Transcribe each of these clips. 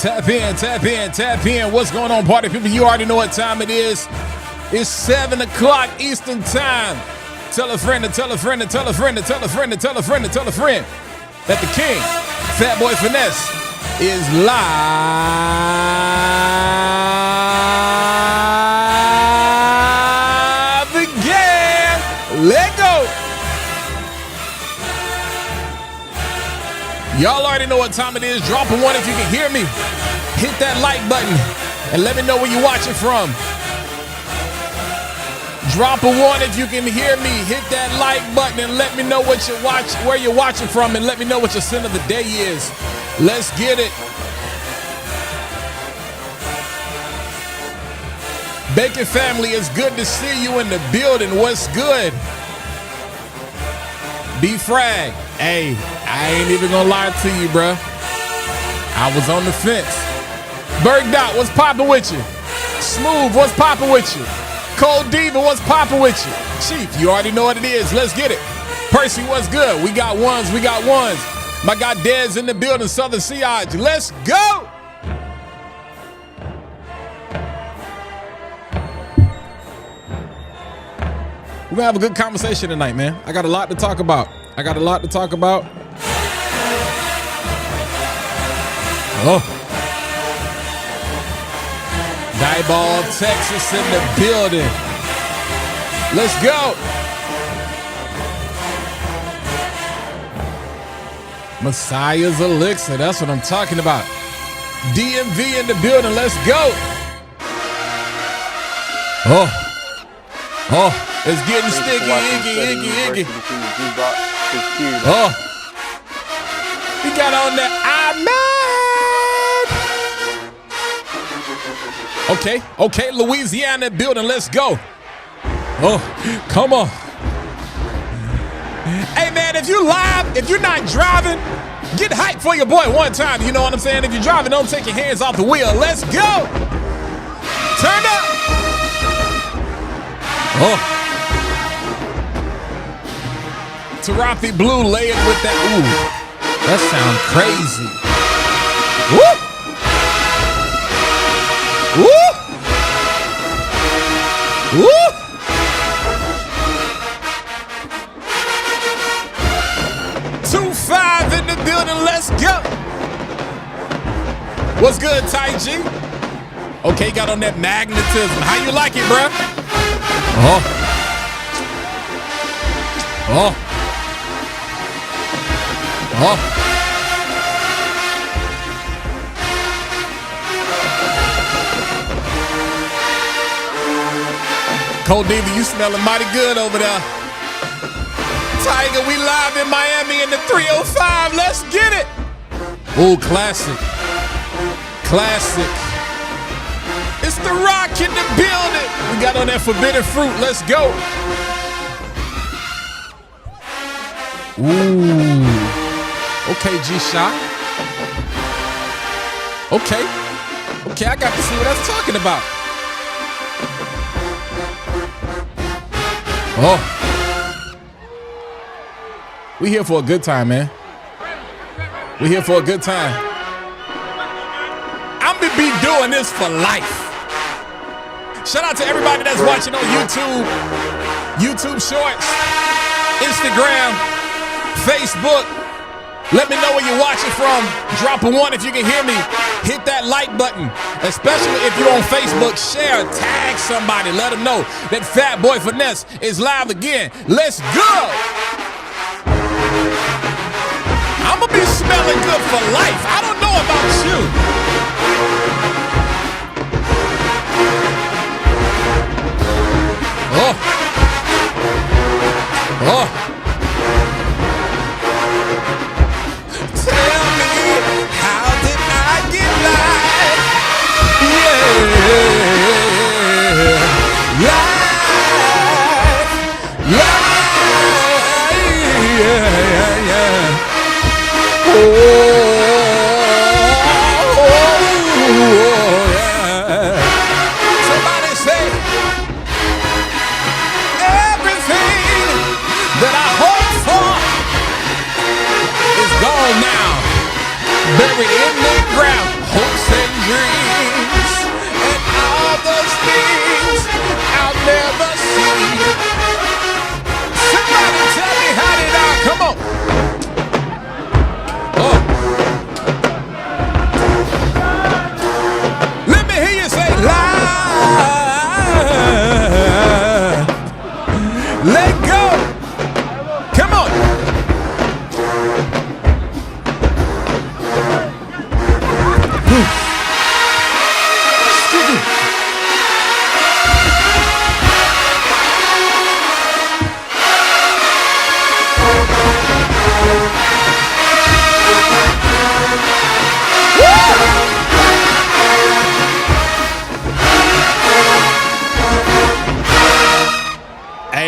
Tap in, tap in, tap in. What's going on, party people? You already know what time it is. It's 7 o'clock Eastern time. Tell a friend to tell a friend to tell a friend to tell a friend to tell a friend to tell a friend that the king, Fat Boy Finesse, is live again. Let go. Y'all already know what time it is. Drop a one if you can hear me. Hit that like button and let me know where you're watching from. Drop a one if you can hear me. Hit that like button and let me know what where you're watching from, and let me know what your sin of the day is. Let's get it. Bacon family, it's good to see you in the building. What's good? B-Frag. Hey, I ain't even gonna lie to you, bruh. I was on the fence. Berg Dot, what's poppin' with you? Smooth, what's poppin' with you? Cold Diva, what's poppin' with you? Chief, you already know what it is. Let's get it. Percy, what's good? We got ones, we got ones. My guy Dez in the building, Southern Siege. Let's go! We're gonna have a good conversation tonight, man. I got a lot to talk about. Oh. Dieball, Texas in the building. Let's go. Messiah's Elixir, that's what I'm talking about. DMV in the building, let's go. Oh, it's getting sticky, iggy. Oh, we got on that Ahmed. Okay, Louisiana building, let's go. Oh, come on. Hey man, if you live, if you're not driving, get hyped for your boy one time, you know what I'm saying? If you're driving, don't take your hands off the wheel. Let's go. Turn up. Oh. Tarafi Blue layered with that. Ooh, that sounds crazy. Woo! Woo! Woo! 2-5 in the building, let's go. What's good, Ty G? Okay, got on that magnetism. How you like it, bruh? Oh. Cold Diva, you smelling mighty good over there. Tiger, we live in Miami in the 305. Let's get it. Ooh, classic. It's the Rock in the building. We got on that forbidden fruit. Let's go. Ooh. Okay, G-Shock. Okay, I got to see what that's talking about. Oh. We here for a good time, man. We here for a good time. I'm gonna be doing this for life. Shout out to everybody that's watching on YouTube Shorts, Instagram, Facebook. Let me know where you're watching from. Drop a one if you can hear me. Hit that like button, especially if you're on Facebook. Share, tag somebody. Let them know that Fat Boy Finesse is live again. Let's go. I'm gonna be smelling good for life. I don't know about you. Oh. Tell me, how did I get live? Yeah. Oh.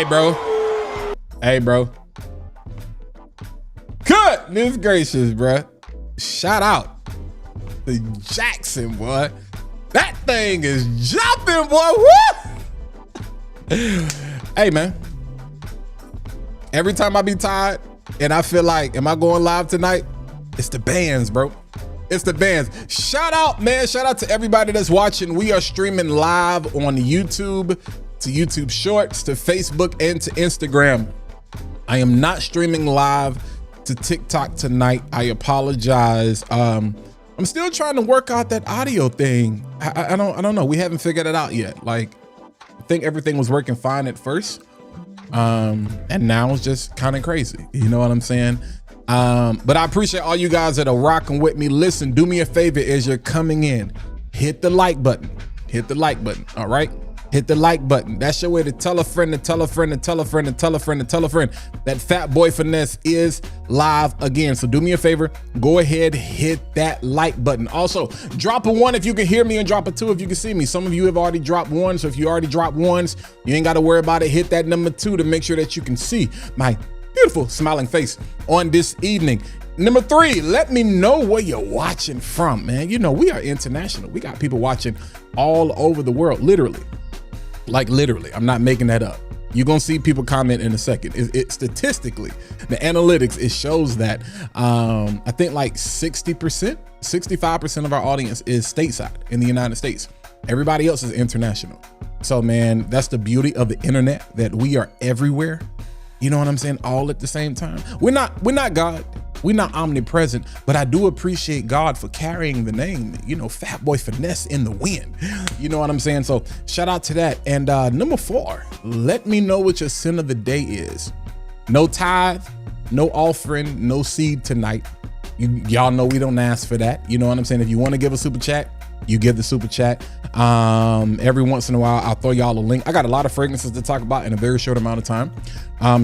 Hey, bro. Hey, bro. Goodness gracious, bro. Shout out to Jackson, boy. That thing is jumping, boy. Woo! Hey, man. Every time I be tired and I feel like, am I going live tonight? It's the bands, bro. It's the bands. Shout out, man. Shout out to everybody that's watching. We are streaming live on YouTube, to YouTube Shorts, to Facebook, and to Instagram. I am not streaming live to TikTok tonight. I apologize. I'm still trying to work out that audio thing. I don't know. We haven't figured it out yet. Like, I think everything was working fine at first. And now it's just kind of crazy. You know what I'm saying? But I appreciate all you guys that are rocking with me. Listen, do me a favor as you're coming in. Hit the like button. Hit the like button. All right? Hit the like button. That's your way to tell a friend, to tell a friend, to tell a friend, to tell a friend, to tell a friend that Fat Boy Finesse is live again. So do me a favor, go ahead, hit that like button. Also, drop a 1 if you can hear me, and drop a 2 if you can see me. Some of you have already dropped 1, so if you already dropped 1s, you ain't got to worry about it. Hit that number 2 to make sure that you can see my beautiful smiling face on this evening. Number 3, let me know where you're watching from, man. You know, we are international. We got people watching all over the world, literally. Like literally, I'm not making that up. You're gonna see people comment in a second. It statistically, the analytics, it shows that I think like 60%, 65% of our audience is stateside in the United States. Everybody else is international. So man, that's the beauty of the internet, that we are everywhere. You know what I'm saying? All at the same time. We're not God. We're not omnipresent, but I do appreciate God for carrying the name, you know, Fat Boy Finesse in the wind. You know what I'm saying? So shout out to that. And number 4, let me know what your sin of the day is. No tithe, no offering, no seed tonight. Y'all know we don't ask for that. You know what I'm saying? If you want to give a super chat, you give the super chat. Every once in a while, I'll throw y'all a link. I got a lot of fragrances to talk about in a very short amount of time.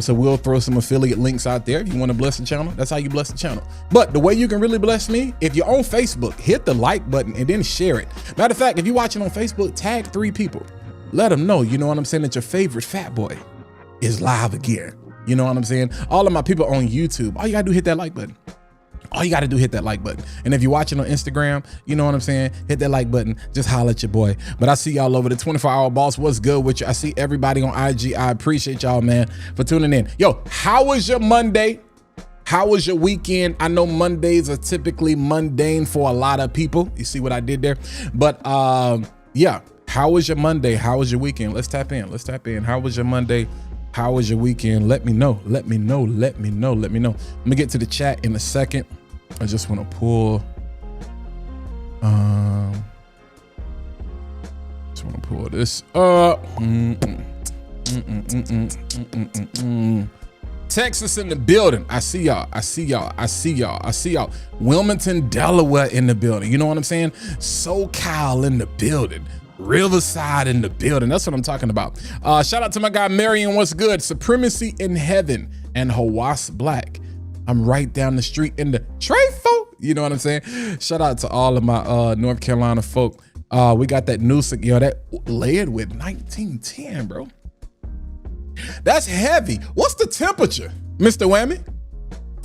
So we'll throw some affiliate links out there. If you want to bless the channel, that's how you bless the channel. But the way you can really bless me, if you're on Facebook, hit the like button and then share it. Matter of fact, if you're watching on Facebook, tag 3 people. Let them know, you know what I'm saying, that your favorite Fat Boy is live again. You know what I'm saying? All of my people on YouTube, all you gotta do is hit that like button. All you got to do, hit that like button. And if you're watching on Instagram, you know what I'm saying? Hit that like button. Just holler at your boy. But I see y'all over the 24-hour boss. What's good with you? I see everybody on IG. I appreciate y'all, man, for tuning in. Yo, how was your Monday? How was your weekend? I know Mondays are typically mundane for a lot of people. You see what I did there? But yeah, how was your Monday? How was your weekend? Let's tap in. Let's tap in. How was your Monday? How was your weekend? Let me know. Let me know. Let me know. Let me know. I'm gonna get to the chat in a second. I just want to pull. Just want to pull this up. Texas in the building. I see y'all. I see y'all. I see y'all. I see y'all. Wilmington, Delaware in the building. You know what I'm saying? SoCal in the building. Riverside in the building. That's what I'm talking about. Shout out to my guy Marion. What's good? Supremacy in Heaven and Hawass Black. I'm right down the street in the Trey folk. You know what I'm saying? Shout out to all of my North Carolina folk. We got that new, yo, that layered with 1910, bro. That's heavy. What's the temperature, Mr. Whammy?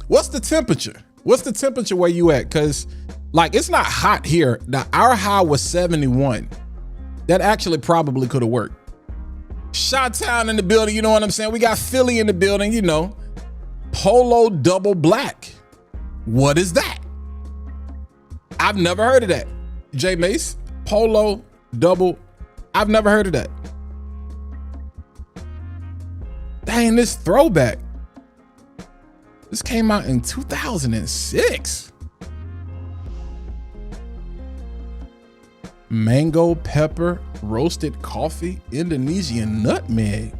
What's the temperature? What's the temperature where you at? Cause like, it's not hot here. Now our high was 71. That actually probably could have worked. Chi-Town in the building. You know what I'm saying? We got Philly in the building, you know. Polo double black. What is that? I've never heard of that. J Mace, Polo double. I've never heard of that. Dang, this throwback. This came out in 2006. Mango pepper roasted coffee, Indonesian nutmeg.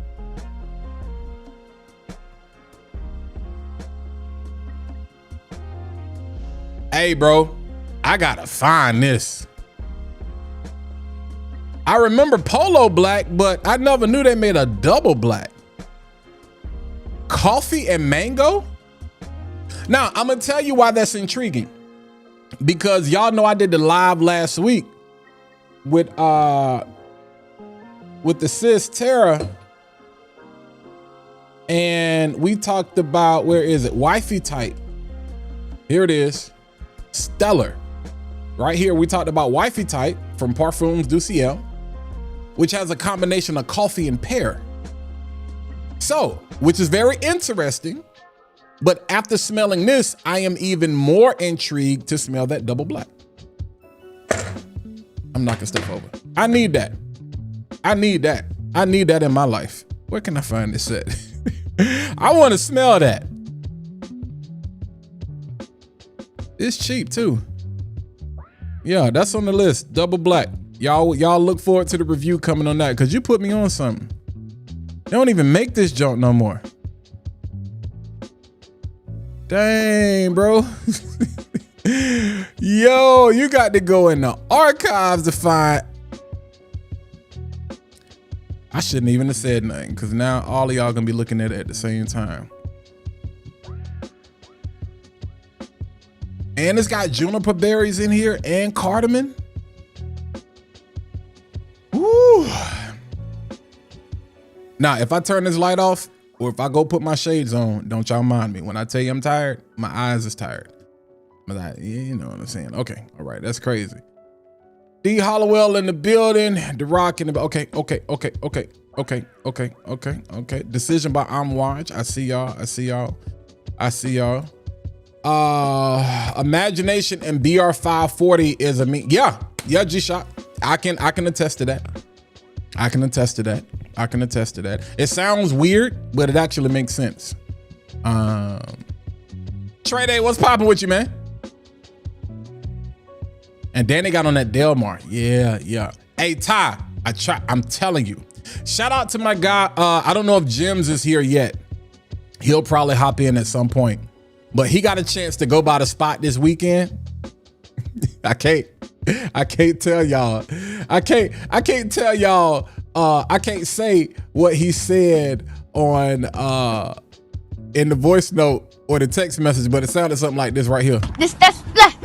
Hey, bro, I gotta find this. I remember Polo black, but I never knew they made a double black. Coffee and mango? Now, I'm gonna tell you why that's intriguing. Because y'all know I did the live last week with the sis Tara And we talked about, where is it? Wifey type. Here it is. Stellar. Right here, we talked about Wifey type from Parfums du Ciel, which has a combination of coffee and pear. So, which is very interesting. But after smelling this, I am even more intrigued to smell that double black. I'm knocking stuff over. I need that. I need that. I need that in my life. Where can I find this at? I want to smell that. It's cheap too. Yeah, that's on the list. Double black. Y'all look forward to the review coming on that, because you put me on something. They don't even make this junk no more. Dang, bro. Yo, you got to go in the archives to find. I shouldn't even have said nothing, because now all of y'all gonna be looking at it at the same time. And it's got juniper berries in here and cardamom. Woo. Now, if I turn this light off, or if I go put my shades on, don't y'all mind me. When I tell you I'm tired, my eyes is tired. But yeah, you know what I'm saying. Okay, all right, that's crazy. D Hollowell in the building, The Rock in the, okay. Decision by Amwaj. I see y'all. Imagination and BR540 is a me. Yeah, G-Shot. I can attest to that. I can attest to that. It sounds weird, but it actually makes sense. Trey Day, what's popping with you, man? And Danny got on that Delmar. Yeah. Hey, Ty, I'm telling you. Shout out to my guy. I don't know if Jims is here yet. He'll probably hop in at some point. But he got a chance to go by the spot this weekend. I can't tell y'all. I can't tell y'all. I can't say what he said on in the voice note or the text message, but it sounded something like this right here. That's split.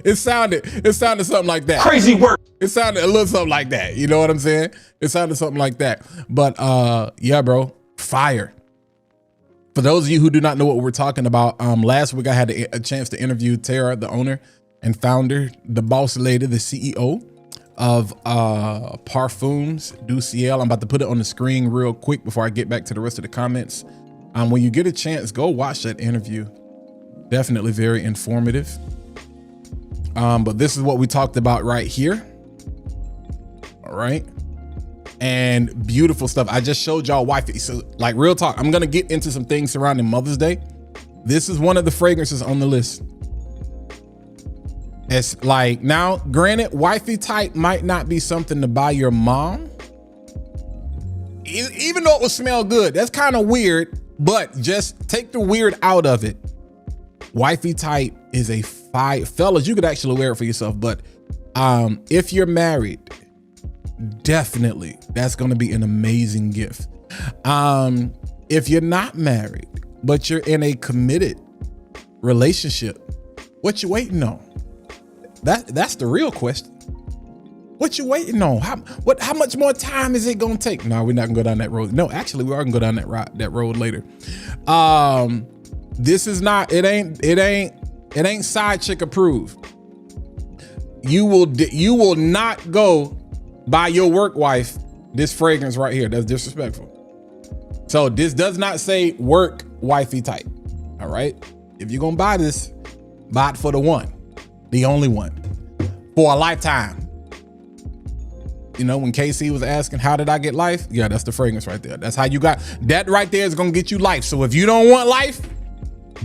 It sounded something like that. Crazy work. It sounded a little something like that. You know what I'm saying? It sounded something like that. But yeah, bro, fire. For those of you who do not know what we're talking about, last week I had a chance to interview Tara, the owner and founder, the boss lady, the CEO of Parfums du Ciel. I'm about to put it on the screen real quick before I get back to the rest of the comments. When you get a chance, go watch that interview. Definitely very informative. But this is what we talked about right here. All right. And beautiful stuff. I just showed y'all wifey. So like real talk, I'm going to get into some things surrounding Mother's Day. This is one of the fragrances on the list. It's like, now granted, wifey type might not be something to buy your mom. Even though it will smell good, that's kind of weird, but just take the weird out of it. Wifey type is a fire. Fellas, you could actually wear it for yourself, but if you're married, definitely that's going to be an amazing gift. If you're not married, but you're in a committed relationship, what you waiting on? That's the real question. What you waiting on? How much more time is it gonna take? No, we're not gonna go down that road. No, actually, we are gonna go down that road later. This is not. It ain't side chick approved. You will not go buy your work wife this fragrance right here. That's disrespectful. So this does not say work wifey type. All right. If you're gonna buy this, buy it for the one, the only one, for a lifetime. You know, when KC was asking, how did I get life? Yeah, that's the fragrance right there. That's how you got that right there is gonna get you life. So if you don't want life,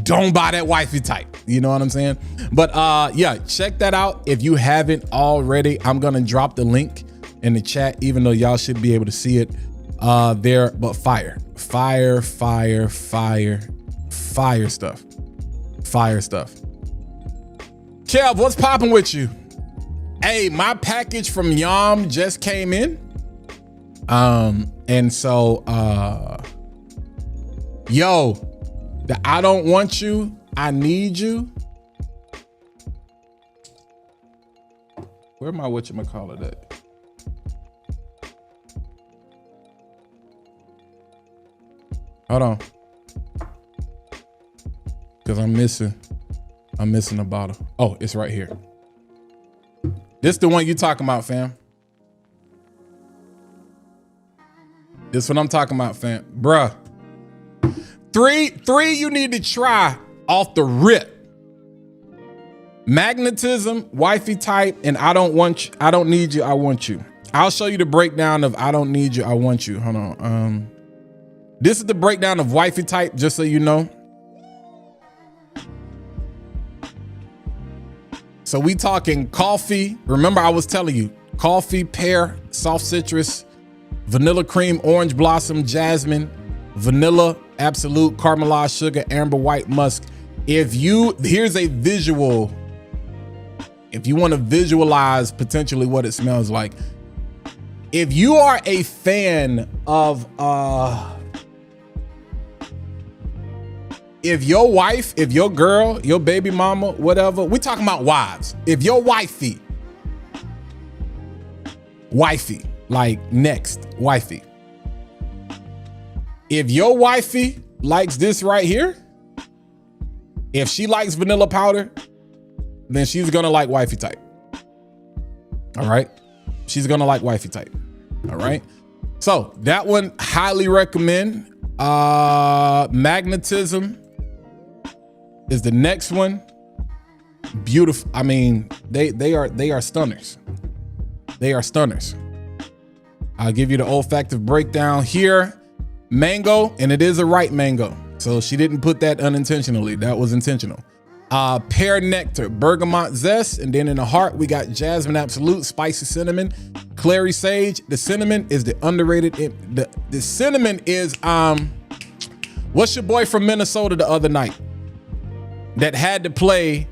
don't buy that wifey type. You know what I'm saying? But yeah, check that out. If you haven't already, I'm gonna drop the link in the chat, even though y'all should be able to see it there. But fire stuff. Kev, what's popping with you? Hey, my package from Yum just came in. And so, yo, the I don't want you, I need you. Where my whatchamacallit at? Hold on. Because I'm missing a bottle. Oh, it's right here. This the one you talking about, fam. This what I'm talking about, fam. Bruh. Three you need to try off the rip. Magnetism, wifey type, and I don't need you, I want you. I'll show you the breakdown of I don't need you, I want you. Hold on. This is the breakdown of wifey type, just so you know. So we talking coffee. Remember I was telling you, coffee, pear, soft citrus, vanilla cream, orange blossom, jasmine, vanilla, absolute, caramelized sugar, amber, white musk. Here's a visual. If you want to visualize potentially what it smells like. If you are a fan of, if your wife, if your girl, your baby mama, whatever, we talking about wives. If your wifey, like next, wifey. If your wifey likes this right here, if she likes vanilla powder, then she's gonna like wifey type. All right. She's gonna like wifey type. All right. So that one, highly recommend. Magnetism is the next one. Beautiful. I mean, they are stunners. They are stunners. I'll give you the olfactive breakdown here. Mango, and it is a ripe mango. So she didn't put that unintentionally. That was intentional. Pear nectar, bergamot zest, and then in the heart we got jasmine absolute, spicy cinnamon, clary sage. The cinnamon is the underrated. The cinnamon is what's your boy from Minnesota the other night that had to play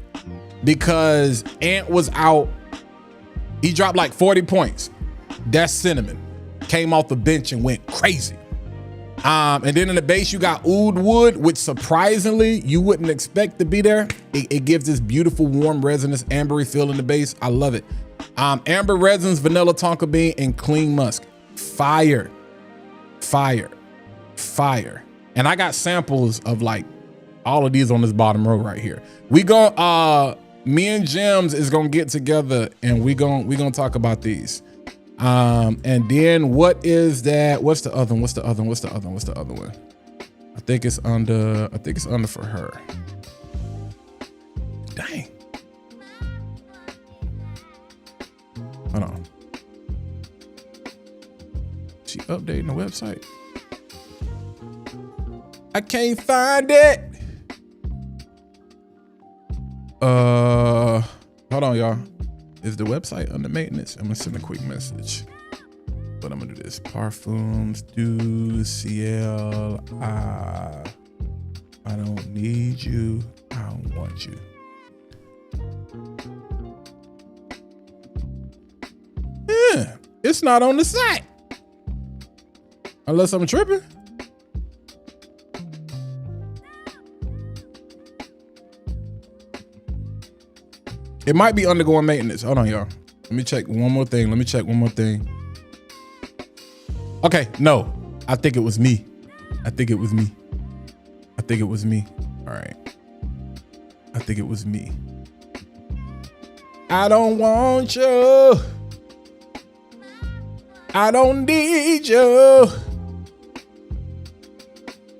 because Ant was out? He dropped like 40 points. That's cinnamon. Came off the bench and went crazy. And then in the base, you got oud wood, which surprisingly you wouldn't expect to be there. It gives this beautiful, warm, resinous, ambery feel in the base. I love it. Amber resins, vanilla tonka bean, and clean musk. Fire, fire, fire. And I got samples of like all of these on this bottom row right here. We gon' me and Gems is gonna get together and we gonna talk about these. And then what is that? What's the other one? What's the other one? I think it's under for her. Dang. Hold on. She updating the website. I can't find it. Hold on, y'all. Is the website under maintenance? I'm gonna send a quick message. But I'm gonna do this. Parfums, do CL. I don't need you. I don't want you. Yeah, it's not on the site. Unless I'm tripping. It might be undergoing maintenance. Hold on, y'all. Let me check one more thing. Okay, no. I think it was me. All right. I think it was me. I don't want you. I don't need you.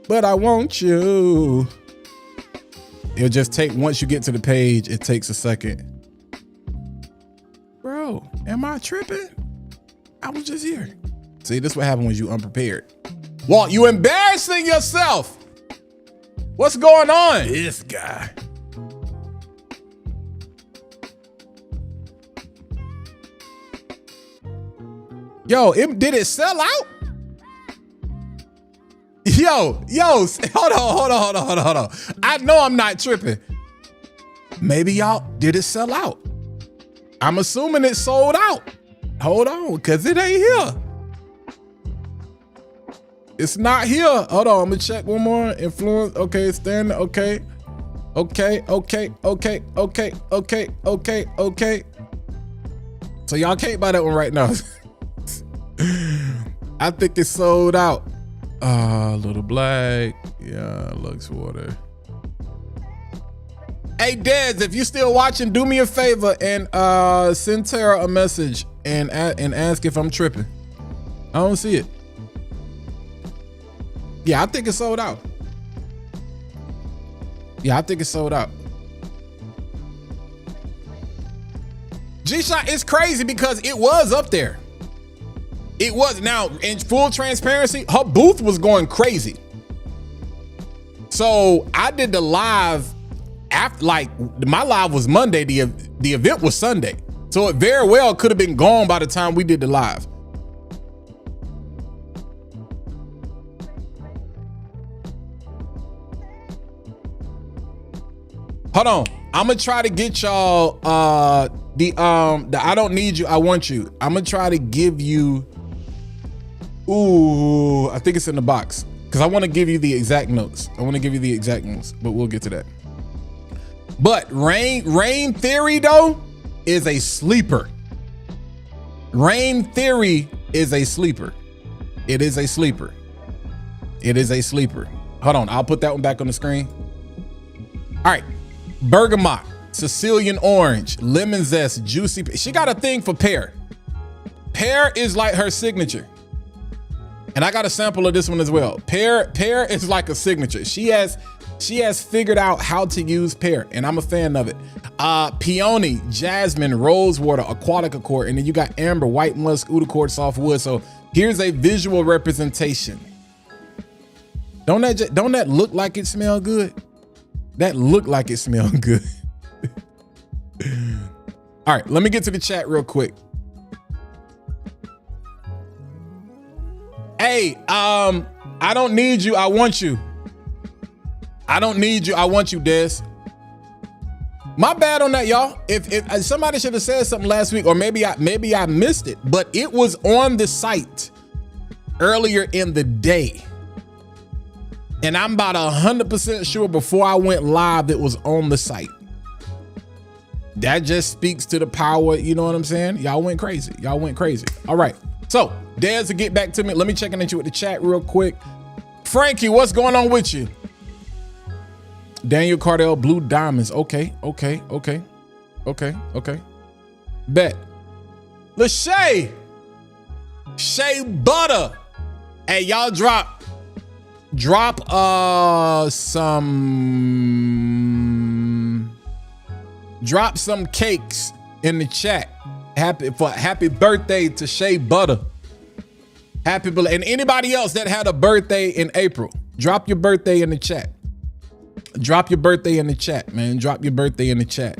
But I want you. It'll just take, once you get to the page, it takes a second. Bro, am I tripping? I was just here. See, this is what happens when you unprepared. Walt, you embarrassing yourself. What's going on? This guy. Yo, did it sell out? Yo, hold on. I know I'm not tripping. Maybe y'all, did it sell out? I'm assuming it sold out. Hold on, cause it ain't here. It's not here. Hold on, I'm gonna check one more. Influence, okay, standard, okay. So y'all can't buy that one right now. I think it's sold out. Little Black. Yeah, Lux Water. Hey, Dez, if you still watching, do me a favor and send Tara a message and ask if I'm tripping. I don't see it. Yeah, I think it's sold out. Yeah, I think it's sold out. G-Shot is crazy because it was up there. It was. Now, in full transparency, her booth was going crazy. So I did the live after, like, my live was Monday. The event was Sunday. So it very well could have been gone by the time we did the live. Hold on. I'm gonna try to get y'all the I don't need you, I want you. I'm gonna try to give you, ooh, I think it's in the box. Cause I wanna give you the exact notes. But we'll get to that. But Rain Theory though is a sleeper. Rain Theory is a sleeper. It is a sleeper. Hold on, I'll put that one back on the screen. All right. Bergamot, Sicilian orange, lemon zest, juicy. She got a thing for pear. Pear is like her signature. And I got a sample of this one as well. Pear is like a signature. She has figured out how to use pear, and I'm a fan of it. Peony, jasmine, rosewater, aquatic accord, and then you got amber, white musk, oud accord, soft wood. So here's a visual representation. Don't that look like it smell good? That looked like it smelled good. All right, let me get to the chat real quick. Hey, I don't need you, I want you. I don't need you, I want you, Des. My bad on that, y'all. If somebody should have said something last week, or maybe I missed it, but it was on the site earlier in the day. And I'm about 100% sure before I went live, it was on the site. That just speaks to the power, you know what I'm saying? Y'all went crazy. All right. So, Dez, to get back to me, let me check in with the chat real quick. Frankie, what's going on with you? Daniel Cardell, Blue Diamonds. Okay. Bet. Lachey. Shea Butter. Hey, y'all drop some cakes in the chat. Happy birthday to Shea Butter. And anybody else that had a birthday in April, drop your birthday in the chat. Drop your birthday in the chat, man. Drop your birthday in the chat.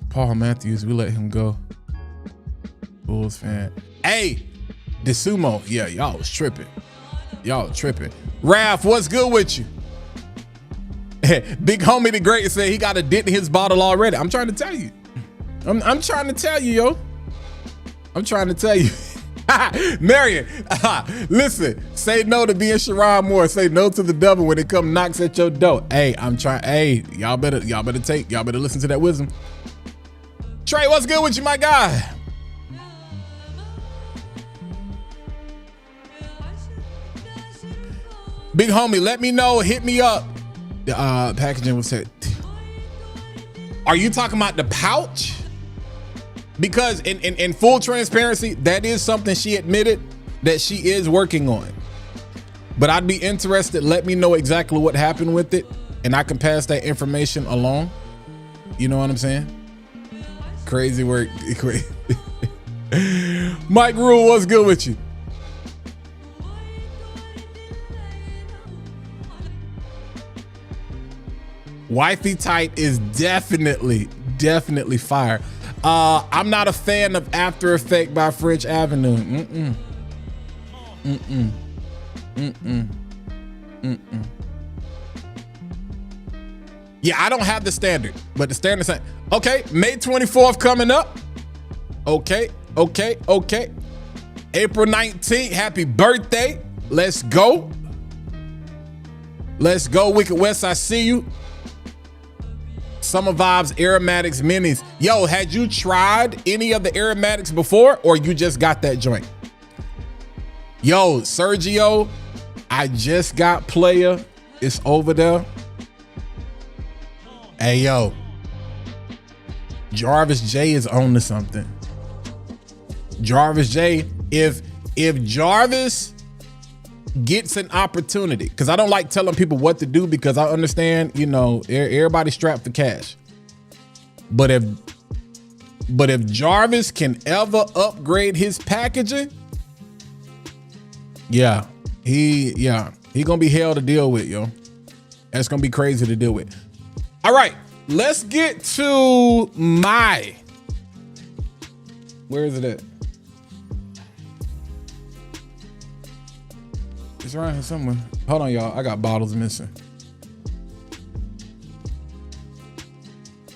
Paul Matthews, we let him go. Bulls fan. Hey, DeSumo. Yeah, y'all was tripping. Raph, what's good with you? Big homie the great said he got a dent in his bottle already. I'm trying to tell you. I'm trying to tell you, yo. Marion, listen, say no to being Sherrod Moore. Say no to the devil when it come knocks at your door. Hey, y'all better listen to that wisdom. Trey, what's good with you, my guy? Big homie, let me know, hit me up. The packaging was said. Are you talking about the pouch? Because in full transparency, that is something she admitted that she is working on. But I'd be interested, let me know exactly what happened with it, and I can pass that information along. You know what I'm saying? Crazy work. Mike Rule, what's good with you? Wifey Tight is definitely fire. I'm not a fan of After Effect by French Avenue. Yeah, I don't have the standard, but the standard saying, okay, May 24th coming up. Okay. April 19th, happy birthday. Let's go. Wicked West, I see you. Summer Vibes Aromatics Minis. Yo, had you tried any of the aromatics before, or you just got that joint? Yo, Sergio, I just got Player. It's over there. Hey, yo. Jarvis J is on to something. Jarvis J, if Jarvis gets an opportunity, because I don't like telling people what to do, because I understand, you know, everybody's strapped for cash. But if Jarvis can ever upgrade his packaging, yeah, he gonna be hell to deal with, yo. That's gonna be crazy to deal with. All right, let's get to my, where is it at? It's around here somewhere. Hold on, y'all. I got bottles missing.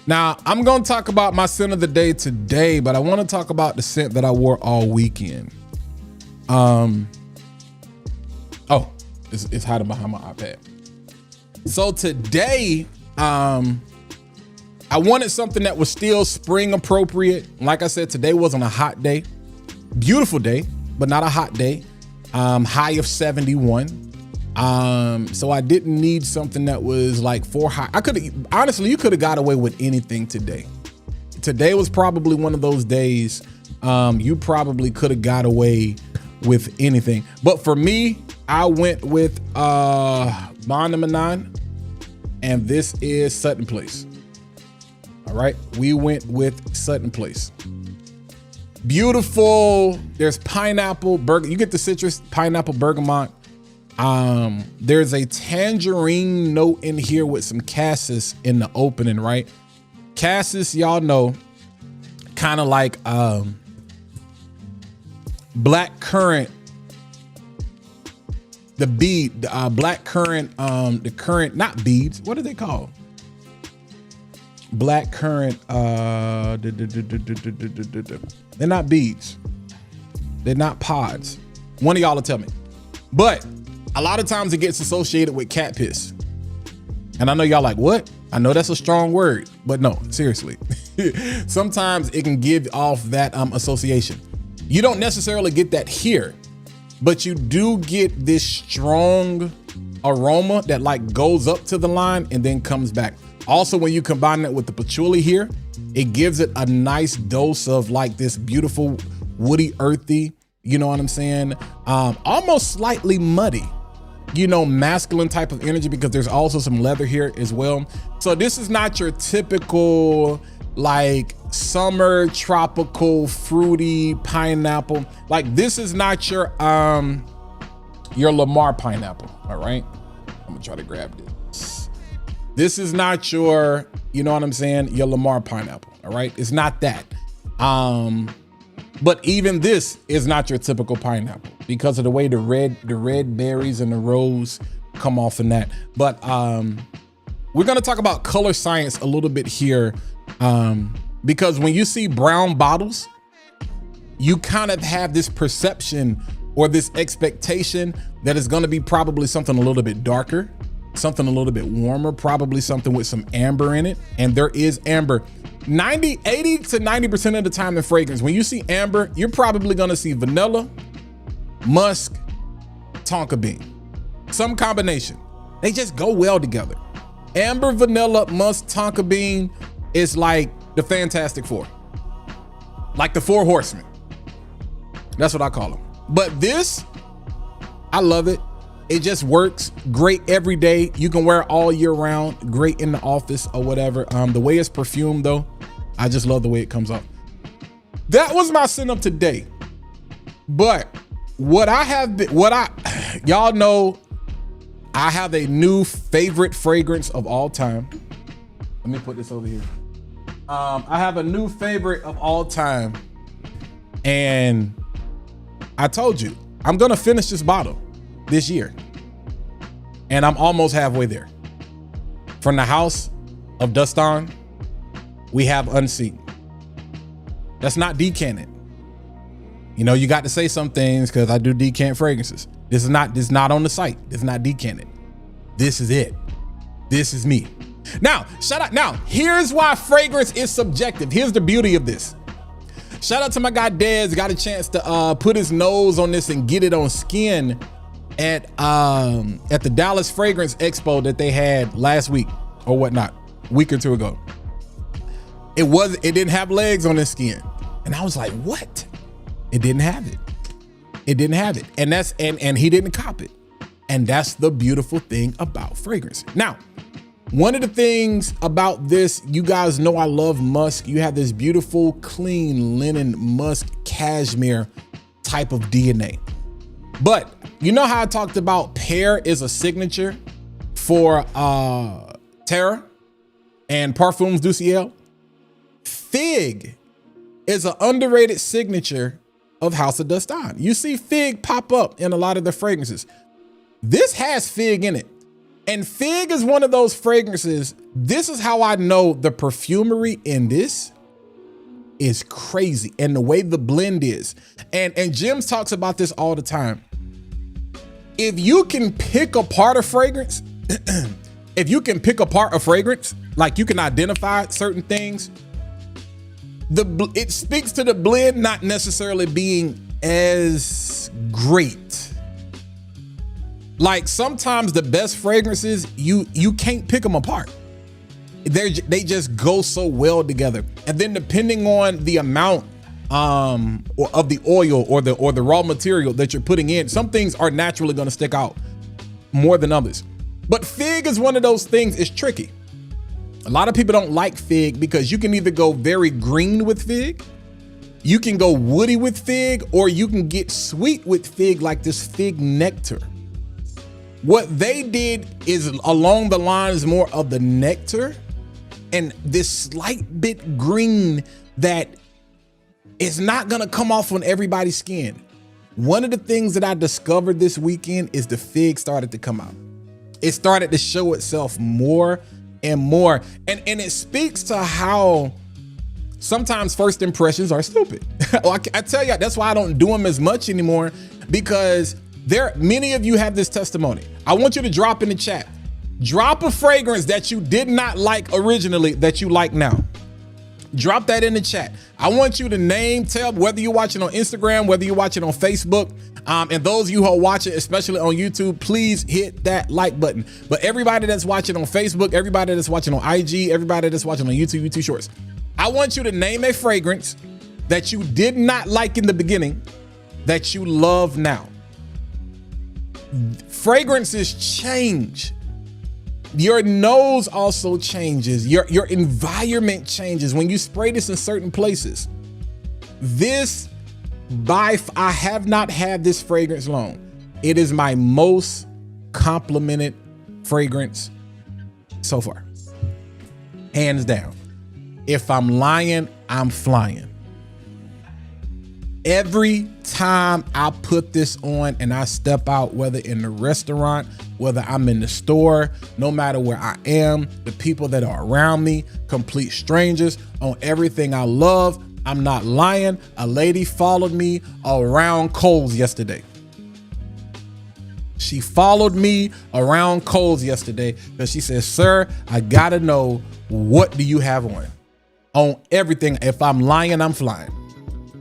Now, I'm going to talk about my scent of the day today, but I want to talk about the scent that I wore all weekend. Oh, it's hiding behind my iPad. So today, I wanted something that was still spring appropriate. Like I said, today wasn't a hot day. Beautiful day, but not a hot day. High of 71. So I didn't need something that was like for high. Honestly, you could have got away with anything today. Today was probably one of those days, you probably could have got away with anything. But for me, I went with Bond number 9, and this is Sutton Place. All right, we went with Sutton Place. Beautiful. There's pineapple, you get the citrus, pineapple, bergamot. There's a tangerine note in here with some cassis in the opening, right? Cassis, y'all know, kind of like black currant, the bead, black currant, the currant, not beads. What are they called? Black currant, they're not beads. They're not pods. One of y'all will tell me. But a lot of times it gets associated with cat piss. And I know y'all like, what? I know that's a strong word, but no, seriously. Sometimes it can give off that association. You don't necessarily get that here, but you do get this strong aroma that like goes up to the line and then comes back. Also, when you combine it with the patchouli here, it gives it a nice dose of like this beautiful woody, earthy, you know what I'm saying? Almost slightly muddy, you know, masculine type of energy, because there's also some leather here as well. So this is not your typical like summer tropical fruity pineapple. Like this is not your Lamar pineapple. All right, I'm gonna try to grab this. This is not your, you know what I'm saying, your Lamar pineapple, all right? It's not that. But even this is not your typical pineapple because of the way the red berries and the rose come off in that. But we're gonna talk about color science a little bit here, because when you see brown bottles, you kind of have this perception or this expectation that it's gonna be probably something a little bit darker, something a little bit warmer, probably something with some amber in it. And there is amber 80 to 90% of the time in fragrance. When you see amber, you're probably gonna see vanilla, musk, tonka bean, some combination. They just go well together. Amber, vanilla, musk, tonka bean is like the Fantastic Four, like the 4 horsemen. That's what I call them. But this, I love it. It just works great every day. You can wear it all year round, great in the office or whatever. The way it's perfumed though, I just love the way it comes off. That was my scent of today. But y'all know I have a new favorite fragrance of all time. Let me put this over here. I have a new favorite of all time. And I told you, I'm gonna finish this bottle this year. And I'm almost halfway there. From the house of Dustin, we have Unseen. That's not decanted. You know, you got to say some things because I do decant fragrances. This is not on the site. This is not decanted. This is it. This is me. Now, shout out. Now, here's why fragrance is subjective. Here's the beauty of this. Shout out to my guy Dez. Got a chance to put his nose on this and get it on skin at the Dallas Fragrance Expo that they had last week or whatnot, a week or two ago. It didn't have legs on his skin. And I was like, what? It didn't have it. It didn't have it. And that's and he didn't cop it. And that's the beautiful thing about fragrance. Now, one of the things about this, you guys know I love musk. You have this beautiful, clean linen musk cashmere type of DNA. But you know how I talked about pear is a signature for Terra and Parfums du Ciel? Fig is an underrated signature of House of Dustin. You see fig pop up in a lot of the fragrances. This has fig in it. And fig is one of those fragrances. This is how I know the perfumery in this is crazy. And the way the blend is. And Jim talks about this all the time. If you can pick apart a fragrance, like you can identify certain things, it speaks to the blend not necessarily being as great. Like sometimes the best fragrances, you can't pick them apart. They just go so well together. And then depending on the amount of the oil or the raw material that you're putting in, some things are naturally going to stick out more than others. But fig is one of those things. It's tricky. A lot of people don't like fig because you can either go very green with fig, you can go woody with fig, or you can get sweet with fig, like this fig nectar. What they did is along the lines more of the nectar and this slight bit green that is not gonna come off on everybody's skin. One of the things that I discovered this weekend is the fig started to come out. It started to show itself more and more. And it speaks to how sometimes first impressions are stupid. I tell you, that's why I don't do them as much anymore, because many of you have this testimony. I want you to drop in the chat. Drop a fragrance that you did not like originally that you like now. Drop that in the chat. I want you to tell whether you're watching on Instagram, whether you're watching on Facebook, and those of you who are watching, especially on YouTube, please hit that like button. But everybody that's watching on Facebook, everybody that's watching on IG, everybody that's watching on YouTube Shorts, I want you to name a fragrance that you did not like in the beginning that you love now. Fragrances change. Your nose also changes. Your environment changes when you spray this in certain places. I have not had this fragrance long. It is my most complimented fragrance so far. Hands down. If I'm lying, I'm flying. Every time I put this on and I step out, whether in the restaurant, whether I'm in the store, no matter where I am, the people that are around me, complete strangers, on everything I love, I'm not lying. A lady followed me around Kohl's yesterday. She followed me around Kohl's yesterday because she said, "Sir, I gotta know, what do you have on everything? If I'm lying, I'm flying."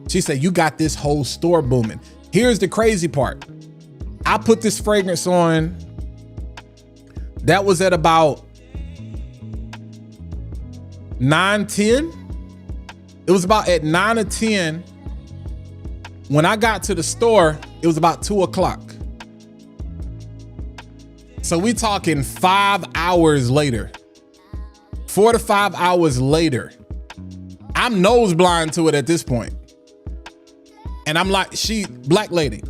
She said, "You got this whole store booming." Here's the crazy part. I put this fragrance on. That was at about 9:10. It was about at 9 or 10. When I got to the store, it was about 2 o'clock. So we talking 5 hours later, 4 to 5 hours later. I'm nose blind to it at this point. And I'm like, black lady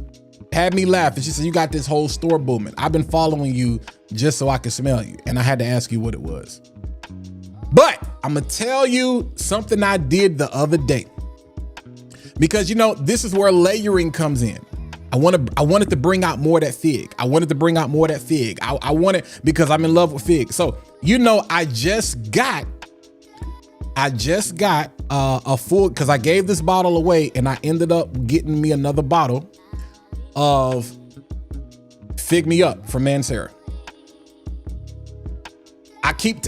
had me laughing. She said, "You got this whole store booming. I've been following you just so I can smell you." And I had to ask you what it was. But I'm gonna tell you something I did the other day, because this is where layering comes in. I wanted to bring out more of that fig. I wanted because I'm in love with fig. So I just got a full, because I gave this bottle away and I ended up getting me another bottle of Fig Me Up from Mancera.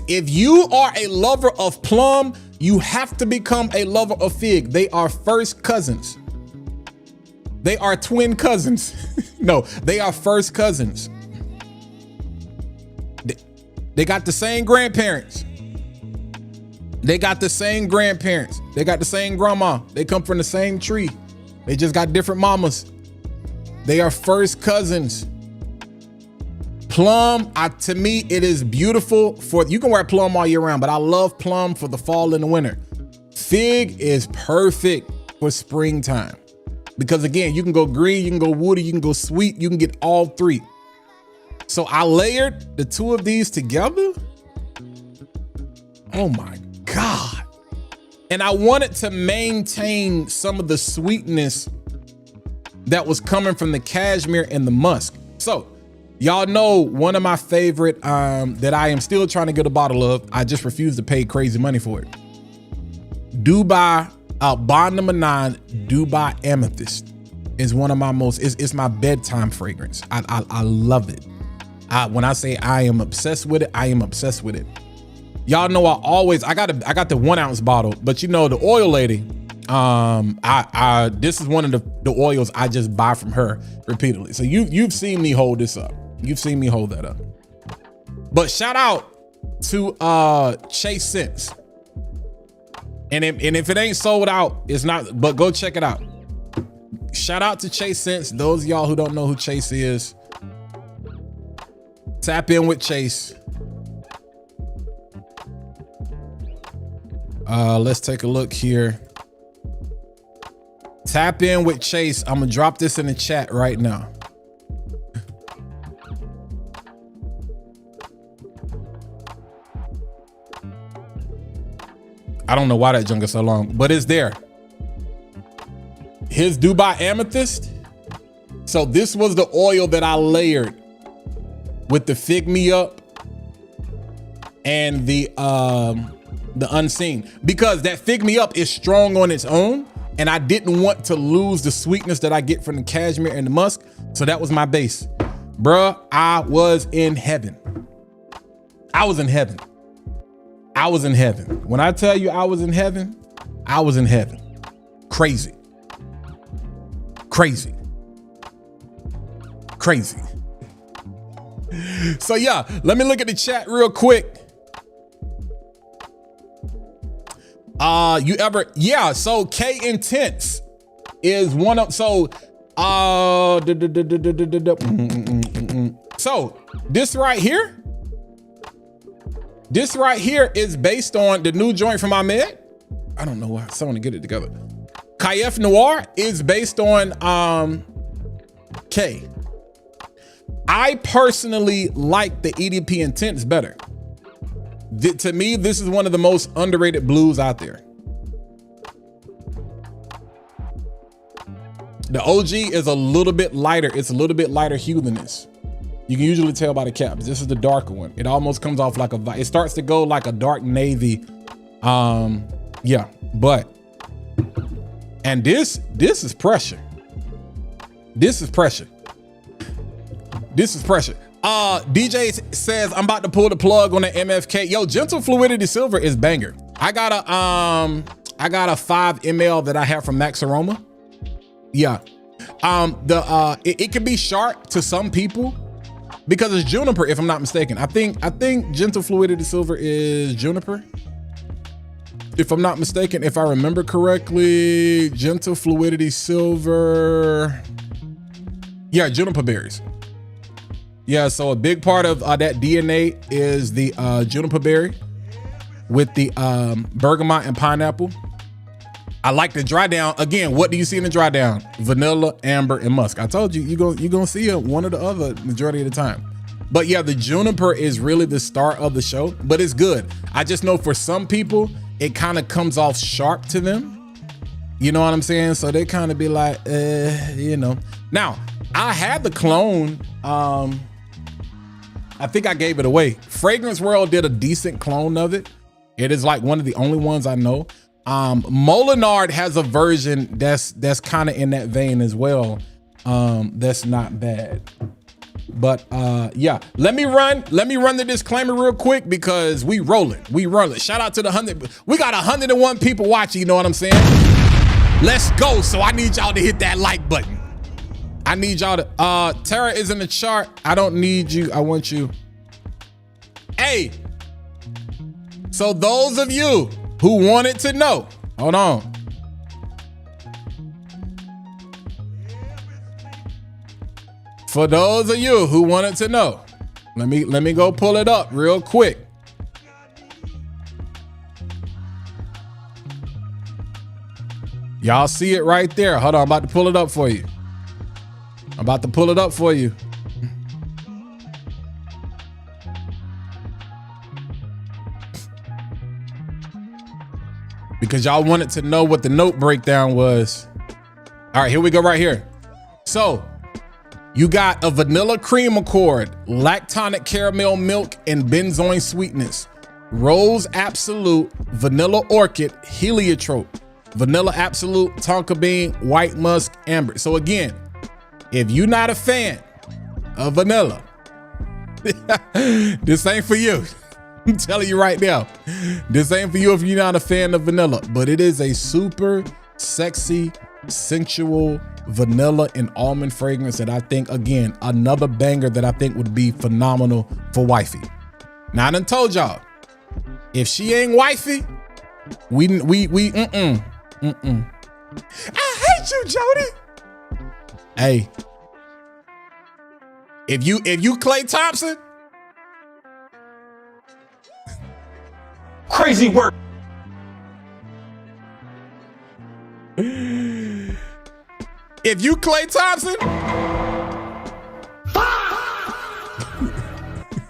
If you are a lover of plum, you have to become a lover of fig. They are first cousins. They are twin cousins. No, they are first cousins. They got the same grandparents. They got the same grandparents. They got the same grandma. They come from the same tree. They just got different mamas. They are first cousins. Plum, to me, it is beautiful you can wear plum all year round, but I love plum for the fall and the winter. Fig is perfect for springtime because again, you can go green, you can go woody, you can go sweet, you can get all three. So I layered the two of these together. Oh my God. And I wanted to maintain some of the sweetness that was coming from the cashmere and the musk. So y'all know one of my favorite that I am still trying to get a bottle of. I just refuse to pay crazy money for it. Dubai, Bond number 9, Dubai Amethyst is one of my it's my bedtime fragrance. I love it. When I say I am obsessed with it, I am obsessed with it. Y'all know I got the 1 ounce bottle, but you know, the oil lady, this is one of the oils I just buy from her repeatedly. So you've seen me hold this up. You've seen me hold that up. But shout out to Chase Scents. And if it ain't sold out, it's not, but go check it out. Shout out to Chase Scents. Those of y'all who don't know who Chase is, tap in with Chase. Let's take a look here. Tap in with Chase. I'm gonna drop this in the chat right now. I don't know why that junk is so long, but it's there. His Dubai Amethyst. So this was the oil that I layered with the Fig Me Up and the Unseen, because that Fig Me Up is strong on its own, and I didn't want to lose the sweetness that I get from the cashmere and the musk. So that was my base. Bruh, I was in heaven. I was in heaven. I was in heaven. When I tell you I was in heaven, I was in heaven. Crazy. Crazy. Crazy. So yeah, let me look at the chat real quick. So K Intense is one of, so this right here, is based on the new joint from Ahmed. I don't know why someone to get it together. Kayef Noir is based on K. I personally like the EDP Intense better. To me, this is one of the most underrated blues out there. The OG is a little bit lighter. It's a little bit lighter hue than this. You can usually tell by the caps. This is the darker one. It almost comes off like it starts to go like a dark navy. Yeah, but, and this is pressure. This is pressure. This is pressure. DJ says, I'm about to pull the plug on the MFK. Yo, Gentle Fluidity Silver is banger. I got a 5 ml that I have from Max Aroma. Yeah. It can be sharp to some people because it's juniper, if I'm not mistaken. I think Gentle Fluidity Silver is juniper, if I'm not mistaken. If I remember correctly, Gentle Fluidity Silver, yeah, juniper berries. Yeah, so a big part of that DNA is the juniper berry with the bergamot and pineapple. I like the dry down. Again, what do you see in the dry down? Vanilla, amber, and musk. I told you, you're gonna see one or the other majority of the time. But yeah, the juniper is really the star of the show, but it's good. I just know for some people, it kind of comes off sharp to them. You know what I'm saying? So they kind of be like, you know. Now, I had the clone. I think I gave it away. Fragrance World did a decent clone of it. It is like one of the only ones I know. Molinard has a version that's kind of in that vein as well. That's not bad. But yeah, let me run the disclaimer real quick because we rolling. Shout out to the 100. We got 101 people watching, you know what I'm saying? Let's go. So I need y'all to hit that like button. I need y'all to Tara is in the chart. I don't need you. I want you. Hey. So those of you who wanted to know, hold on. For those of you who wanted to know, let me go pull it up real quick. Y'all see it right there. Hold on, I'm about to pull it up for you. Because y'all wanted to know what the note breakdown was. All right, here we go right here. So you got a vanilla cream accord, lactonic caramel milk, and benzoin sweetness, rose absolute, vanilla orchid, heliotrope, vanilla absolute, tonka bean, white musk, amber. So again, if you're not a fan of vanilla, this ain't for you. I'm telling you right now, this ain't for you if you're not a fan of vanilla, but it is a super sexy, sensual vanilla and almond fragrance that I think, again, another banger that I think would be phenomenal for wifey. Now I done told y'all, if she ain't wifey, we I hate you, Jody. Hey, if you Klay Thompson, crazy work. If you Klay Thompson,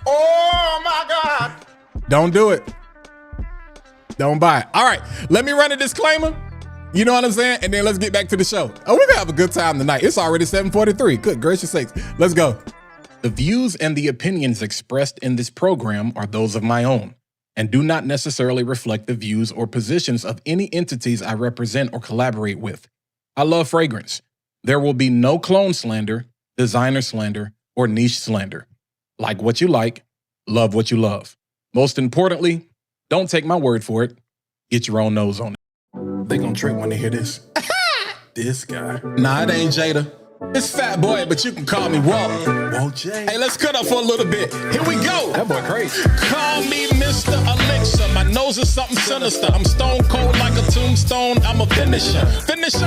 Oh my God. don't do it. Don't buy it. All right, let me run a disclaimer. You know what I'm saying? And then let's get back to the show. Oh, we're gonna have a good time tonight. It's already 7:43. Good gracious sakes. Let's go. The views and the opinions expressed in this program are those of my own and do not necessarily reflect the views or positions of any entities I represent or collaborate with. I love fragrance. There will be no clone slander, designer slander, or niche slander. Like what you like, love what you love. Most importantly, don't take my word for it. Get your own nose on it. They gonna trip when they hear this. This guy. Nah, it ain't Jada. It's Fat Boy, but you can call me Walt. Walt J. Hey, let's cut up for a little bit. Here we go. That boy crazy. Call me Mr. Elixir. My nose is something sinister. I'm stone cold like a tombstone. I'm a finisher. Finisher.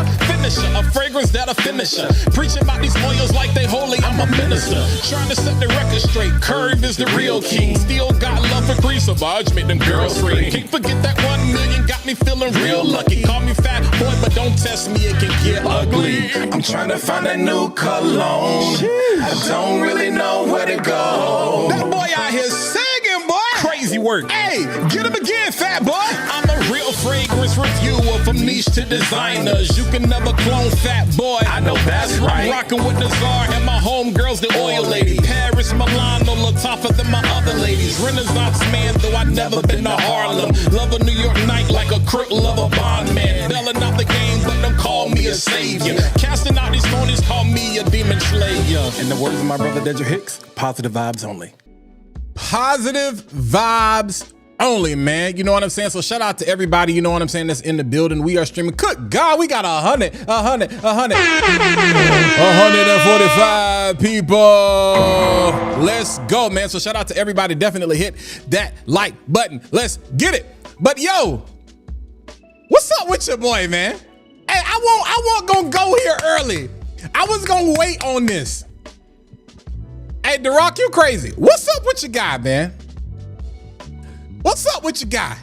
A fragrance that a finisher. Preaching about these oils like they holy. I'm a minister. Trying to set the record straight. Curve is the real king. Still got love for Grease. Savage make them girls scream. Can't forget that 1 million got me feeling real lucky. Call me Fat Boy, but don't test me. It can get ugly. I'm trying to find a new cologne. I don't really know where to go. That boy out here singing, boy. Crazy work. Hey, get him again, Fat Boy. I'm a real fragrance reviewer from niche to designers. You can never clone Fat Boy. I know that's right. I'm rocking with the Czar and my homegirls, the oil lady. Paris, Milan, no look tougher than my other ladies. Renaissance man, though I never been to Harlem. Love a New York night like a crook, love a bond man. Bailing out the game, but don't call me a savior. Casting out these phonies, call me a demon slayer. In the words of my brother Dedger Hicks, positive vibes only. Positive vibes only, man. You know what I'm saying? So shout out to everybody, you know what I'm saying, that's in the building. We are streaming. Good God, we got 145 people. Let's go, man. So shout out to everybody. Definitely hit that like button. Let's get it. But yo, what's up with your boy, man? Hey, I won't gonna go here early. I was gonna wait on this. Hey, DeRock, you crazy. What's up with your guy, man? What's up with your guy?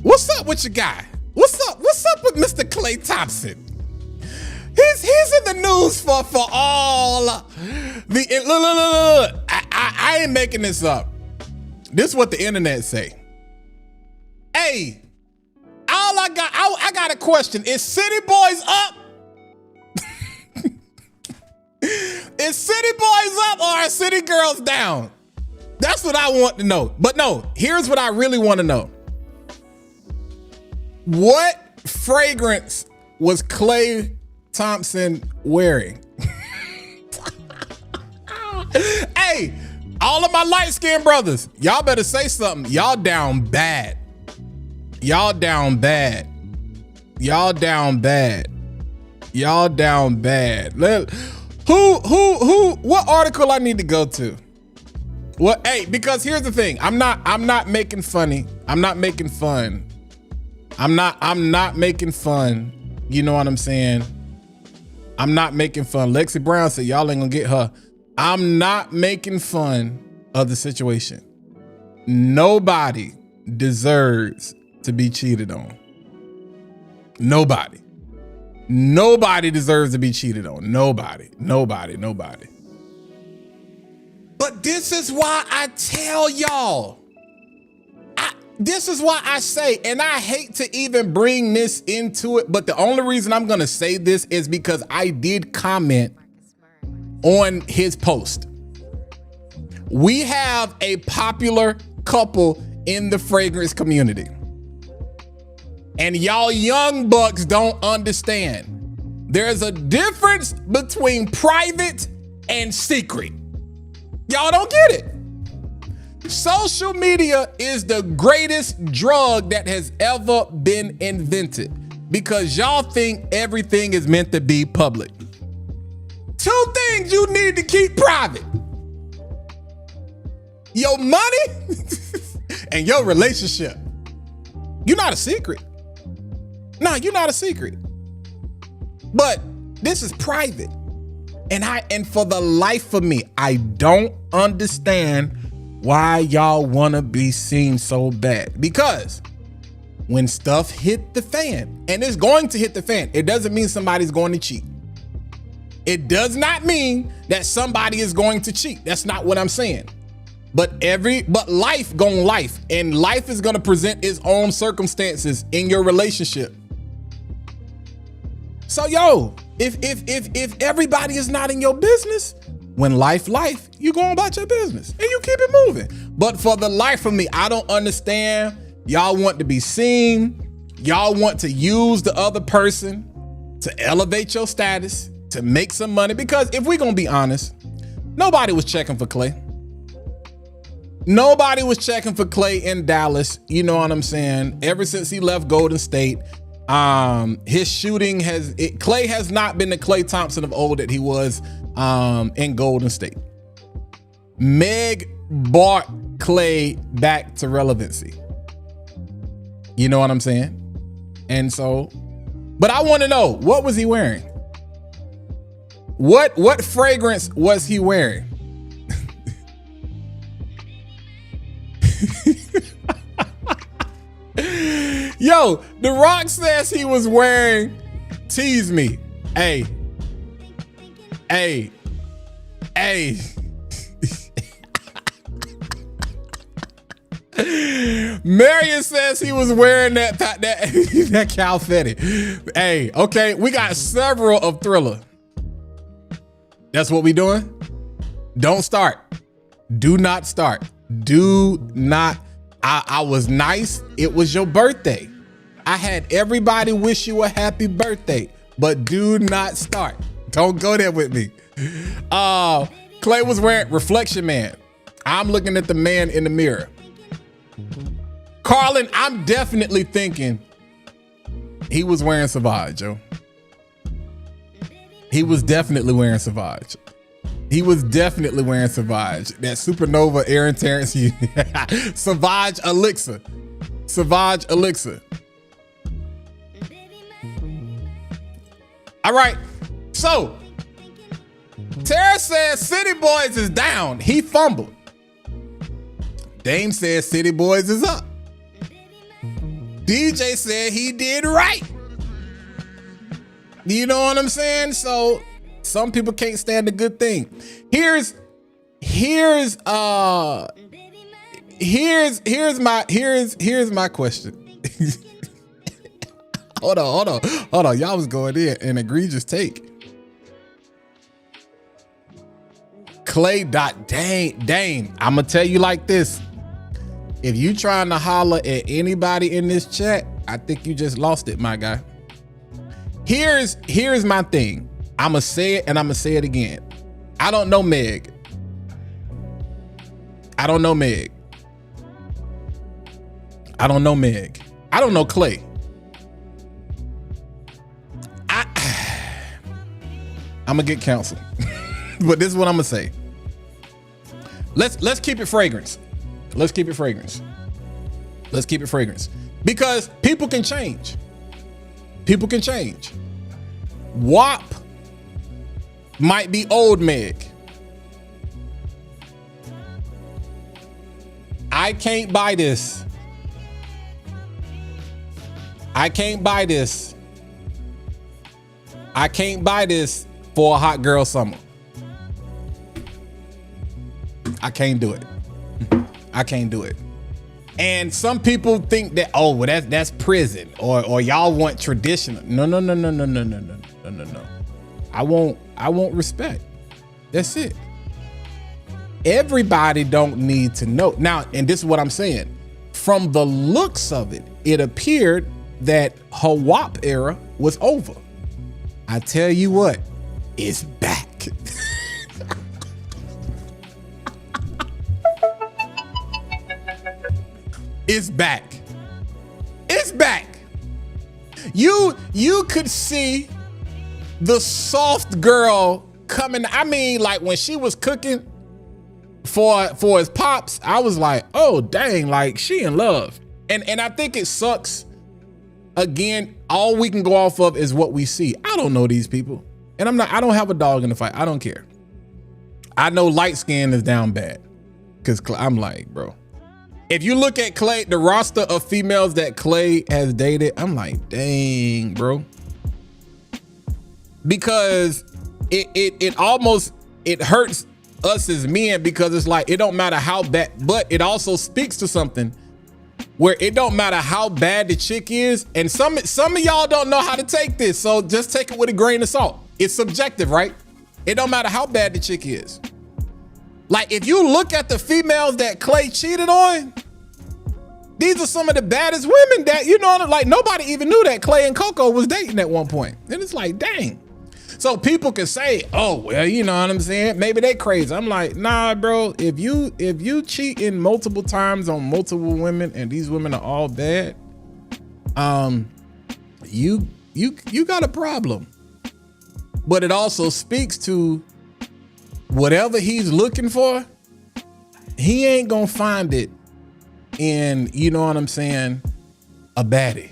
What's up with your guy? What's up with Mr. Klay Thompson? He's in the news for all the look. I ain't making this up. This is what the internet say. Hey, I got a question. Is City Boys up? Is City Boys up or are City Girls down? That's what I want to know. But no, here's what I really want to know. What fragrance was Klay Thompson wearing? Hey, all of my light-skinned brothers, y'all better say something. Y'all down bad. Y'all down bad. Y'all down bad. Y'all down bad. What article I need to go to? What? Hey, because here's the thing. I'm not making funny. I'm not making fun. I'm not making fun. You know what I'm saying? I'm not making fun. Lexi Brown said y'all ain't gonna get her. I'm not making fun of the situation. Nobody deserves to be cheated on. Nobody. Nobody deserves to be cheated on. Nobody. But this is why I tell y'all. This is why I say, and I hate to even bring this into it, but the only reason I'm gonna say this is because I did comment on his post. We have a popular couple in the fragrance community. And y'all young bucks don't understand. There's a difference between private and secret. Y'all don't get it. Social media is the greatest drug that has ever been invented because y'all think everything is meant to be public. Two things you need to keep private: your money and your relationship. You're not a secret. No, you're not a secret. But this is private. And for the life of me, I don't understand why y'all wanna be seen so bad. Because when stuff hit the fan, and it's going to hit the fan, it doesn't mean somebody's going to cheat. It does not mean that somebody is going to cheat. That's not what I'm saying. But life gon' life, and life is gonna present its own circumstances in your relationship. So yo, if everybody is not in your business, when life, you go about your business and you keep it moving. But for the life of me, I don't understand. Y'all want to be seen. Y'all want to use the other person to elevate your status, to make some money. Because if we're gonna be honest, nobody was checking for Clay. Nobody was checking for Clay in Dallas. You know what I'm saying? Ever since he left Golden State, his shooting Clay has not been the Klay Thompson of old that he was in Golden State. Meg brought Clay back to relevancy. You know what I'm saying? And so, but I want to know, what was he wearing? What fragrance was he wearing? Yo, The Rock says he was wearing Tease Me. Hey. Marion says he was wearing that Cal Fetty. Hey, okay, we got several of Thriller. That's what we doing? Don't start. Do not start. Do not. I was nice. It was your birthday. I had everybody wish you a happy birthday, but do not start. Don't go there with me. Clay was wearing Reflection Man. I'm looking at the man in the mirror. Carlin, I'm definitely thinking he was wearing Savage, yo. He was definitely wearing Savage. He was definitely wearing Savage. That Supernova Aaron Terrence Savage Elixir. Savage Elixir. All right. So, Tara says City Boys is down. He fumbled. Dame says City Boys is up. DJ said he did right. You know what I'm saying? So some people can't stand a good thing. Here's my question. Hold on. Y'all was going in an egregious take. Clay Dame. I'm gonna tell you like this. If you trying to holler at anybody in this chat, I think you just lost it, my guy. Here's my thing. I'ma say it and I'ma say it again. I don't know Meg. I don't know Meg. I don't know Meg. I don't know Clay. I'm gonna get counsel. But this is what I'm gonna say. Let's keep it fragrance. Let's keep it fragrance. Let's keep it fragrance. Because people can change. People can change. WAP might be old Meg. I can't buy this. I can't buy this. I can't buy this for a hot girl summer. I can't do it. I can't do it. And some people think that, oh, well, that's prison, or y'all want traditional. No. I want respect. That's it. Everybody don't need to know. Now, and this is what I'm saying. From the looks of it, it appeared that her WAP era was over. I tell you what, it's back. It's back. It's back. You could see the soft girl coming. I mean, like when she was cooking for his pops, I was like, oh dang, like she in love. And I think it sucks. Again, all we can go off of is what we see. I don't know these people. And I don't have a dog in the fight. I don't care. I know light skin is down bad. Cause I'm like, bro. If you look at Clay, the roster of females that Clay has dated, I'm like, dang, bro. Because it almost hurts us as men, because it's like, it don't matter how bad, but it also speaks to something where it don't matter how bad the chick is. And some of y'all don't know how to take this. So just take it with a grain of salt. It's subjective, right? It don't matter how bad the chick is. Like if you look at the females that Clay cheated on, these are some of the baddest women that, you know, like nobody even knew that Clay and Coco was dating at one point. And it's like, dang. So people can say, oh, well, you know what I'm saying? Maybe they crazy. I'm like, nah, bro, if you cheating multiple times on multiple women and these women are all bad, you got a problem. But it also speaks to whatever he's looking for, he ain't gonna find it in, you know what I'm saying, a baddie.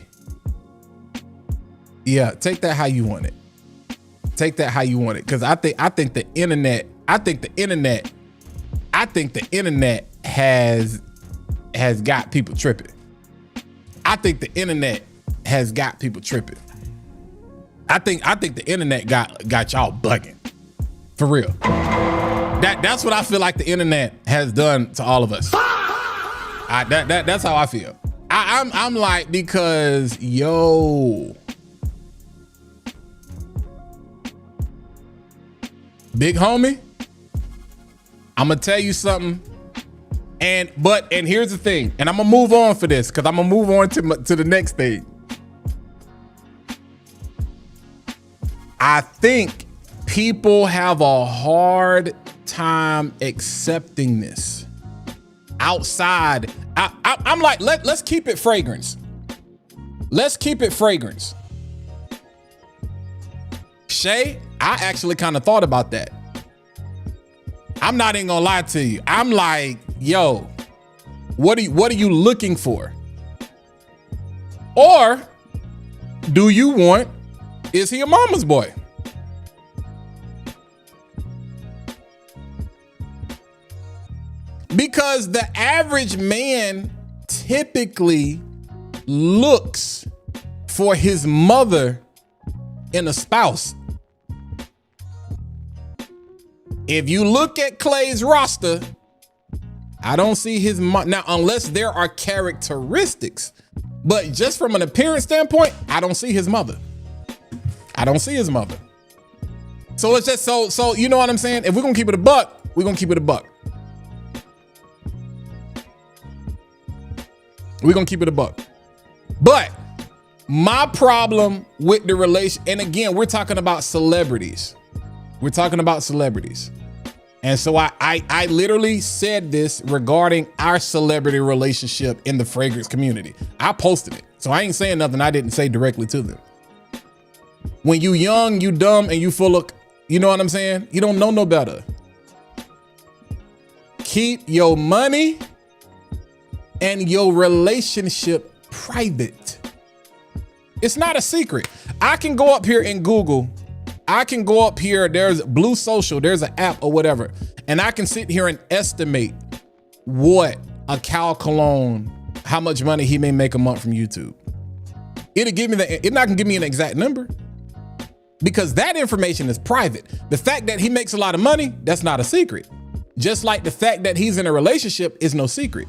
Yeah, take that how you want it. Take that how you want it. Cause I think the internet has got people tripping. I think the internet has got people tripping. I think the internet got y'all bugging. For real. That's what I feel like the internet has done to all of us. That's how I feel. I'm like, because yo, big homie, I'm gonna tell you something. And here's the thing, and I'm gonna move on for this, because I'm gonna move on to the next thing. I think people have a hard time accepting this. Outside, I'm like, let's keep it fragrance. Let's keep it fragrance. Shay, I actually kind of thought about that. I'm not even gonna lie to you. I'm like, yo, what are you looking for? Or do you want, is he a mama's boy? Because the average man typically looks for his mother in a spouse. If you look at Clay's roster, I don't see his mom. Now, unless there are characteristics, but just from an appearance standpoint, I don't see his mother. I don't see his mother. So it's just so you know what I'm saying? If we're gonna keep it a buck, we're gonna keep it a buck. We're gonna keep it a buck. But My problem with the relation, and again, we're talking about celebrities. We're talking about celebrities. And so I literally said this regarding our celebrity relationship in the fragrance community. I posted it. So I ain't saying nothing I didn't say directly to them. When you young, you dumb, and you full of, you know what I'm saying? You don't know no better. Keep your money and your relationship private. It's not a secret. I can go up here and Google. I can go up here. There's Blue Social. There's an app or whatever. And I can sit here and estimate what a Cal Cologne, how much money he may make a month from YouTube. It'll give me it's not gonna give me an exact number because that information is private. The fact that he makes a lot of money, that's not a secret. Just like the fact that he's in a relationship is no secret.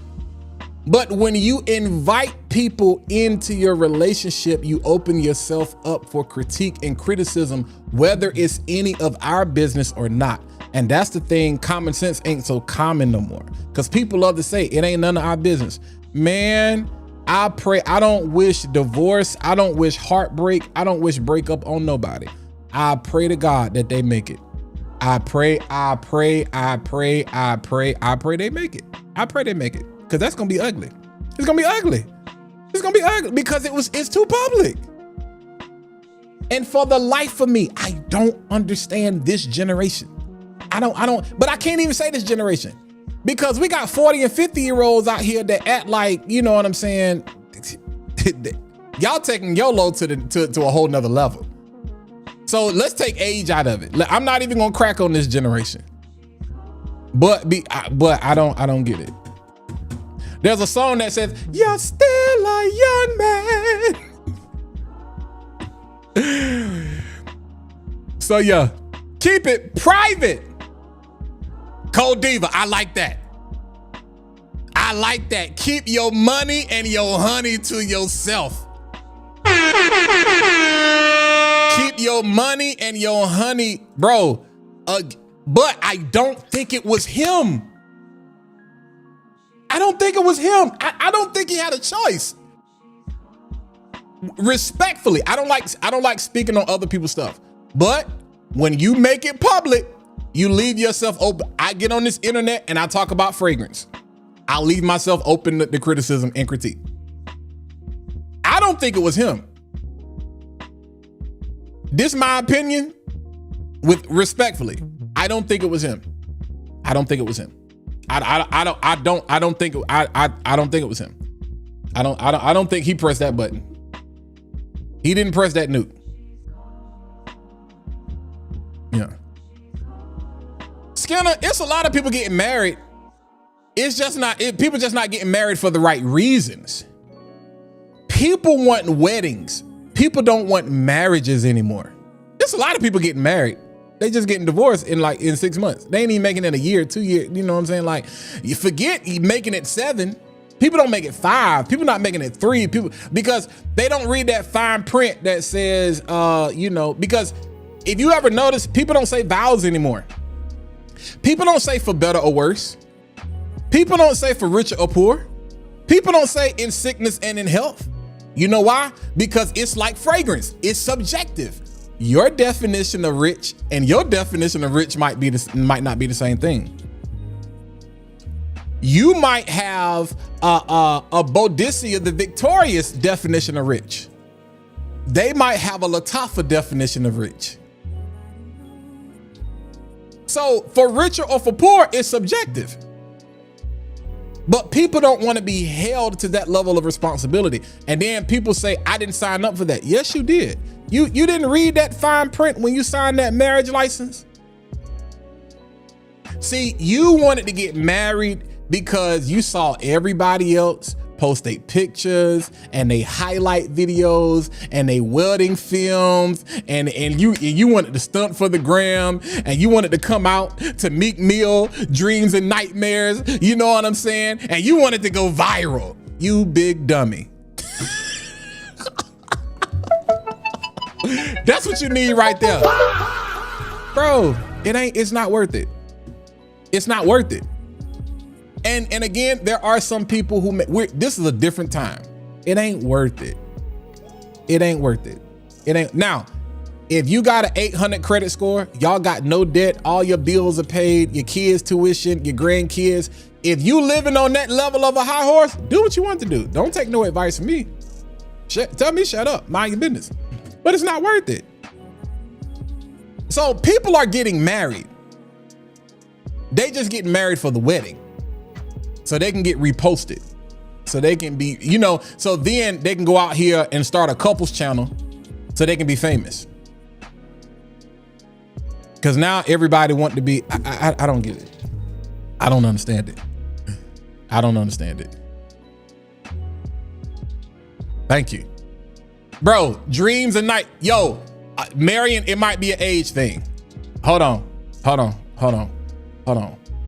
But when you invite people into your relationship, you open yourself up for critique and criticism, whether it's any of our business or not. And that's the thing, common sense ain't so common no more. Because people love to say, it ain't none of our business. Man, I pray, I don't wish divorce, I don't wish heartbreak, I don't wish breakup on nobody. I pray to God that they make it. I pray they make it. I pray they make it. Because that's gonna be ugly. It's gonna be ugly. It's gonna be ugly because it's too public. And for the life of me, I don't understand this generation. I don't, but I can't even say this generation because we got 40 and 50-year-olds out here that act like, you know what I'm saying? Y'all taking YOLO to a whole nother level. So let's take age out of it. I'm not even gonna crack on this generation. But I don't get it. There's a song that says, "You're still a young man." So yeah, keep it private. Cold Diva, I like that. I like that. Keep your money and your honey to yourself. Keep your money and your honey, bro. But I don't think it was him. I don't think it was him. I don't think he had a choice. Respectfully, I don't like speaking on other people's stuff. But when you make it public, you leave yourself open. I get on this internet and I talk about fragrance. I'll leave myself open to criticism and critique. I don't think it was him. This is my opinion with respectfully. I don't think it was him. I don't think it was him. I don't think it was him. I don't think he pressed that button. He didn't press that nuke. Yeah. Skinner, it's a lot of people getting married. It's just not, people just not getting married for the right reasons. People want weddings. People don't want marriages anymore. There's a lot of people getting married. They just getting divorced in 6 months. They ain't even making it a year, 2 years. You know what I'm saying? Like, you forget making it 7. People don't make it 5. People not making it 3. People, because they don't read that fine print that says, because if you ever notice, people don't say vows anymore. People don't say for better or worse. People don't say for richer or poor. People don't say in sickness and in health. You know why? Because it's like fragrance. It's subjective. Your definition of rich and your definition of rich might not be the same thing. You might have a Boadicea the Victorious definition of rich. They might have a Lattafa definition of rich. So for richer or for poor, it's subjective. But people don't want to be held to that level of responsibility. And then people say, I didn't sign up for that. Yes, you did. You didn't read that fine print when you signed that marriage license. See, you wanted to get married because you saw everybody else post their pictures and they highlight videos and they wedding films and you wanted to stunt for the gram and you wanted to come out to Meek Mill, Dreams and Nightmares, you know what I'm saying? And you wanted to go viral, you big dummy. That's what you need right there. Bro, it's not worth it. It's not worth it. And again, there are some people who this is a different time. It ain't worth it. It ain't worth it. It ain't. Now, if you got an 800 credit score, y'all got no debt, all your bills are paid, your kids' tuition, your grandkids. If you living on that level of a high horse, do what you want to do. Don't take no advice from me. Tell me shut up, mind your business. But it's not worth it. So people are getting married. They just get married for the wedding. So they can get reposted. So they can be, you know, so then they can go out here and start a couples channel so they can be famous. Because now everybody want to be, I don't get it. I don't understand it. I don't understand it. Thank you. Bro, dreams and night. Yo, marrying, it might be an age thing. Hold on.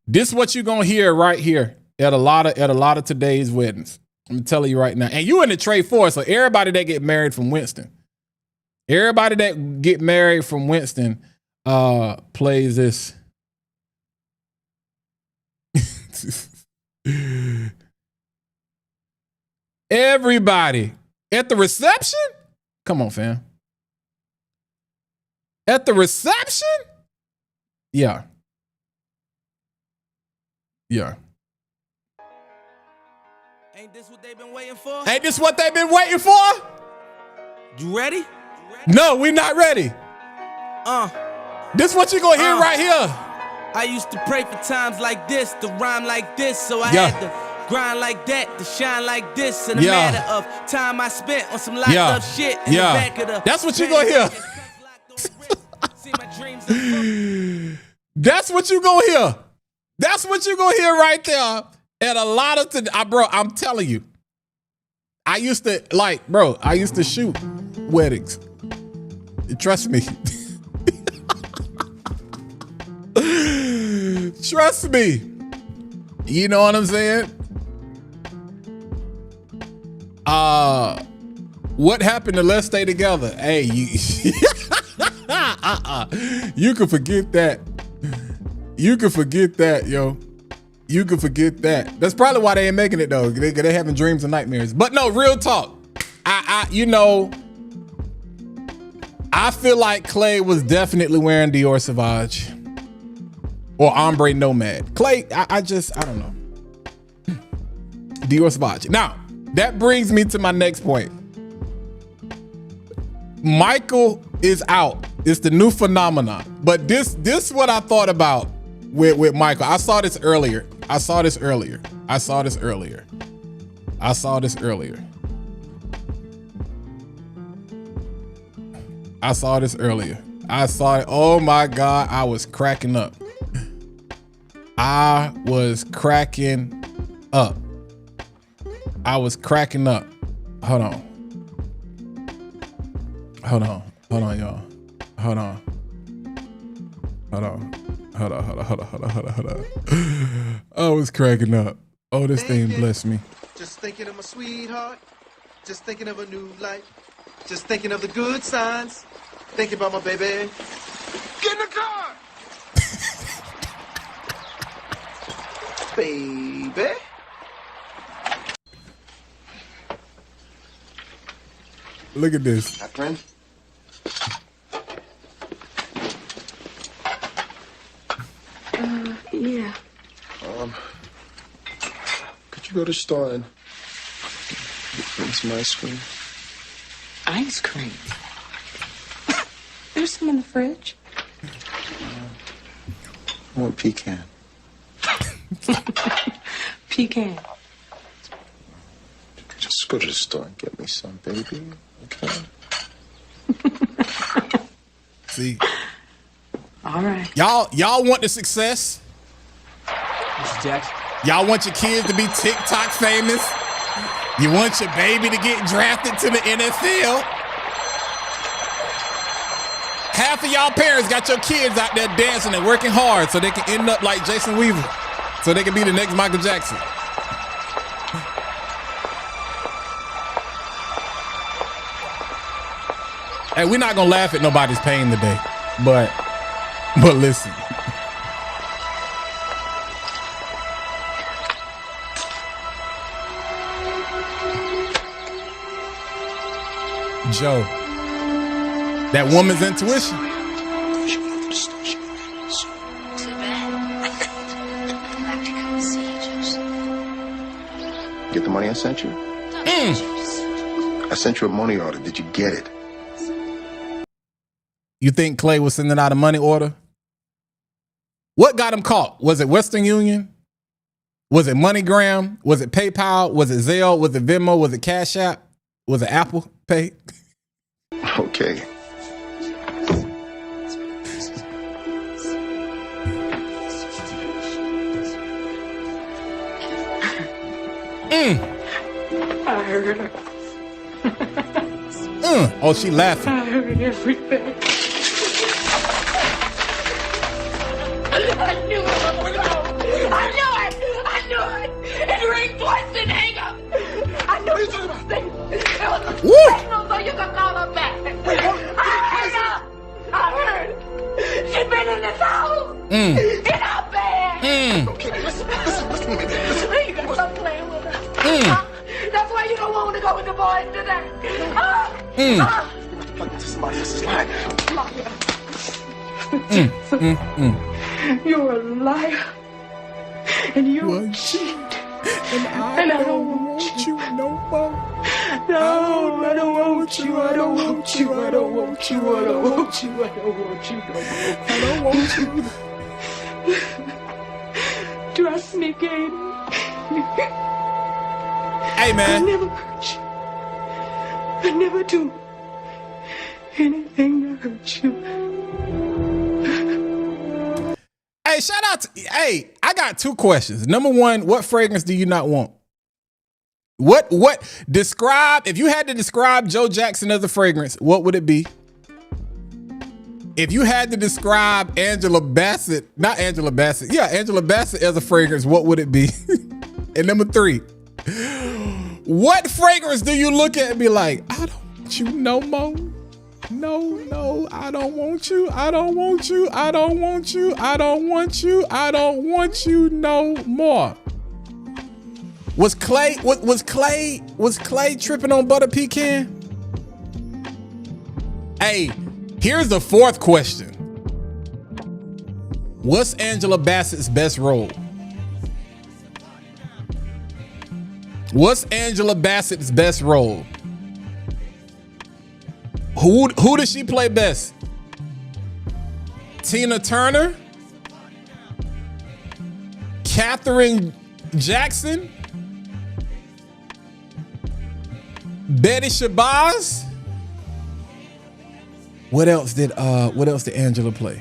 This is what you're gonna hear right here at a lot of today's weddings. I'm telling you right now. And you in the trade force, so everybody that get married from Winston. Everybody that get married from Winston plays this. Everybody at the reception? Come on, fam. At the reception? Yeah. Ain't this what they've been waiting for? Ain't this what they've been waiting for? You ready? No, we not ready. This what you gonna hear right here. I used to pray for times like this, to rhyme like this, so I had to grind like that, to shine like this. In a matter of time I spent on some locked up shit in the back of the. That's what you gonna hear. That's what you gonna hear. That's what you gonna hear right there. And a lot of bro, I'm telling you, I used to shoot weddings. Trust me. Trust me. You know what I'm saying? What happened to Let's Stay Together? Hey, you can forget that. You can forget that, yo. You can forget that. That's probably why they ain't making it though. They having dreams and nightmares. But no, real talk. I feel like Clay was definitely wearing Dior Sauvage or Ombre Nomad. Clay, I don't know. Dior Sauvage. Now, that brings me to my next point. Michael is out. It's the new phenomenon. But this is what I thought about with Michael. I saw this earlier. I saw it. Oh my God. I was cracking up. Hold on, y'all. Hold on. I was cracking up. Oh, this thing blessed me. Just thinking of my sweetheart. Just thinking of a new life. Just thinking of the good signs. Thinking about my baby. Get in the car! Baby. Look at this. Hi, friend. Yeah. Could you go to the store and get me some ice cream? Ice cream? There's some in the fridge. I want pecan. Pecan. Just go to the store and get me some, baby. Okay? See? All right. Y'all want the success? Mr. Jackson. Y'all want your kids to be TikTok famous? You want your baby to get drafted to the NFL? Half of y'all parents got your kids out there dancing and working hard so they can end up like Jason Weaver, so they can be the next Michael Jackson. Hey, we're not gonna laugh at nobody's pain today, but listen. Joe. That woman's intuition. Too bad. I'd like to come and see you, Joseph. Get the money I sent you? I sent you a money order. Did you get it? You think Clay was sending out a money order? What got him caught? Was it Western Union? Was it MoneyGram? Was it PayPal? Was it Zelle? Was it Venmo? Was it Cash App? Was it Apple Pay? Okay. I heard her. Oh, she laughing. I heard everything. I knew it was wrong. I knew it. It rang twice and hang up. I knew it was a mistake. It was a signal so you could call her back. I heard. She's been in this house. In our bed. Okay, listen to me. Listen. You gotta stop playing with her. That's why you don't want to go with the boys today. Like this is somebody else's line. You're a liar. And you're a cheat. And I don't want you no more. No, I don't want you. I don't want you. I don't want you. I don't want you. I don't want you. I don't want you. Trust me, Katie. Hey, I man. never hurt you. I never do anything to hurt you. Hey, shout out to, hey, I got two questions. Number one, what fragrance do you not want? Describe, if you had to describe Joe Jackson as a fragrance, what would it be? If you had to describe Angela Bassett as a fragrance, what would it be? And number three, what fragrance do you look at and be like, I don't want you no more? No, I don't want you. I don't want you. I don't want you. I don't want you. I don't want you no more. Was Clay tripping on butter pecan? Hey, here's the fourth question. What's Angela Bassett's best role? What's Angela Bassett's best role? Who does she play best? Tina Turner? Katherine Jackson? Betty Shabazz? What else did Angela play?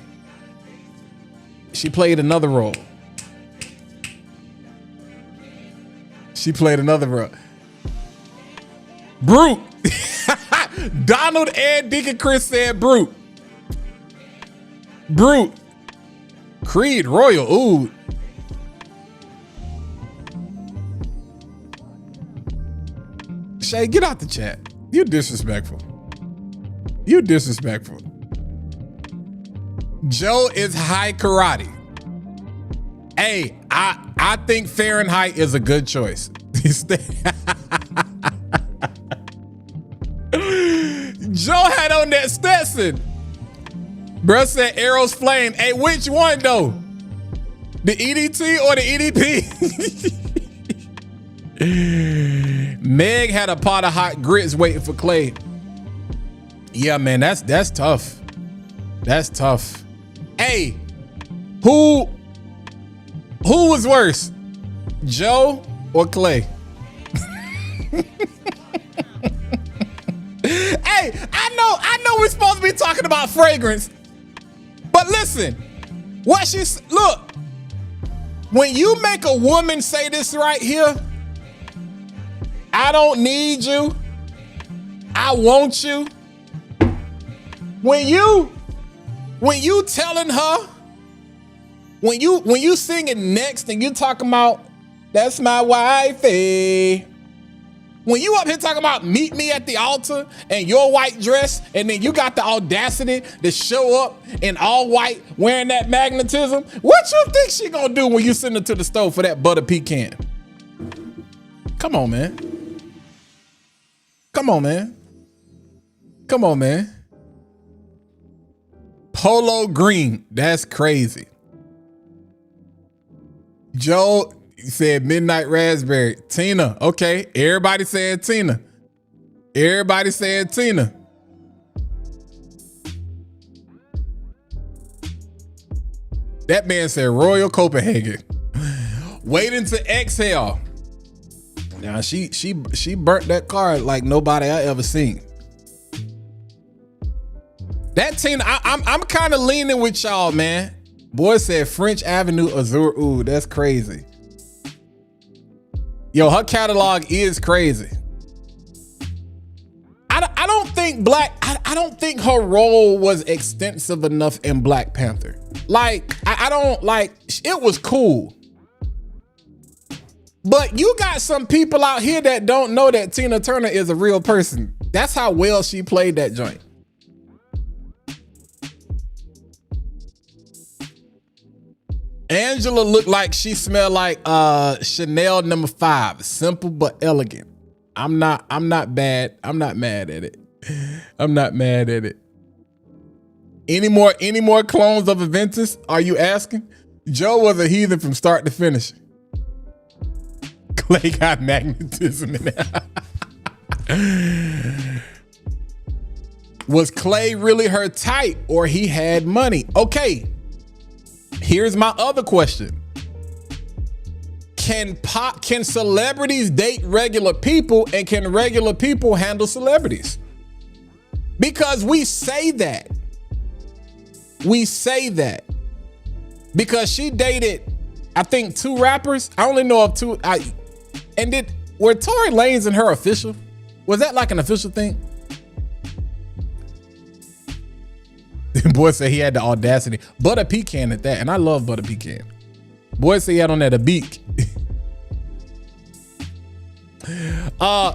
She played another role. Brute. Donald and Deacon Chris said Brute. Creed Royal Oud. Shay, get out the chat. You disrespectful. Joe is high karate. Hey, I think Fahrenheit is a good choice. Joe had on that Stetson. Bruh said Arrow's Flame. Hey, which one though? The EDT or the EDP? Meg had a pot of hot grits waiting for Clay. Yeah, man, that's tough. That's tough. Hey, who was worse? Joe or Clay? Hey, I know we're supposed to be talking about fragrance, but listen, look, when you make a woman say this right here, I don't need you, I want you. When you telling her, when you singing next and you talking about that's my wifey. When you up here talking about meet me at the altar and your white dress, and then you got the audacity to show up in all white wearing that magnetism, what you think she gonna do when you send her to the store for that butter pecan? Come on, man. Come on, man. Polo green. That's crazy. Joe said midnight raspberry. Tina. Okay. Everybody said Tina. Everybody said Tina. That man said Royal Copenhagen. Waiting to exhale. Now she burnt that car like nobody I ever seen. That Tina, I'm kind of leaning with y'all, man. Boy said French Avenue Azure. Ooh, that's crazy. Yo, her catalog is crazy. I don't think I don't think her role was extensive enough in Black Panther. Like, I don't like, it was cool. But you got some people out here that don't know that Tina Turner is a real person. That's how well she played that joint. Angela looked like she smelled like Chanel No. 5. Simple but elegant. I'm not bad. I'm not mad at it. I'm not mad at it. Any more clones of Aventus? Are you asking? Joe was a heathen from start to finish. Clay got magnetism in it. Was Clay really her type or he had money? Okay. Here's my other question. Can celebrities date regular people and can regular people handle celebrities? Because we say that. We say that. Because she dated, I think, 2 rappers. I only know of 2. Were Tory Lanez and her official? Was that like an official thing? Boy said he had the audacity. Butter pecan at that, and I love butter pecan. Boy said he had on that a beak.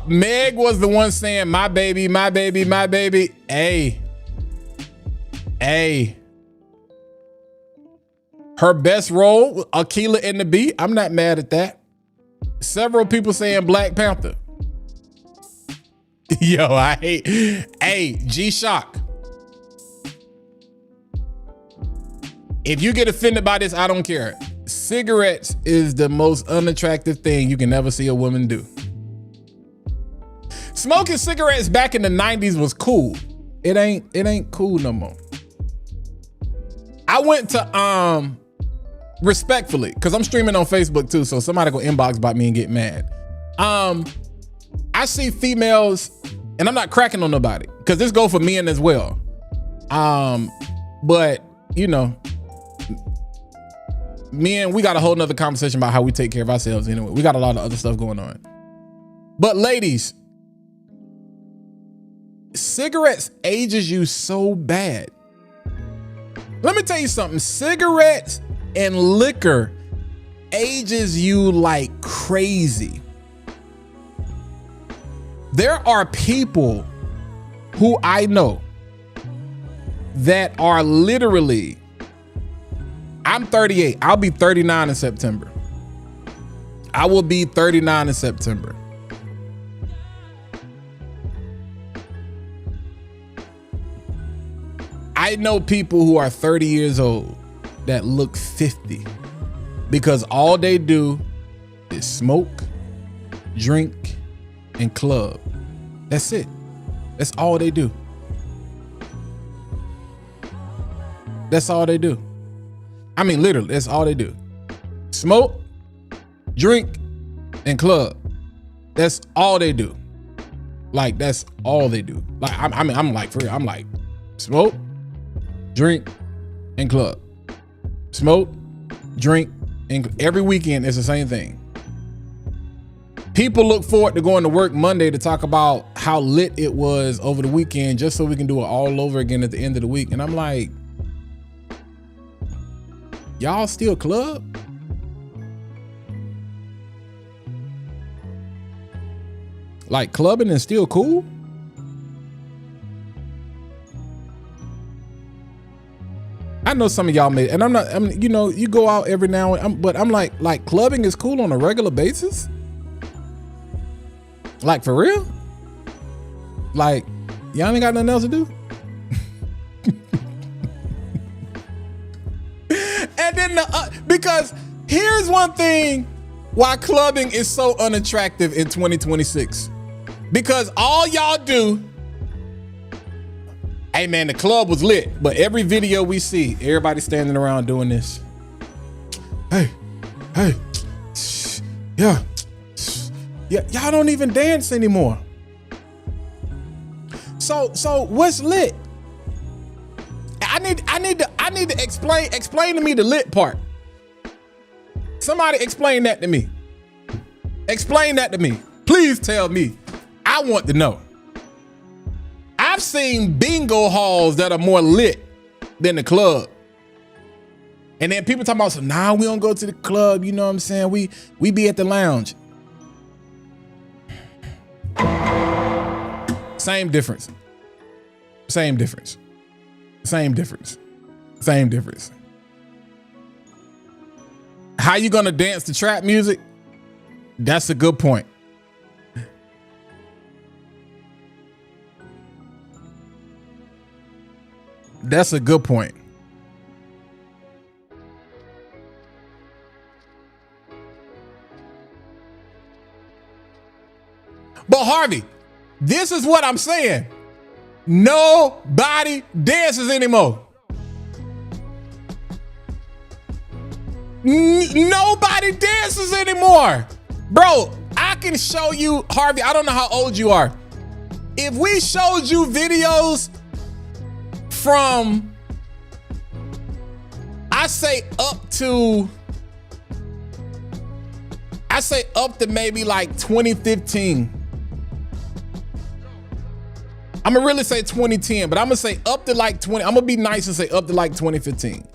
Meg was the one saying, my baby, my baby, my baby. Hey. Her best role, Akilah and the Bee. I'm not mad at that. Several people saying Black Panther. Yo, I hate. Hey, G-Shock. If you get offended by this, I don't care. Cigarettes is the most unattractive thing you can ever see a woman do. Smoking cigarettes back in the 90s was cool. It ain't cool no more. I went to respectfully, because I'm streaming on Facebook too, so somebody go inbox about me and get mad. I see females, and I'm not cracking on nobody, because this go for men as well. But you know, men, we got a whole nother conversation about how we take care of ourselves anyway. We got a lot of other stuff going on. But ladies, cigarettes ages you so bad. Let me tell you something. Cigarettes and liquor ages you like crazy. There are people who I know that are literally, I'm 38. I'll be 39 in September. I will be 39 in September. I know people who are 30 years old that look 50 because all they do is smoke, drink, and club. That's it. That's all they do. That's all they do. I mean, literally, that's all they do. Smoke, drink, and club. That's all they do. Like, that's all they do. Like, I'm like, for real, I'm like, smoke, drink, and club. Smoke, drink, and every weekend it's the same thing. People look forward to going to work Monday to talk about how lit it was over the weekend just so we can do it all over again at the end of the week. And I'm like, y'all still club? Like, clubbing is still cool? I know some of y'all made, and I'm you know, you go out every now and then, but I'm like clubbing is cool on a regular basis? Like, for real? Like, Y'all ain't got nothing else to do? And then because here's one thing why clubbing is so unattractive in 2026. Because all y'all do, hey man, the club was lit, but every video we see, everybody standing around doing this. Hey, yeah, y'all don't even dance anymore. So what's lit? I need to explain to me the lit part. Somebody explain that to me. Explain that to me. Please tell me. I want to know. I've seen bingo halls that are more lit than the club. And then people talking about, so nah, we don't go to the club, you know what I'm saying? We be at the lounge. Same difference. Same difference. Same difference. Same difference. How you gonna dance to trap music? That's a good point. That's a good point. But Harvey, this is what I'm saying. Nobody dances anymore. Nobody dances anymore. Bro, I can show you, Harvey, I don't know how old you are. If we showed you videos from, I say up to maybe like 2015. I'm gonna really say 2010, but I'm gonna say up to like 20. I'm gonna be nice and say up to like 2015.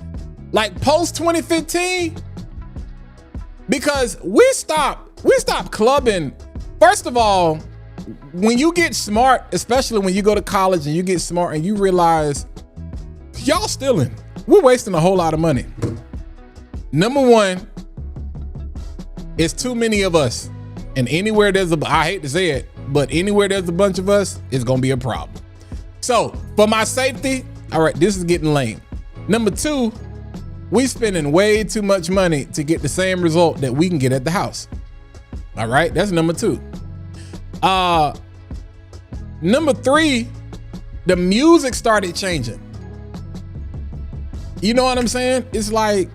Like post 2015, because we stopped clubbing. First of all, when you get smart, especially when you go to college and you get smart and you realize y'all stealing, we're wasting a whole lot of money. Number one, it's too many of us. And anywhere there's I hate to say it, but anywhere there's a bunch of us, it's gonna be a problem. So for my safety, all right, this is getting lame. Number two, we spending way too much money to get the same result that we can get at the house. All right, that's number two. Number three, the music started changing. You know what I'm saying? It's like,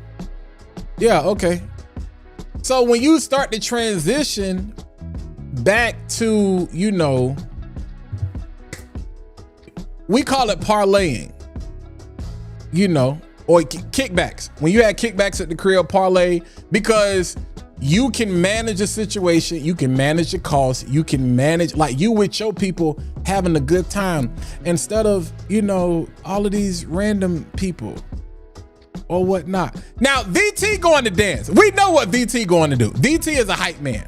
yeah, okay. So when you start to transition back to, you know, we call it parlaying, you know, or kickbacks. When you had kickbacks at the crib, parlay, because you can manage a situation, you can manage the cost, you can manage, like you with your people having a good time instead of, you know, all of these random people or whatnot. Now, VT going to dance. We know what VT going to do. VT is a hype man.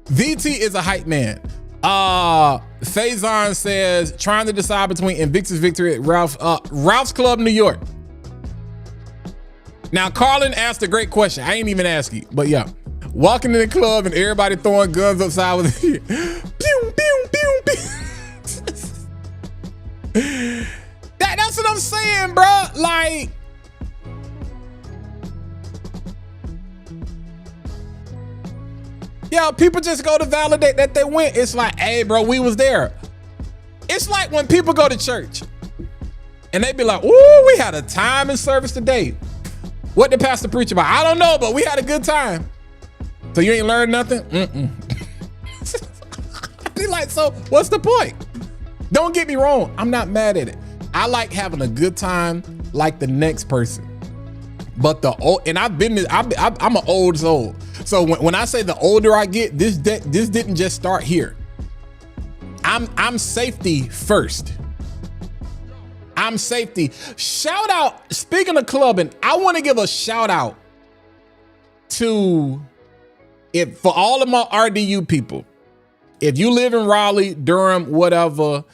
VT is a hype man. Faison says, trying to decide between Invictus Victory at Ralph's Club, New York. Now, Carlin asked a great question. I ain't even ask you, but yeah. Walking in the club and everybody throwing guns upside with pew, pew, pew, pew. That's what I'm saying, bro. Like, yeah, people just go to validate that they went. It's like, hey, bro, we was there. It's like when people go to church and they be like, ooh, we had a time in service today. What did pastor preach about? I don't know, but we had a good time. So you ain't learned nothing? Be like, so what's the point? Don't get me wrong. I'm not mad at it. I like having a good time like the next person. But the old, and I'm an old soul. So when I say the older I get, this didn't just start here. I'm safety first. I'm safety. Shout out, speaking of clubbing, I want to give a shout out to for all of my RDU people. If you live in Raleigh, Durham, whatever,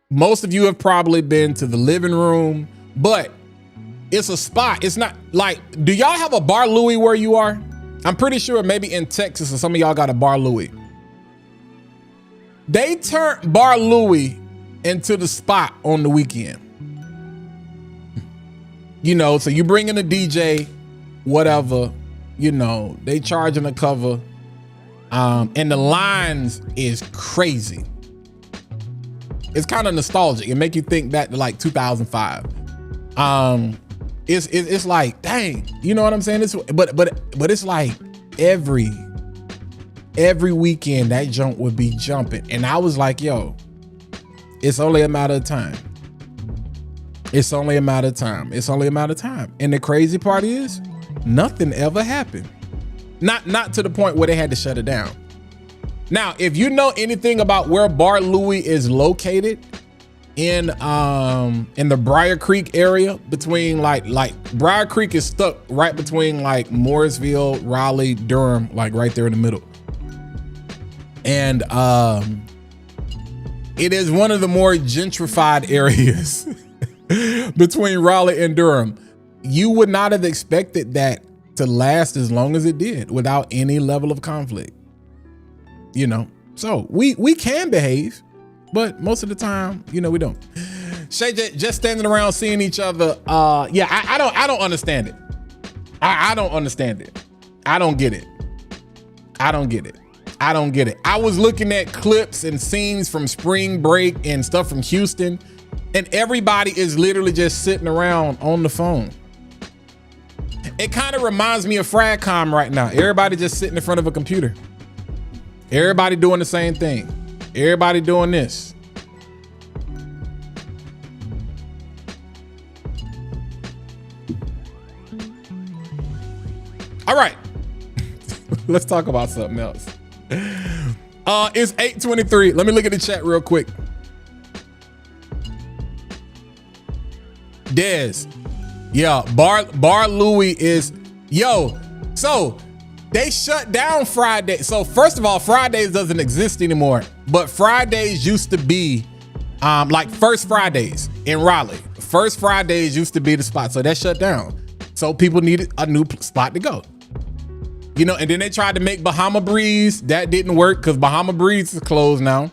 most of you have probably been to the living room, but it's a spot. It's not like, do y'all have a Bar Louie where you are? I'm pretty sure maybe in Texas or some of y'all got a Bar Louie. They turned Bar Louie into the spot on the weekend. You know, so you bring in a DJ, whatever, you know, they charging a cover. And the lines is crazy. It's kind of nostalgic. It make you think back to like 2005. It's like, dang, you know what I'm saying? But it's like every weekend that junk would be jumping. And I was like, yo, it's only a matter of time. It's only a matter of time. It's only a matter of time. And the crazy part is nothing ever happened. Not to the point where they had to shut it down. Now, if you know anything about where Bar Louie is located in the Briar Creek area, between like Briar Creek is stuck right between like Morrisville, Raleigh, Durham, like right there in the middle. And it is one of the more gentrified areas between Raleigh and Durham. You would not have expected that to last as long as it did without any level of conflict, you know? So we can behave, but most of the time, you know, we don't. Shay just standing around seeing each other. Yeah, I don't understand it. I don't understand it. I don't get it. I don't get it. I don't get it. I was looking at clips and scenes from spring break and stuff from Houston, and everybody is literally just sitting around on the phone. It kind of reminds me of Fragcom right now. Everybody just sitting in front of a computer. Everybody doing the same thing. Everybody doing this. All right. Let's talk about something else. It's 8:23. Let me look at the chat real quick. Dez. Yeah, Bar Louie is, yo, so they shut down Friday. So first of all, Fridays doesn't exist anymore, but Fridays used to be like First Fridays in Raleigh. First Fridays used to be the spot, so that shut down. So people needed a new spot to go. You know, and then they tried to make Bahama Breeze. That didn't work because Bahama Breeze is closed now.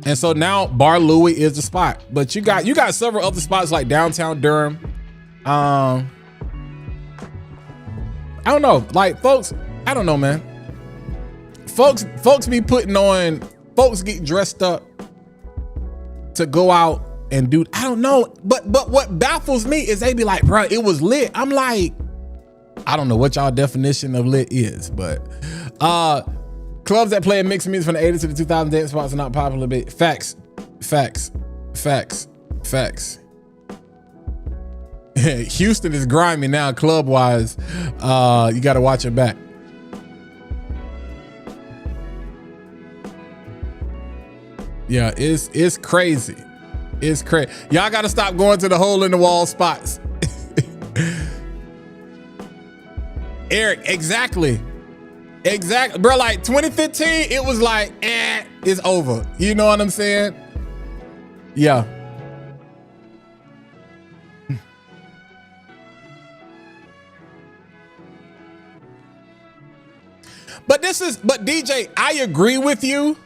And so now Bar Louie is the spot. But you got several other spots like downtown Durham. I don't know, like folks, I don't know, man. Folks be putting on, folks get dressed up to go out and do, I don't know, but what baffles me is they be like, bro, it was lit. I'm like, I don't know what y'all definition of lit is, but clubs that play a mixed music from the 80s to the 2000s dance spots are not popular, but facts. Houston is grimy now, club wise. You got to watch your back. Yeah, it's crazy. It's crazy. Y'all got to stop going to the hole in the wall spots. Eric, exactly, bro. Like 2015, it was like, it's over. You know what I'm saying? Yeah. But DJ, I agree with you.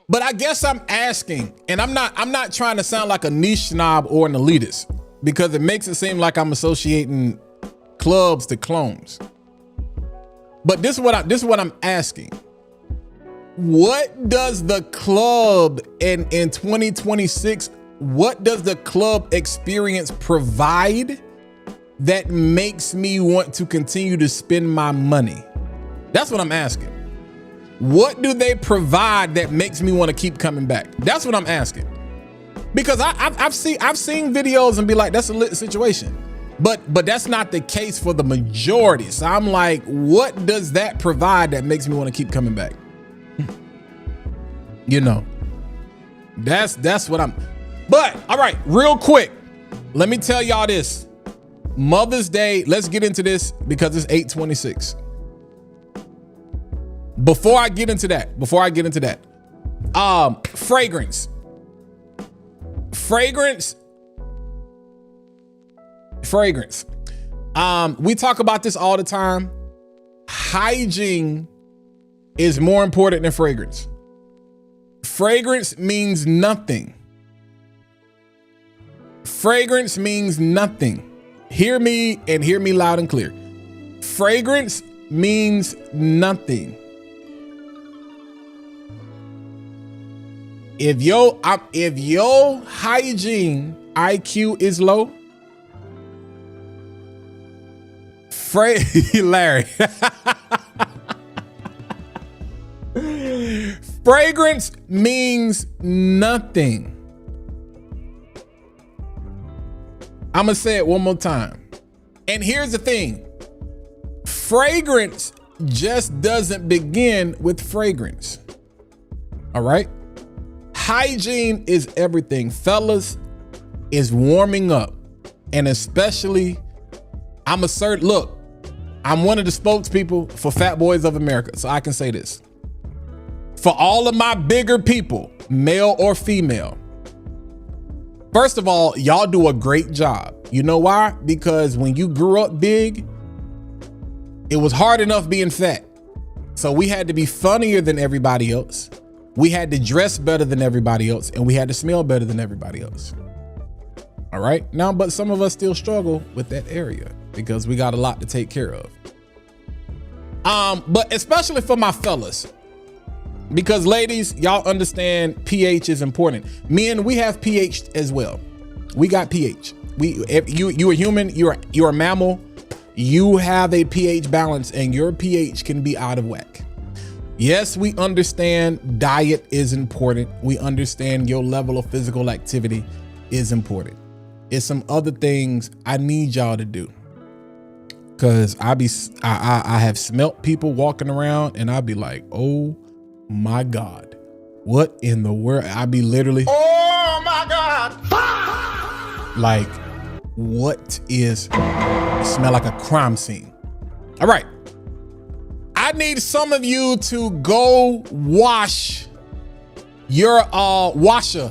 But I guess I'm asking, and I'm not trying to sound like a niche snob or an elitist, because it makes it seem like I'm associating clubs to clones. But this is what I'm asking. What does the club in 2026, what does the club experience provide that makes me want to continue to spend my money? That's what I'm asking. What do they provide that makes me want to keep coming back? That's what I'm asking. Because I've seen videos and be like, that's a lit situation. But that's not the case for the majority. So I'm like, what does that provide that makes me want to keep coming back? You know, that's what I'm. But all right, real quick, let me tell y'all this. Mother's Day, let's get into this because it's 8:26. Before I get into that, fragrance. We talk about this all the time. Hygiene is more important than fragrance. Fragrance means nothing. Fragrance means nothing. Hear me and hear me loud and clear. Fragrance means nothing. If your hygiene IQ is low, Larry. Fragrance means nothing. I'm gonna say it one more time. And here's the thing. Fragrance just doesn't begin with fragrance. All right? Hygiene is everything. Fellas, is warming up. And especially, I'm one of the spokespeople for Fat Boys of America, so I can say this. For all of my bigger people, male or female, first of all, y'all do a great job. You know why? Because when you grew up big, it was hard enough being fat. So we had to be funnier than everybody else. We had to dress better than everybody else, and we had to smell better than everybody else. All right? Now, but some of us still struggle with that area because we got a lot to take care of. But especially for my fellas, because ladies, y'all understand pH is important. Men, we have pH as well. We got pH. If you a human, you're a mammal. You have a pH balance, and your pH can be out of whack. Yes, we understand diet is important. We understand your level of physical activity is important. It's some other things I need y'all to do. Cause I have smelt people walking around and I'd be like, oh my God, what in the world? I'd be literally, oh my God. Like, what is, smell like a crime scene. All right. I need some of you to go wash your washer.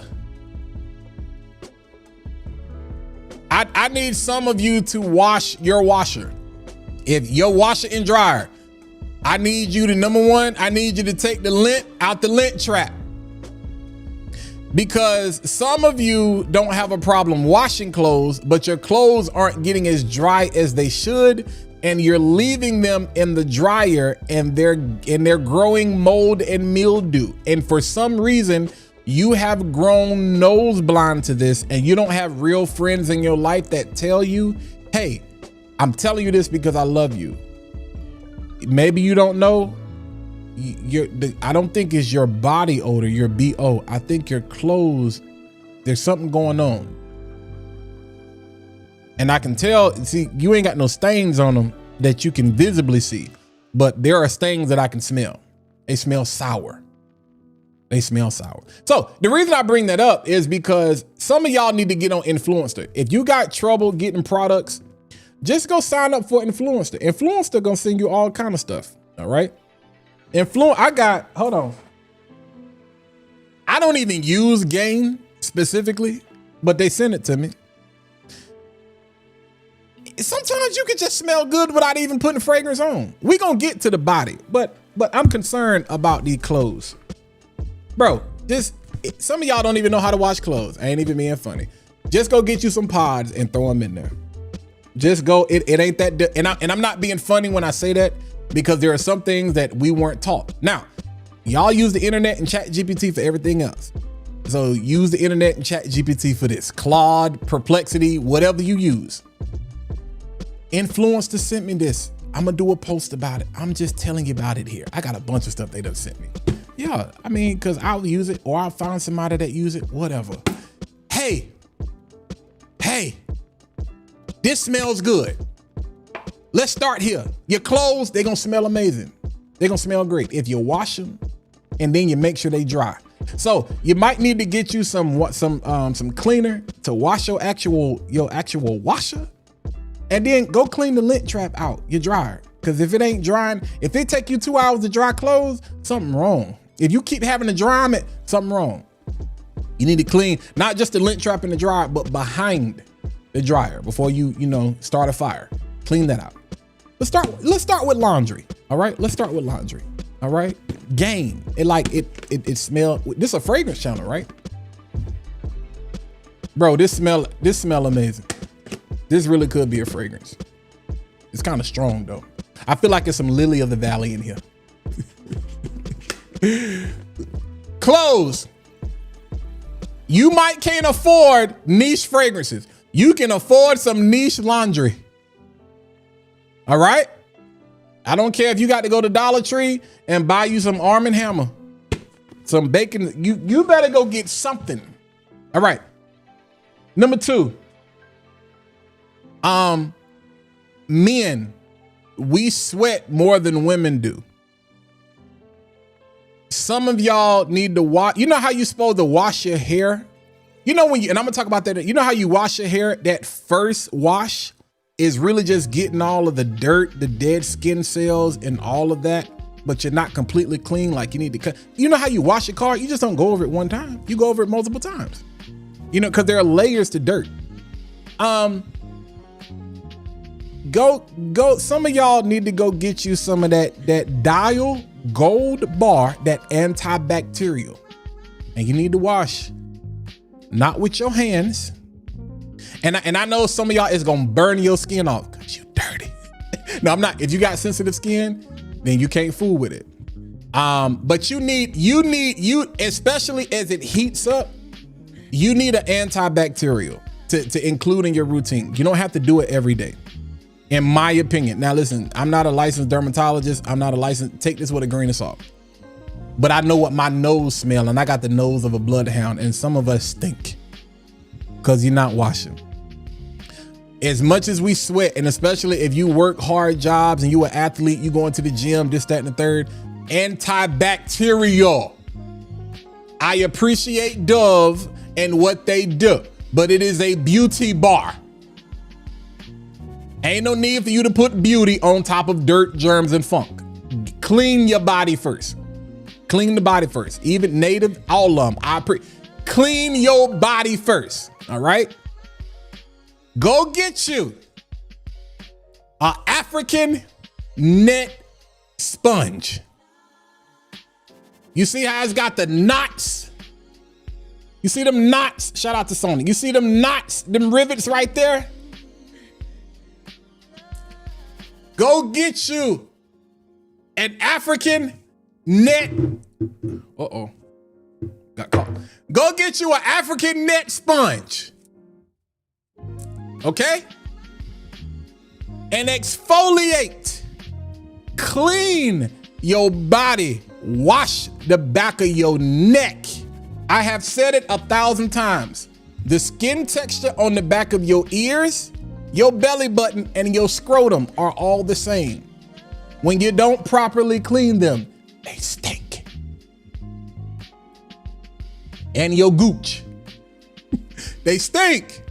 I need some of you to wash your washer. If your washer and dryer, I need you to, number one, I need you to take the lint out the lint trap. Because some of you don't have a problem washing clothes, but your clothes aren't getting as dry as they should, and you're leaving them in the dryer and they're growing mold and mildew. And for some reason, you have grown nose blind to this, and you don't have real friends in your life that tell you, hey, I'm telling you this because I love you. Maybe you don't know. I don't think it's your body odor, your BO. I think your clothes, there's something going on. And I can tell, see, you ain't got no stains on them that you can visibly see, but there are stains that I can smell. They smell sour. They smell sour. So the reason I bring that up is because some of y'all need to get on Influencer. If you got trouble getting products, just go sign up for Influencer. Influencer gonna send you all kind of stuff. All right. Hold on. I don't even use Gain specifically, but they send it to me. Sometimes you can just smell good without even putting fragrance on. We gonna get to the body, but I'm concerned about these clothes. Bro, some of y'all don't even know how to wash clothes. I ain't even being funny. Just go get you some pods and throw them in there. Just go, it ain't that, and I'm not being funny when I say that, because there are some things that we weren't taught. Now, y'all use the internet and Chat GPT for everything else. So use the internet and Chat GPT for this. Claude, Perplexity, whatever you use. Influencer sent me this. I'm gonna do a post about it. I'm just telling you about it here. I got a bunch of stuff they done sent me. Yeah, I mean, cause I'll use it or I'll find somebody that use it, whatever. Hey, this smells good. Let's start here. Your clothes, they're gonna smell amazing. They're gonna smell great if you wash them and then you make sure they dry. So you might need to get you some cleaner to wash your actual washer, and then go clean the lint trap out, your dryer. Cause if it ain't drying, if it take you 2 hours to dry clothes, something wrong. If you keep having to dry them, something wrong. You need to clean not just the lint trap in the dryer, but behind the dryer before you start a fire. Clean that out. Let's start with laundry. All right. Let's start with laundry. All right. game. It smell. This is a fragrance channel, right? Bro, this smell amazing. This really could be a fragrance. It's kind of strong though. I feel like it's some Lily of the Valley in here. Clothes. You might can't afford niche fragrances. You can afford some niche laundry. All right? I don't care if you got to go to Dollar Tree and buy you some Arm & Hammer, some bacon. You better go get something. All right. Number 2. Men, we sweat more than women do. Some of y'all need to wash. You know how you're supposed to wash your hair? You know when you, and I'm gonna talk about that. You know how you wash your hair? That first wash is really just getting all of the dirt, the dead skin cells and all of that, but you're not completely clean. Like you need to cut. You know how you wash your car? You just don't go over it one time. You go over it multiple times. You know, because there are layers to dirt. Go. Some of y'all need to go get you some of that Dial Gold Bar, that antibacterial, and you need to wash, not with your hands. And I know some of y'all is gonna burn your skin off because you dirty. No, I'm not. If you got sensitive skin, then you can't fool with it. But you need, especially as it heats up, you need an antibacterial to include in your routine. You don't have to do it every day, in my opinion. Now listen, I'm not a licensed dermatologist. I'm not a licensed, take this with a grain of salt. But I know what my nose smells, and I got the nose of a bloodhound, and some of us stink because you're not washing. As much as we sweat, and especially if you work hard jobs and you an athlete, you going to the gym, this, that, and the third, antibacterial. I appreciate Dove and what they do, but it is a beauty bar. Ain't no need for you to put beauty on top of dirt, germs, and funk. Clean your body first. Clean the body first. Even native, all of them. Clean your body first, all right? Go get you an African net sponge. You see how it's got the knots? You see them knots? Shout out to Sony. You see them knots, them rivets right there? Go get you an African net. Uh-oh. Got caught. Go get you an African net sponge. Okay? And exfoliate. Clean your body. Wash the back of your neck. I have said it 1,000 times. The skin texture on the back of your ears, your belly button, and your scrotum are all the same. When you don't properly clean them, they stink. And your gooch. They stink.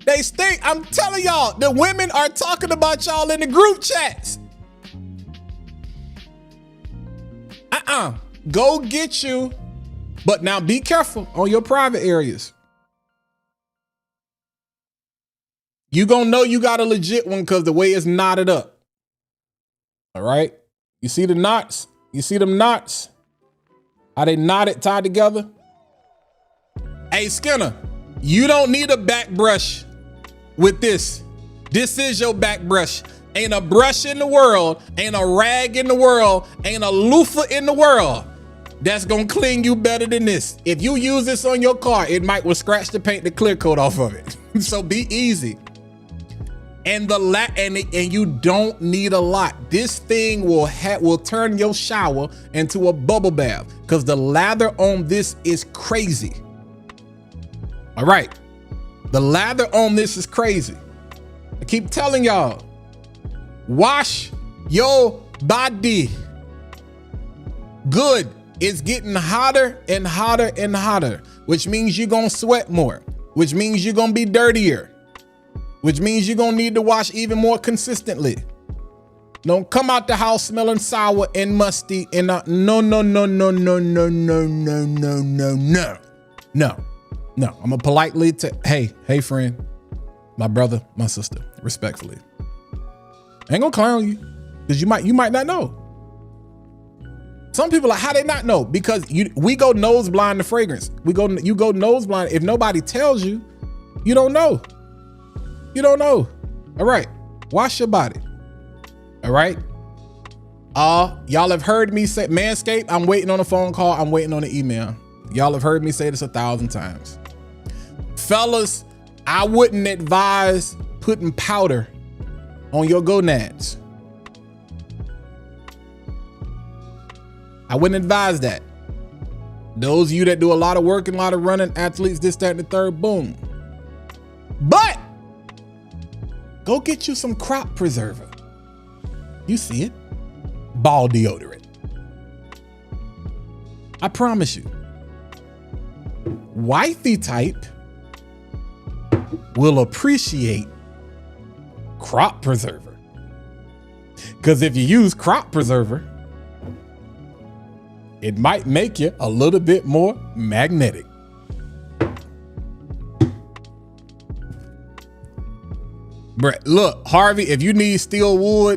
They stink. I'm telling y'all, the women are talking about y'all in the group chats. Go get you, but now be careful on your private areas. You gonna know you got a legit one because the way it's knotted up. All right? You see the knots? You see them knots? How they knotted, tied together? Hey, Skinner, you don't need a back brush with this. This is your back brush. Ain't a brush in the world, ain't a rag in the world, ain't a loofah in the world that's gonna clean you better than this. If you use this on your car, it might will scratch the paint, the clear coat off of it. So be easy. And and you don't need a lot. This thing will turn your shower into a bubble bath because the lather on this is crazy. All right, the lather on this is crazy. I keep telling y'all, wash your body. Good. It's getting hotter and hotter and hotter, which means you're gonna sweat more, which means you're gonna be dirtier, which means you're gonna need to wash even more consistently. Don't come out the house smelling sour and musty and no. I'm gonna politely hey friend, my brother, my sister, respectfully. I ain't gonna clown you because you might not know. Some people are like, how they not know? Because we go nose blind to fragrance. You go nose blind. If nobody tells you, you don't know. You don't know. All right. Wash your body. All right. Y'all have heard me say Manscaped. I'm waiting on a phone call. I'm waiting on an email. Y'all have heard me say this 1,000 times. Fellas, I wouldn't advise putting powder on your gonads. I wouldn't advise that. Those of you that do a lot of work and a lot of running, athletes, this, that, and the third, boom. But go get you some crop preserver. You see it. Ball deodorant. I promise you. Wifey type will appreciate crop preserver. Because if you use crop preserver, it might make you a little bit more magnetic. Brett, look, Harvey, if you need steel wool,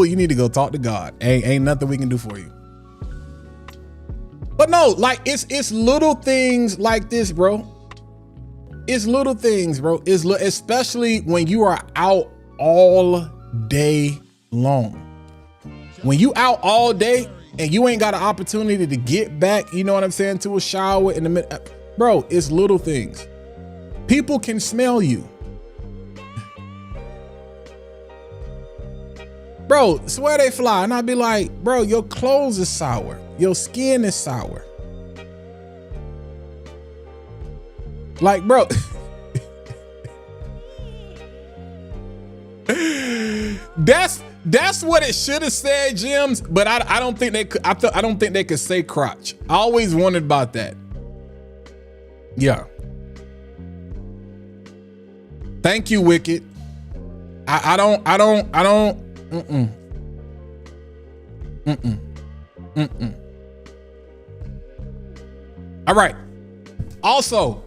you need to go talk to God. Ain't nothing we can do for you. But no, like it's little things like this, bro. It's little things, bro. Especially when you are out all day long. When you out all day and you ain't got an opportunity to get back, you know what I'm saying, to a shower in the minute, bro, it's little things. People can smell you. Bro, swear they fly. And I'd be like, bro, your clothes is sour. Your skin is sour. Like, bro. That's what it should have said, Jims. But I don't think they could. I don't think they could say crotch. I always wondered about that. Yeah. Thank you, Wicked. I don't. All right. Also,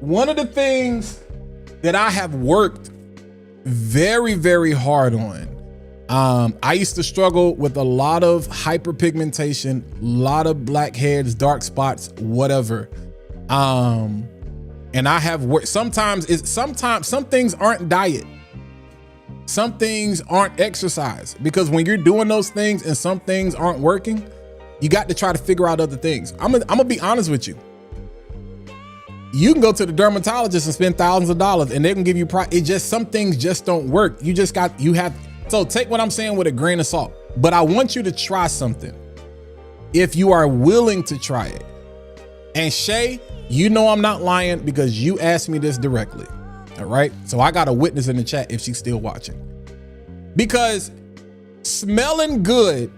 one of the things that I have worked very, very hard on. I used to struggle with a lot of hyperpigmentation, a lot of blackheads, dark spots, whatever. And I have worked. Sometimes some things aren't diet. Some things aren't exercise, because when you're doing those things and some things aren't working, you got to try to figure out other things. I'm gonna be honest with you. You can go to the dermatologist and spend thousands of dollars and they can give you some things just don't work. So take what I'm saying with a grain of salt, but I want you to try something if you are willing to try it. And Shay, you know I'm not lying because you asked me this directly. All right. So I got a witness in the chat if she's still watching, because smelling good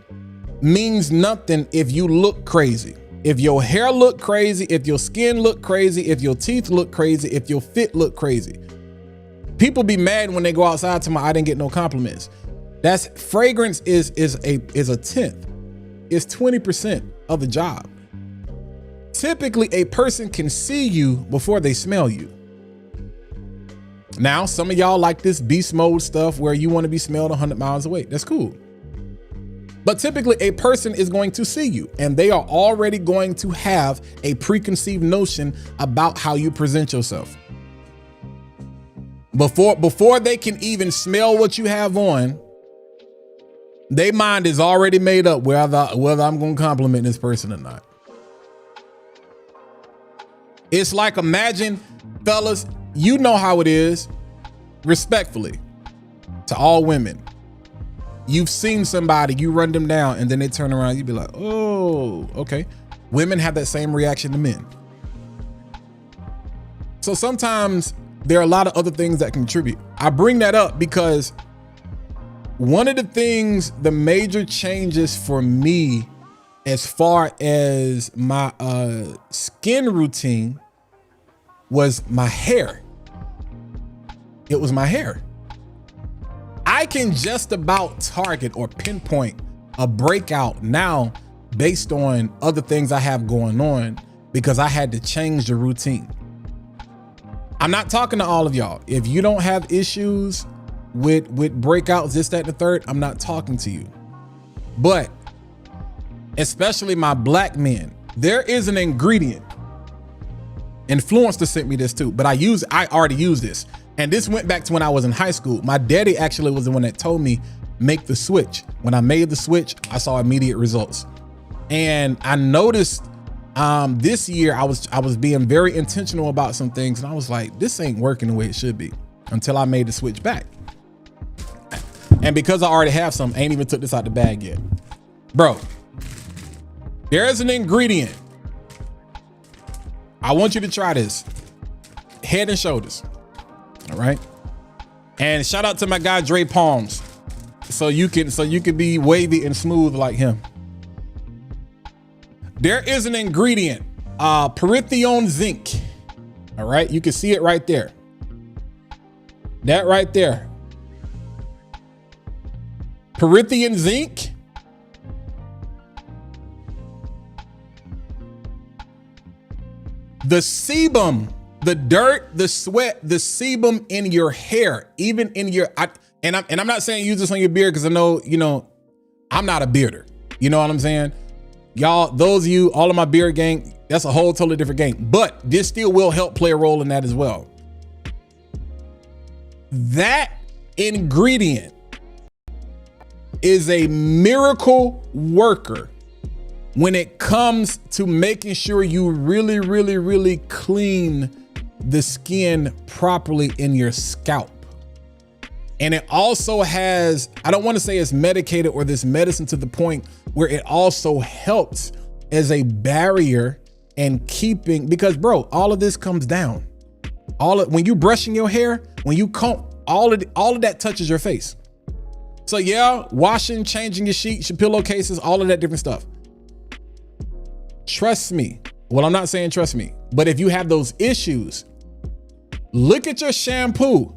means nothing if you look crazy. If your hair look crazy, if your skin look crazy, if your teeth look crazy, if your fit look crazy. People be mad when they go outside to I didn't get no compliments. That's fragrance is a tenth. It's 20% of the job. Typically a person can see you before they smell you. Now, some of y'all like this beast mode stuff where you want to be smelled 100 miles away. That's cool. But typically a person is going to see you and they are already going to have a preconceived notion about how you present yourself. Before they can even smell what you have on, their mind is already made up whether I'm going to compliment this person or not. It's like, imagine, fellas, you know how it is, respectfully, to all women. You've seen somebody, you run them down, and then they turn around, you be like, oh, okay. Women have that same reaction to men. So sometimes there are a lot of other things that contribute. I bring that up because one of the things, the major changes for me as far as my skin routine was my hair. It was my hair. I can just about target or pinpoint a breakout now based on other things I have going on because I had to change the routine. I'm not talking to all of y'all. If you don't have issues with breakouts, this, that, and the third, I'm not talking to you. But especially my black men, there is an ingredient. Influencer sent me this too, but I already use this. And this went back to when I was in high school. My daddy actually was the one that told me, make the switch. When I made the switch, I saw immediate results. And I noticed this year I was being very intentional about some things, and I was like, this ain't working the way it should be, until I made the switch back. And because I already have some, I ain't even took this out the bag yet. Bro, there's an ingredient. I want you to try this. Head and Shoulders. All right. And shout out to my guy Dre Palms. So you can be wavy and smooth like him. There is an ingredient, Perithione zinc. All right, you can see it right there. That right there. Perithione zinc. The sebum, the dirt, the sweat, the sebum in your hair, even in your, and I'm not saying use this on your beard, because I know, I'm not a bearder. You know what I'm saying? Y'all, those of you, all of my beard gang, that's a whole totally different game. But this still will help play a role in that as well. That ingredient is a miracle worker when it comes to making sure you really, really, really clean the skin properly in your scalp. And it also has, I don't want to say it's medicated or this medicine to the point where it also helps as a barrier and keeping, because bro, all of this comes down. When you brushing your hair, when you comb, all of that touches your face. So yeah, washing, changing your sheets, your pillowcases, all of that different stuff. Trust me. Well, I'm not saying trust me, but if you have those issues, look at your shampoo.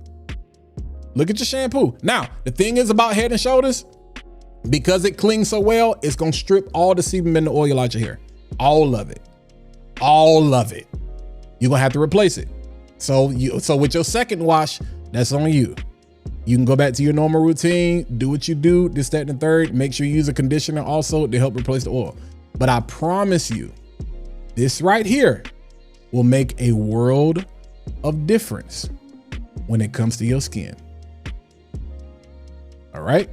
Look at your shampoo. Now, the thing is about Head and Shoulders, because it clings so well, it's gonna strip all the sebum and the oil out your hair. All of it. All of it. You're gonna have to replace it. So with your second wash, that's on you. You can go back to your normal routine, do what you do, this, that, and the third. Make sure you use a conditioner also to help replace the oil. But I promise you, this right here will make a world of difference when it comes to your skin. All right.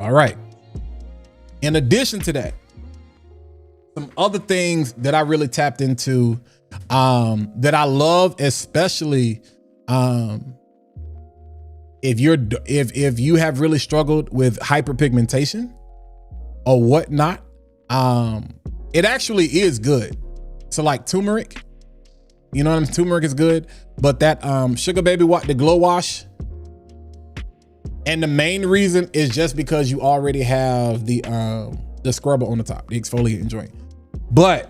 All right. In addition to that, some other things that I really tapped into that I love, especially if you have really struggled with hyperpigmentation or whatnot, it actually is good. So like turmeric, you know what I mean? Turmeric is good, but that Sugar Baby the Glow Wash, and the main reason is just because you already have the scrubber on the top, the exfoliating joint. But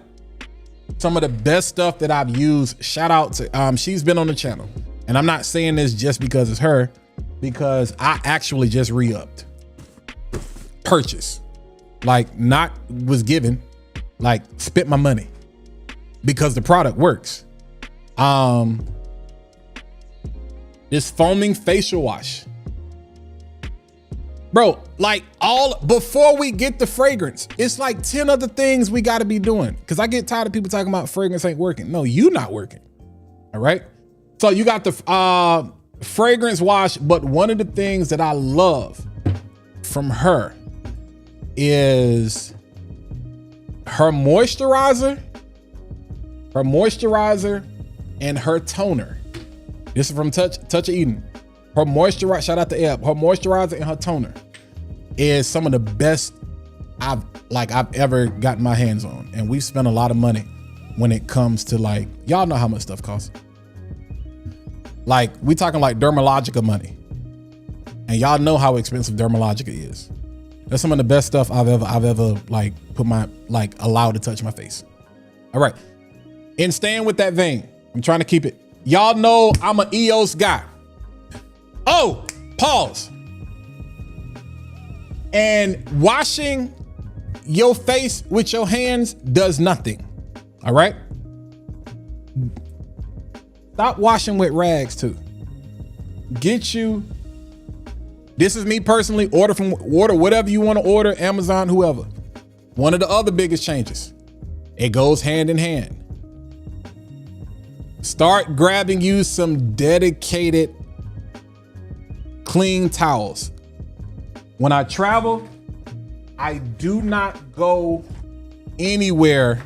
some of the best stuff that I've used, shout out to, she's been on the channel, and I'm not saying this just because it's her, because I actually just re-upped. Purchase. Like, not was given, like spent my money because the product works. This foaming facial wash. Bro, like before we get the fragrance, it's like 10 other things we got to be doing. Cause I get tired of people talking about fragrance ain't working. No, you not working. All right. So you got the fragrance wash, but one of the things that I love from her is her moisturizer and her toner. This is from Touch of Eden. Her moisturizer, shout out to Eb. Her moisturizer and her toner is some of the best I've ever gotten my hands on. And we've spent a lot of money when it comes to, like, y'all know how much stuff costs. Like, we talking like Dermalogica money. And y'all know how expensive Dermalogica is. That's some of the best stuff I've ever like put my, like, allowed to touch my face. All right. In staying with that vein, I'm trying to keep it. Y'all know I'm an EOS guy. Oh, pause. And washing your face with your hands does nothing. All right. Stop washing with rags too. Get you. This is me personally. Order whatever you want to order, Amazon, whoever. One of the other biggest changes. It goes hand in hand. Start grabbing you some dedicated clean towels. When I travel, I do not go anywhere.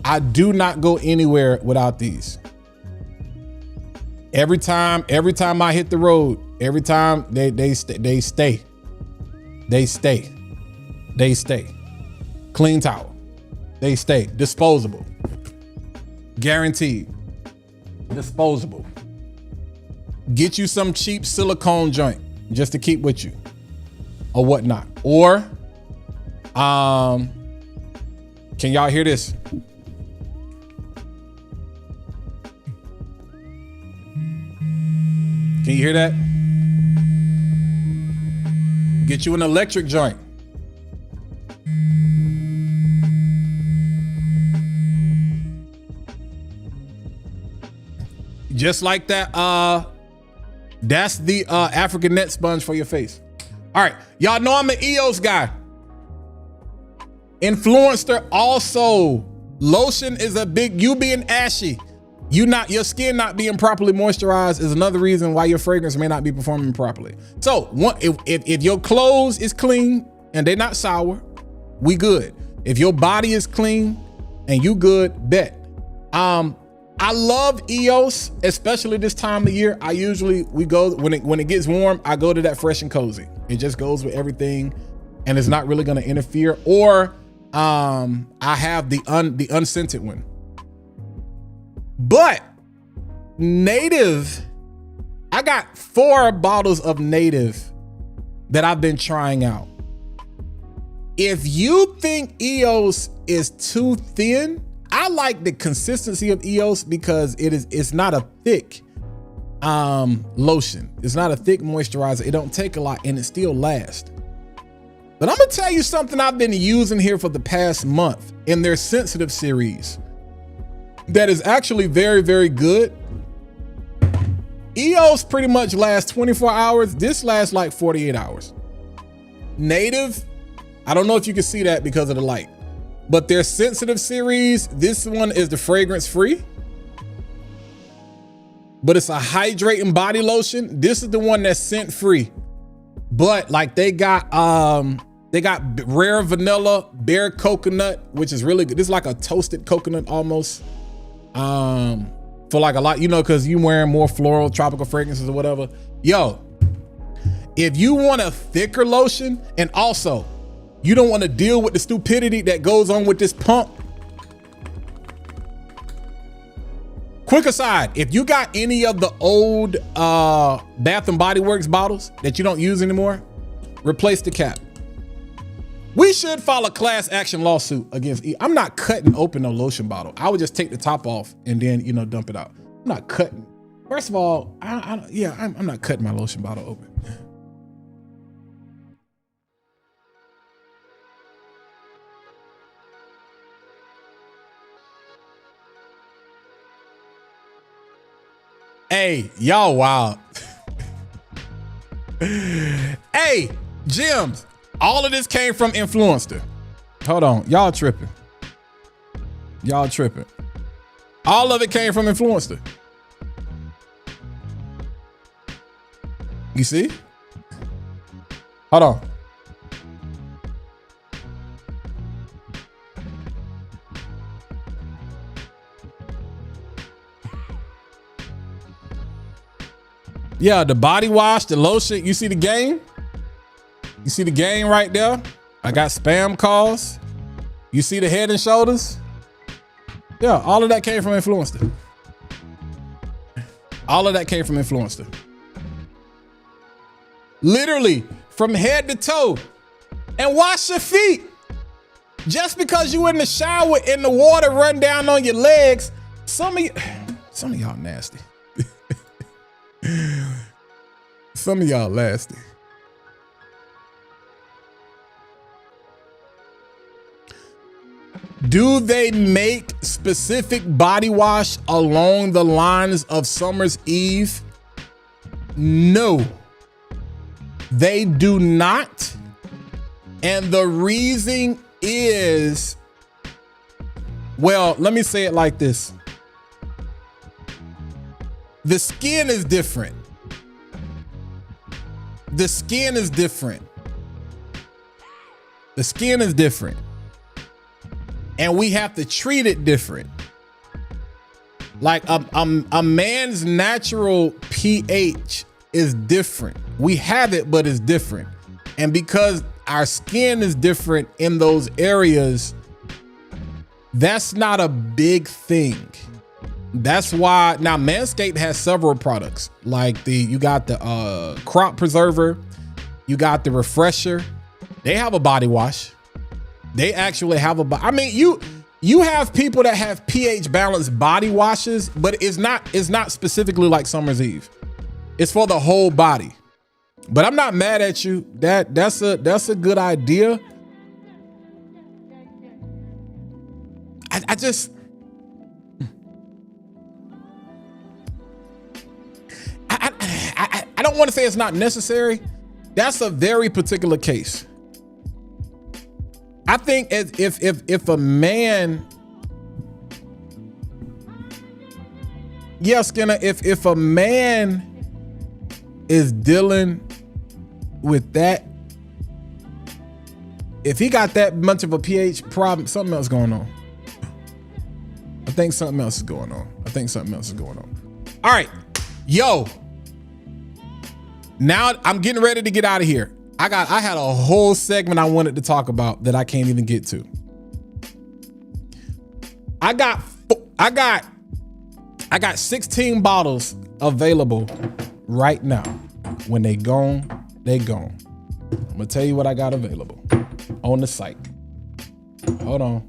I do not go anywhere without these. Every time I hit the road, every time they stay. Clean towel. They stay. Disposable. Guaranteed. Disposable. Get you some cheap silicone joint just to keep with you or whatnot. Or, can y'all hear this? Can you hear that? Get you an electric joint. Just like that, that's the African net sponge for your face. All right, y'all know I'm an EOS guy. Influencer also. Lotion is a big, you being ashy, your skin not being properly moisturized is another reason why your fragrance may not be performing properly. So if your clothes is clean and they're not sour, we good. If your body is clean and you good, bet. I love EOS, especially this time of year. We go when it gets warm, I go to that Fresh and Cozy. It just goes with everything and it's not really gonna interfere. Or I have the unscented one. But Native, I got 4 bottles of Native that I've been trying out. If you think EOS is too thin, I like the consistency of EOS because it's not a thick lotion. It's not a thick moisturizer. It don't take a lot and it still lasts. But I'm gonna tell you something I've been using here for the past month in their sensitive series that is actually very, very good. EOS pretty much lasts 24 hours. This lasts like 48 hours. Native, I don't know if you can see that because of the light, but their sensitive series, this one is the fragrance free, but it's a hydrating body lotion. This is the one that's scent free, but like they got rare vanilla, bare coconut, which is really good. This is like a toasted coconut almost. For like a lot, cause you wearing more floral tropical fragrances or whatever. Yo, if you want a thicker lotion and also you don't want to deal with the stupidity that goes on with this pump. Quick aside, if you got any of the old Bath and Body Works bottles that you don't use anymore, replace the cap. We should file a class action lawsuit against I'm not cutting open no lotion bottle. I would just take the top off and then, dump it out. I'm not cutting. First of all, I'm not cutting my lotion bottle open. Hey, y'all wild. Hey, Jims. All of this came from Influencer. Hold on, y'all tripping. Y'all tripping. All of it came from Influencer. You see? Hold on. Yeah, the body wash, the lotion, you see the game? You see the game right there? I got spam calls. You see the Head and Shoulders? Yeah, all of that came from Influencer. All of that came from Influencer. Literally from head to toe. And wash your feet. Just because you in the shower and the water run down on your legs, some of y'all nasty. Some of y'all nasty. Do they make specific body wash along the lines of Summer's Eve? No, they do not. And the reason is, well, let me say it like this. The skin is different. The skin is different. The skin is different. And we have to treat it different. Like a man's natural pH is different. We have it, but it's different. And because our skin is different in those areas, that's not a big thing. That's why now Manscaped has several products. Like you got the crop preserver, you got the refresher. They have a body wash. They actually have I mean, you have people that have pH balanced body washes, but it's not specifically like Summer's Eve. It's for the whole body. But I'm not mad at you. That's a good idea. I just I don't want to say it's not necessary. That's a very particular case. I think if a man, yeah, Skinner, if a man is dealing with that, if he got that much of a pH problem, something else going on. I think something else is going on. All right, yo. Now I'm getting ready to get out of here. I had a whole segment I wanted to talk about that I can't even get to. I got 16 bottles available right now. When they gone, they gone. I'm gonna tell you what I got available on the site. Hold on.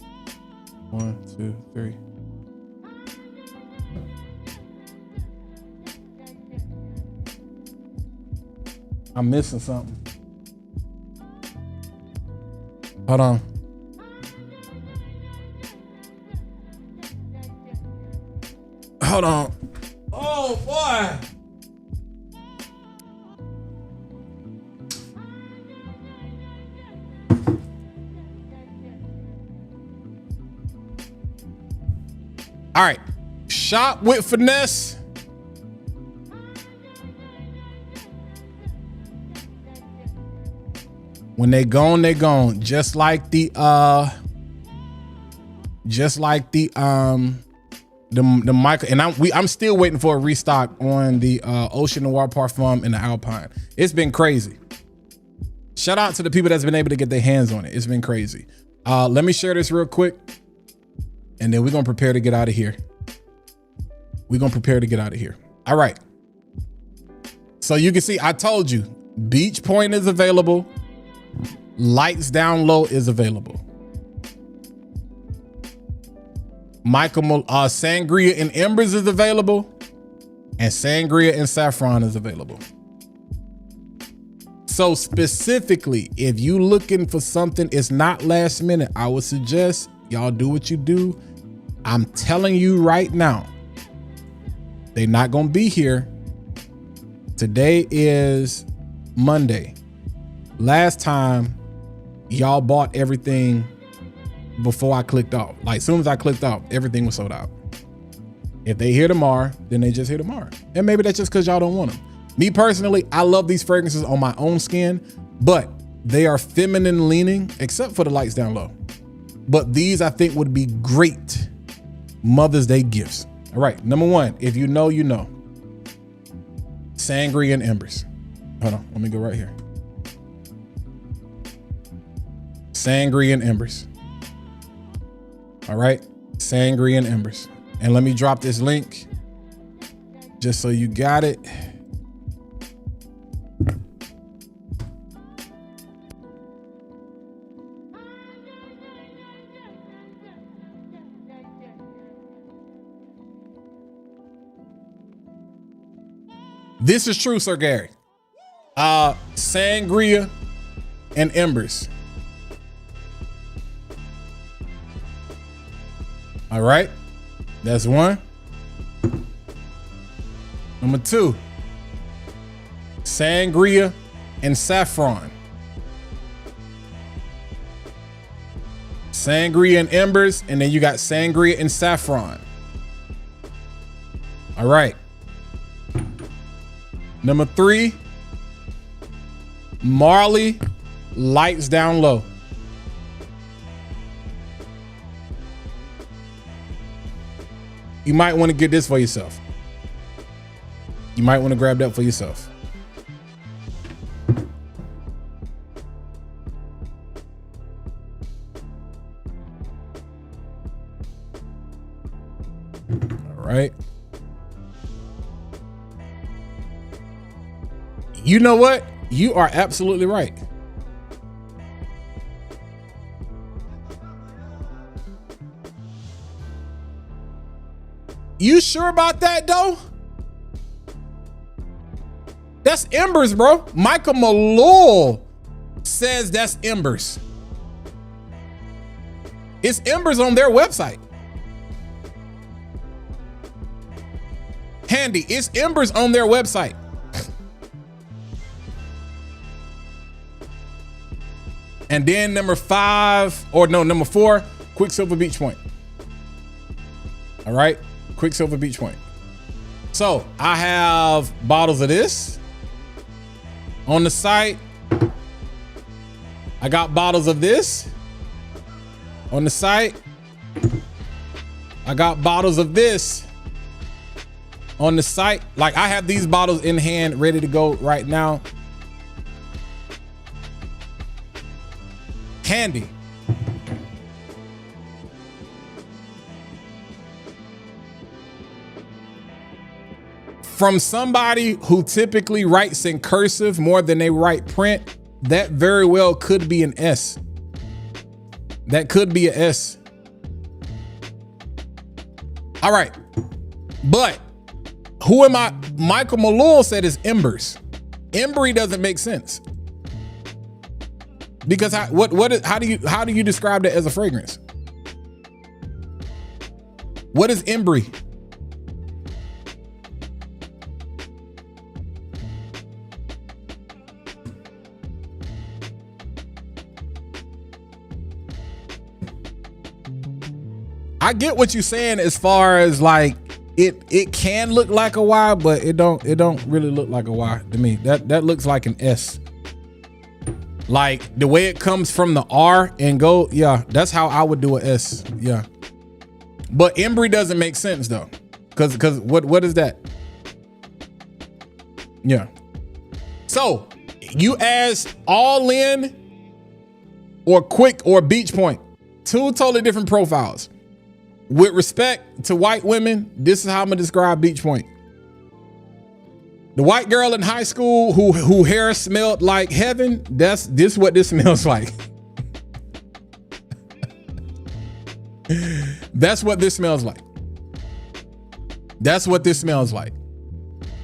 1, 2, 3. I'm missing something. Hold on. Hold on. Oh boy. All right. Shop with Finesse. When they gone, they gone. Just like the Michael, and I'm still waiting for a restock on the Ocean Noir Parfum and the Alpine. It's been crazy. Shout out to the people that's been able to get their hands on it. It's been crazy. Let me share this real quick, and then we're gonna prepare to get out of here. All right. So you can see, I told you, Beach Point is available. Lights Down Low is available. Sangria and Embers is available, and Sangria and Saffron is available. So specifically, if you looking for something, it's not last minute, I would suggest y'all do what you do. I'm telling you right now, they're not gonna be here. Today is Monday. Last time, y'all bought everything before I clicked off. Like, as soon as I clicked off, everything was sold out. If they here tomorrow, then they just here tomorrow. And maybe that's just because y'all don't want them. Me personally, I love these fragrances on my own skin, but they are feminine leaning, except for the Lights Down Low. But these I think would be great Mother's Day gifts. All right, number one, if you know, you know. Sangria and Embers. Hold on, let me go right here. Sangria and Embers. All right, Sangria and Embers. And let me drop this link just so you got it. This is true, Sir Gary. Sangria and Embers. All right, that's one. Number two, Sangria and Saffron. Sangria and embers, and then you got sangria and saffron. All right. Number 3, Marley, lights down low. You might want to get this for yourself. You might want to grab that for yourself. All right. You know what? You are absolutely right. You sure about that though? That's embers, bro. Michael Malloy says that's embers. It's embers on their website. Handy, it's embers on their website. And then number 4, Quicksilver Beach Point. All right, Quicksilver Beach Point. So I have bottles of this on the site. I got bottles of this on the site. I got bottles of this on the site. Like I have these bottles in hand ready to go right now. Handy. From somebody who typically writes in cursive more than they write print, that very well could be an S. That could be an S. All right. But who am I? Michael Malloy said is embers. Embery doesn't make sense. Because how do you describe that as a fragrance? What is embery? I get what you're saying as far as like it can look like a Y, but it don't really look like a Y to me. That looks like an S. Like the way it comes from the R and go, yeah, that's how I would do a S. Yeah. But embery doesn't make sense though. Cause what is that? Yeah. So you asked all in or quick or beach point. 2 totally different profiles. With respect to white women, this is how I'm gonna describe beach point. The white girl in high school who hair smelled like heaven, this what this smells like. That's what this smells like. That's what this smells like.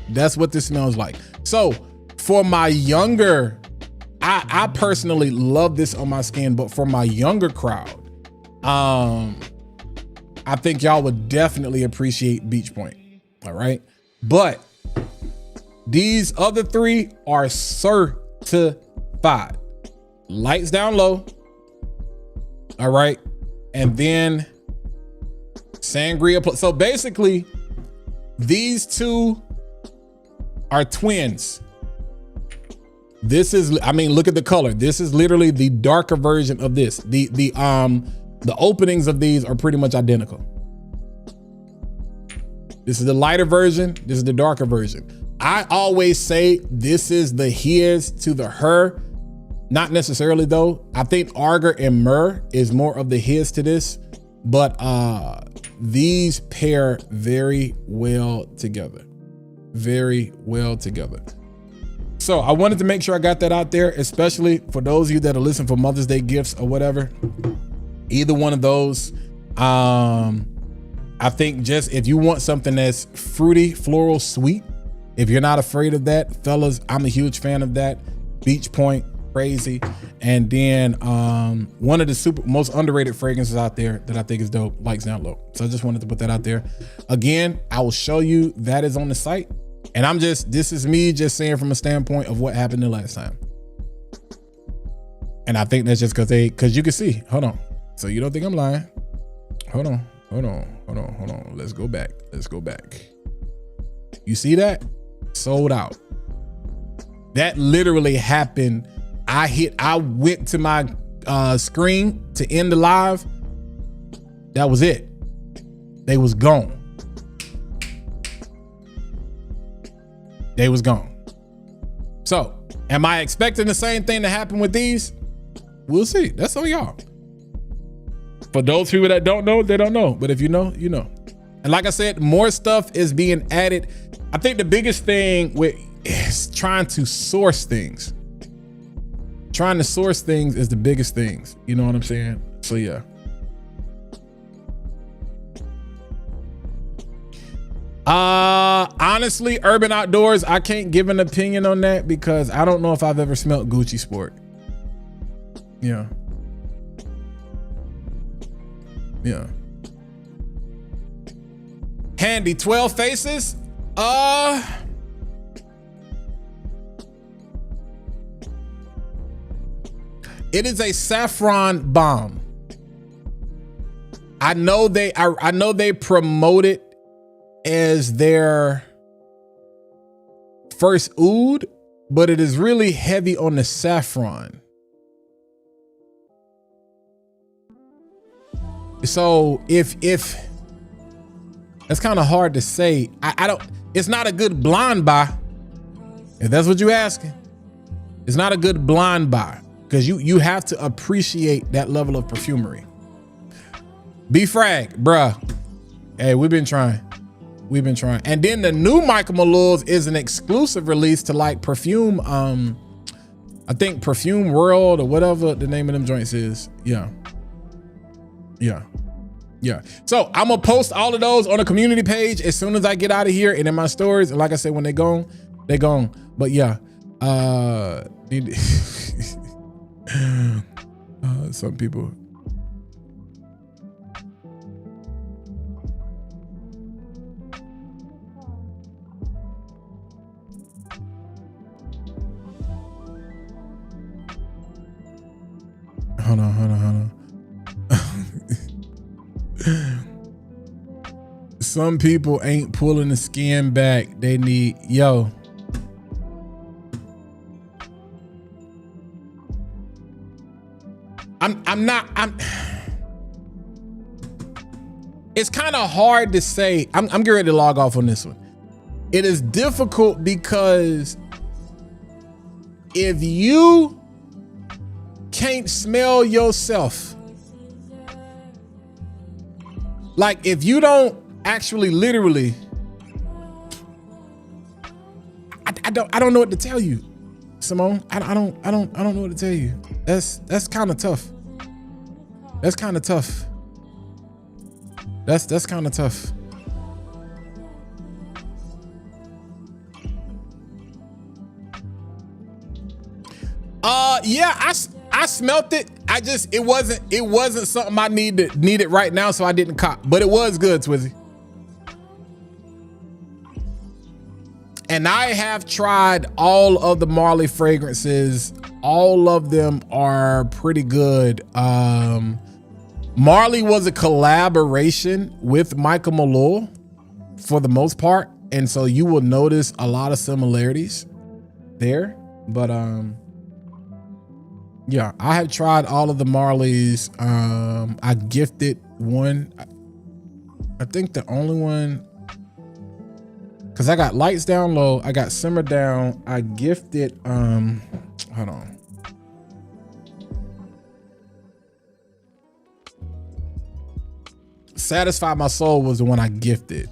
That's what this smells like. So for my younger, I personally love this on my skin, but for my younger crowd, I think y'all would definitely appreciate Beach Point. All right. But these other 3 are certified. Lights down low. All right. And then Sangria. So basically, these 2 are twins. This is, I mean, look at the color. This is literally the darker version of this. The openings of these are pretty much identical. This is the lighter version. This is the darker version. I always say this is the his to the her. Not necessarily though. I think Arger and Myrrh is more of the his to this, but these pair very well together. Very well together. So I wanted to make sure I got that out there, especially for those of you that are listening for Mother's Day gifts or whatever. Either one of those. I think just if you want something that's fruity, floral, sweet, if you're not afraid of that, fellas, I'm a huge fan of that. Beach Point, crazy. And then one of the most underrated fragrances out there that I think is dope, Lights Down Low. So I just wanted to put that out there. Again, I will show you that is on the site. And this is me just saying from a standpoint of what happened the last time. And I think that's just because you can see, hold on. So you don't think I'm lying? Hold on. Let's go back. You see that? Sold out. That literally happened. I went to my screen to end the live. That was it. They was gone. So, am I expecting the same thing to happen with these? We'll see. That's on y'all. For those people that don't know, they don't know. But if you know, you know. And like I said, more stuff is being added. I think the biggest thing is trying to source things. Trying to source things is the biggest things. You know what I'm saying? So yeah. Honestly, Urban Outdoors, I can't give an opinion on that because I don't know if I've ever smelt Gucci Sport. Yeah. Handy 12 faces. It is a saffron bomb. I know they promote it as their first oud, but it is really heavy on the saffron. So if that's kind of hard to say. It's not a good blind buy. If that's what you're asking, it's not a good blind buy because you have to appreciate that level of perfumery. B-Frag, bruh. Hey, we've been trying. And then the new Michael Malloy's is an exclusive release to like perfume. I think Perfume World or whatever the name of them joints is. Yeah. So I'm gonna post all of those on the community page as soon as I get out of here and in my stories. And like I said, when they're gone, they're gone. But yeah, some people. Hold on. Some people ain't pulling the skin back. They need, it's kind of hard to say. I'm getting ready to log off on this one. It is difficult because if you can't smell yourself, like if you don't actually literally, I don't know what to tell you, Simone. I don't know what to tell you. That's kind of tough. That's kind of tough. Yeah, I smelt it. It wasn't something I needed right now, so I didn't cop. But it was good, Twizzy. And I have tried all of the Marley fragrances. All of them are pretty good. Marley was a collaboration with Michael Malloy for the most part, and so you will notice a lot of similarities there. But yeah, I have tried all of the Marleys. I gifted one. I think the only one, because I got Lights Down Low, I got Simmer Down. I gifted, hold on. Satisfy My Soul was the one I gifted.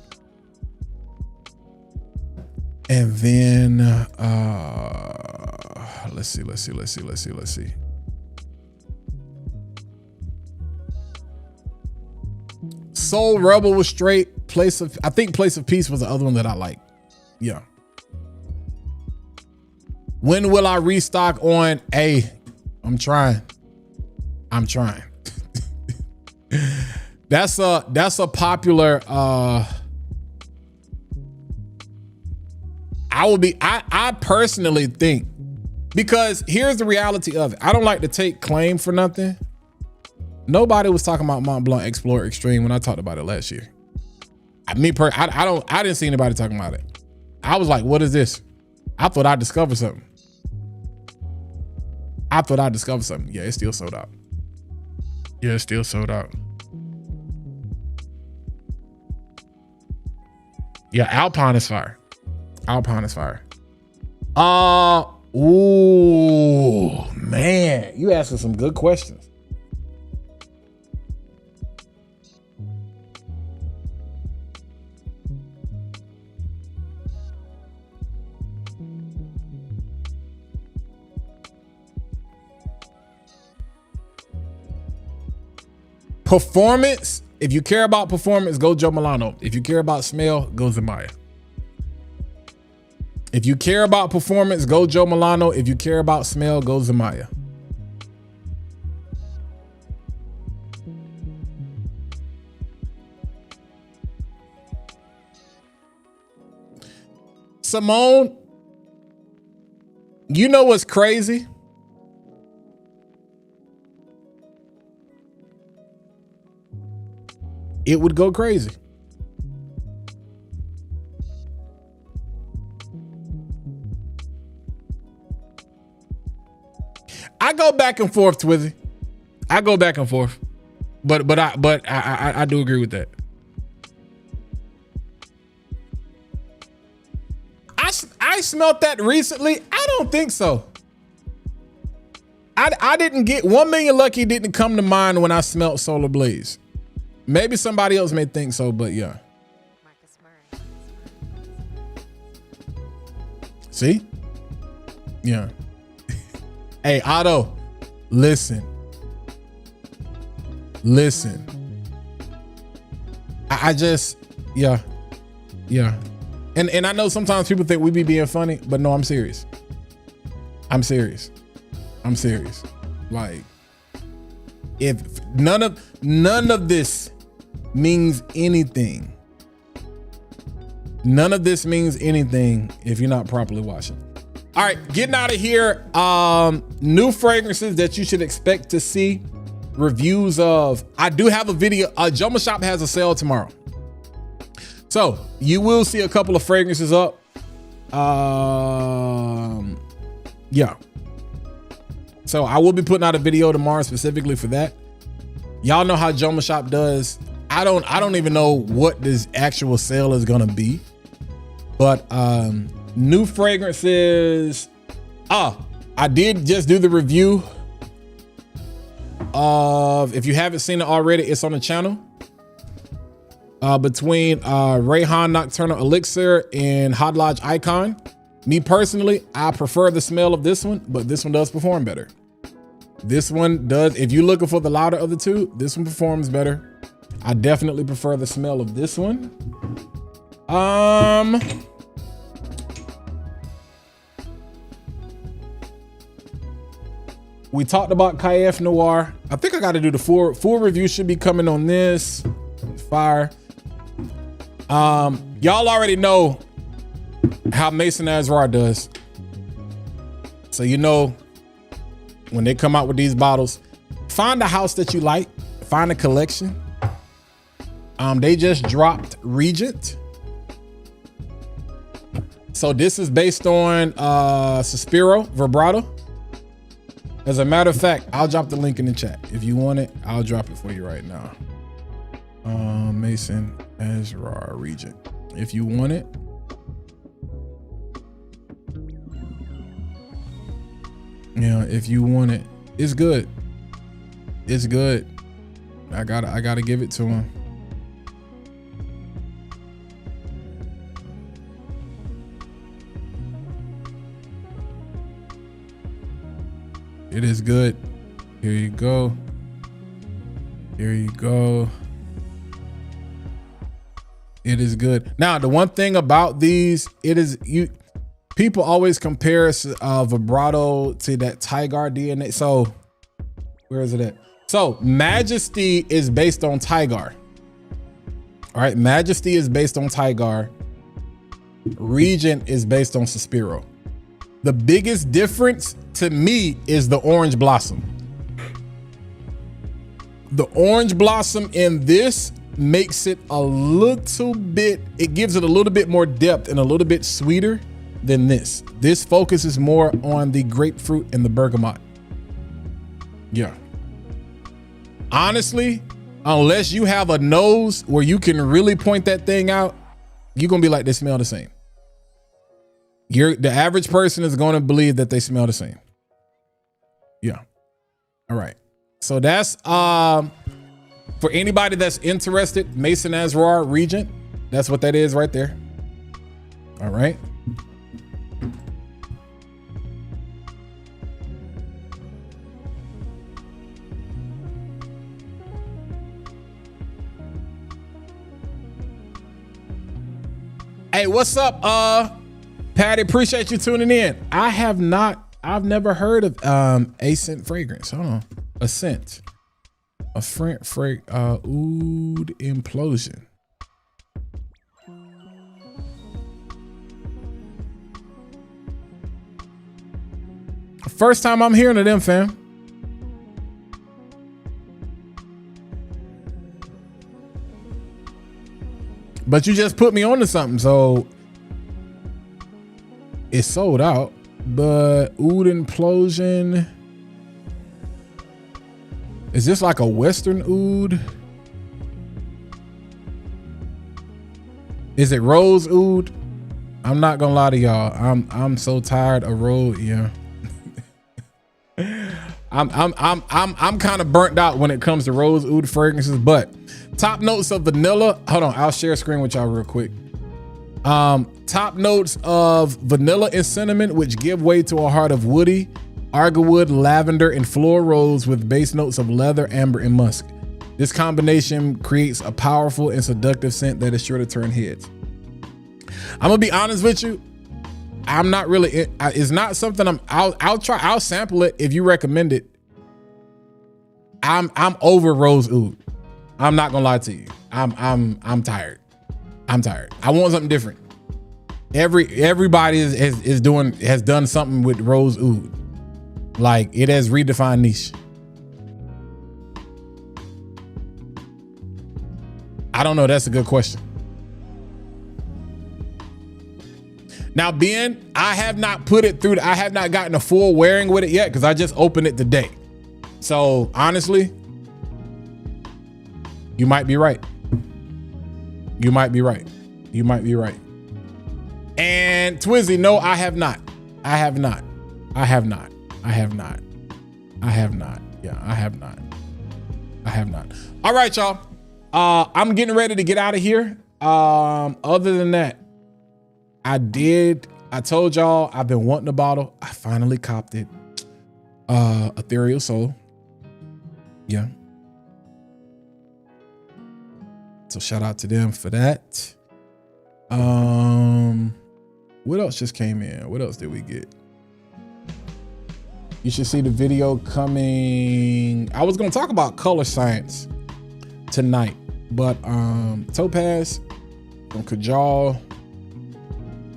And then, let's see. Soul Rebel was straight. I think Place of Peace was the other one that I like. Yeah. When will I restock on? Hey, I'm trying. That's a popular, I personally think, because here's the reality of it. I don't like to take claim for nothing, Nobody was talking about Mont Blanc Explorer Extreme when I talked about it last year. I didn't see anybody talking about it. I was like, what is this? I thought I discovered something. Yeah, it's still sold out. Yeah, Alpine is fire. Ooh, man, you asking some good questions. Performance, if you care about performance, go Joe Milano. If you care about smell, go Zamaya. If you care about performance, go Joe Milano. If you care about smell, go Zamaya. Simone, you know what's crazy? It would go crazy. I go back and forth, Twizzy. I go back and forth, but I do agree with that. I smelt that recently. I don't think so. I didn't get 1 Million Lucky didn't come to mind when I smelt Solar Blaze. Maybe somebody else may think so, but yeah. See? Yeah. Hey, Otto, listen. I just, yeah. And I know sometimes people think we be being funny, but no, I'm serious. Like, if none of this means anything. None of this means anything if you're not properly washing. All right, getting out of here. New fragrances that you should expect to see reviews of. I do have a video. Joma Shop has a sale tomorrow. So you will see a couple of fragrances up. Yeah. So I will be putting out a video tomorrow specifically for that. Y'all know how Joma Shop does. I don't even know what this actual sale is gonna be, but new fragrances. I did just do the review of, if you haven't seen it already, it's on the channel. Between Rayhan Nocturnal Elixir and Hot Lodge Icon. Me personally, I prefer the smell of this one, but this one does perform better. This one does, if you're looking for the louder of the two, this one performs better. I definitely prefer the smell of this one. We talked about Cayenne Noir. I think I got to do the full review should be coming on this. Fire. Y'all already know how Maison Azrar does. So you know when they come out with these bottles, find a house that you like, find a collection. They just dropped Regent. So this is based on Suspiro Vibrato. As a matter of fact, I'll drop the link in the chat. If you want it, I'll drop it for you right now. Maison Azrar Regent. If you want it. Yeah, if you want it. It's good. It's good. I gotta give it to him. It is good. Here you go. Here you go. It is good. Now, the one thing about these, people always compare vibrato to that Tigar DNA. So where is it at? So Majesty is based on Tigar. All right, Majesty is based on Tigar. Regent is based on Suspiro. The biggest difference to me is the Orange Blossom. The orange blossom in this makes it a little bit, it gives it a little bit more depth and a little bit sweeter than this. This focuses more on the grapefruit and the bergamot. Yeah. Honestly, unless you have a nose where you can really point that thing out, you're gonna be like, they smell the same. The average person is gonna believe that they smell the same. Yeah. All right. So that's for anybody that's interested, Mason Azrar Regent. That's what that is right there. All right. Hey, what's up, Patty? Appreciate you tuning in. I've never heard of a scent fragrance. Hold on. A scent. A oud implosion. First time I'm hearing of them, fam. But you just put me on to something, so it's sold out. But oud implosion. Is this like a Western oud? Is it rose oud? I'm not gonna lie to y'all. I'm so tired of rose. Yeah. I'm kind of burnt out when it comes to rose oud fragrances, but top notes of vanilla. Hold on, I'll share a screen with y'all real quick. Top notes of vanilla and cinnamon, which give way to a heart of woody, argarwood, lavender, and floral rose with base notes of leather, amber, and musk. This combination creates a powerful and seductive scent that is sure to turn heads. I'm gonna be honest with you. I'm not really, it's not something I'll sample it if you recommend it. I'm over rose oud. I'm not gonna lie to you. I'm tired. I'm tired. I want something different. Everybody has done something with rose oud. Like, it has redefined niche. I don't know. That's a good question. Now, Ben, I have not put it through. I have not gotten a full wearing with it yet because I just opened it today. So honestly, you might be right. You might be right. You might be right. And Twizzy, no, I have not. I have not. I have not. I have not. I have not. Yeah, I have not. I have not. All right, y'all. I'm getting ready to get out of here. Other than that, I told y'all I've been wanting a bottle. I finally copped it. Ethereal Soul. Yeah. So shout out to them for that. What else just came in? What else did we get? You should see the video coming. I was gonna talk about color science tonight, but Topaz from Kajal.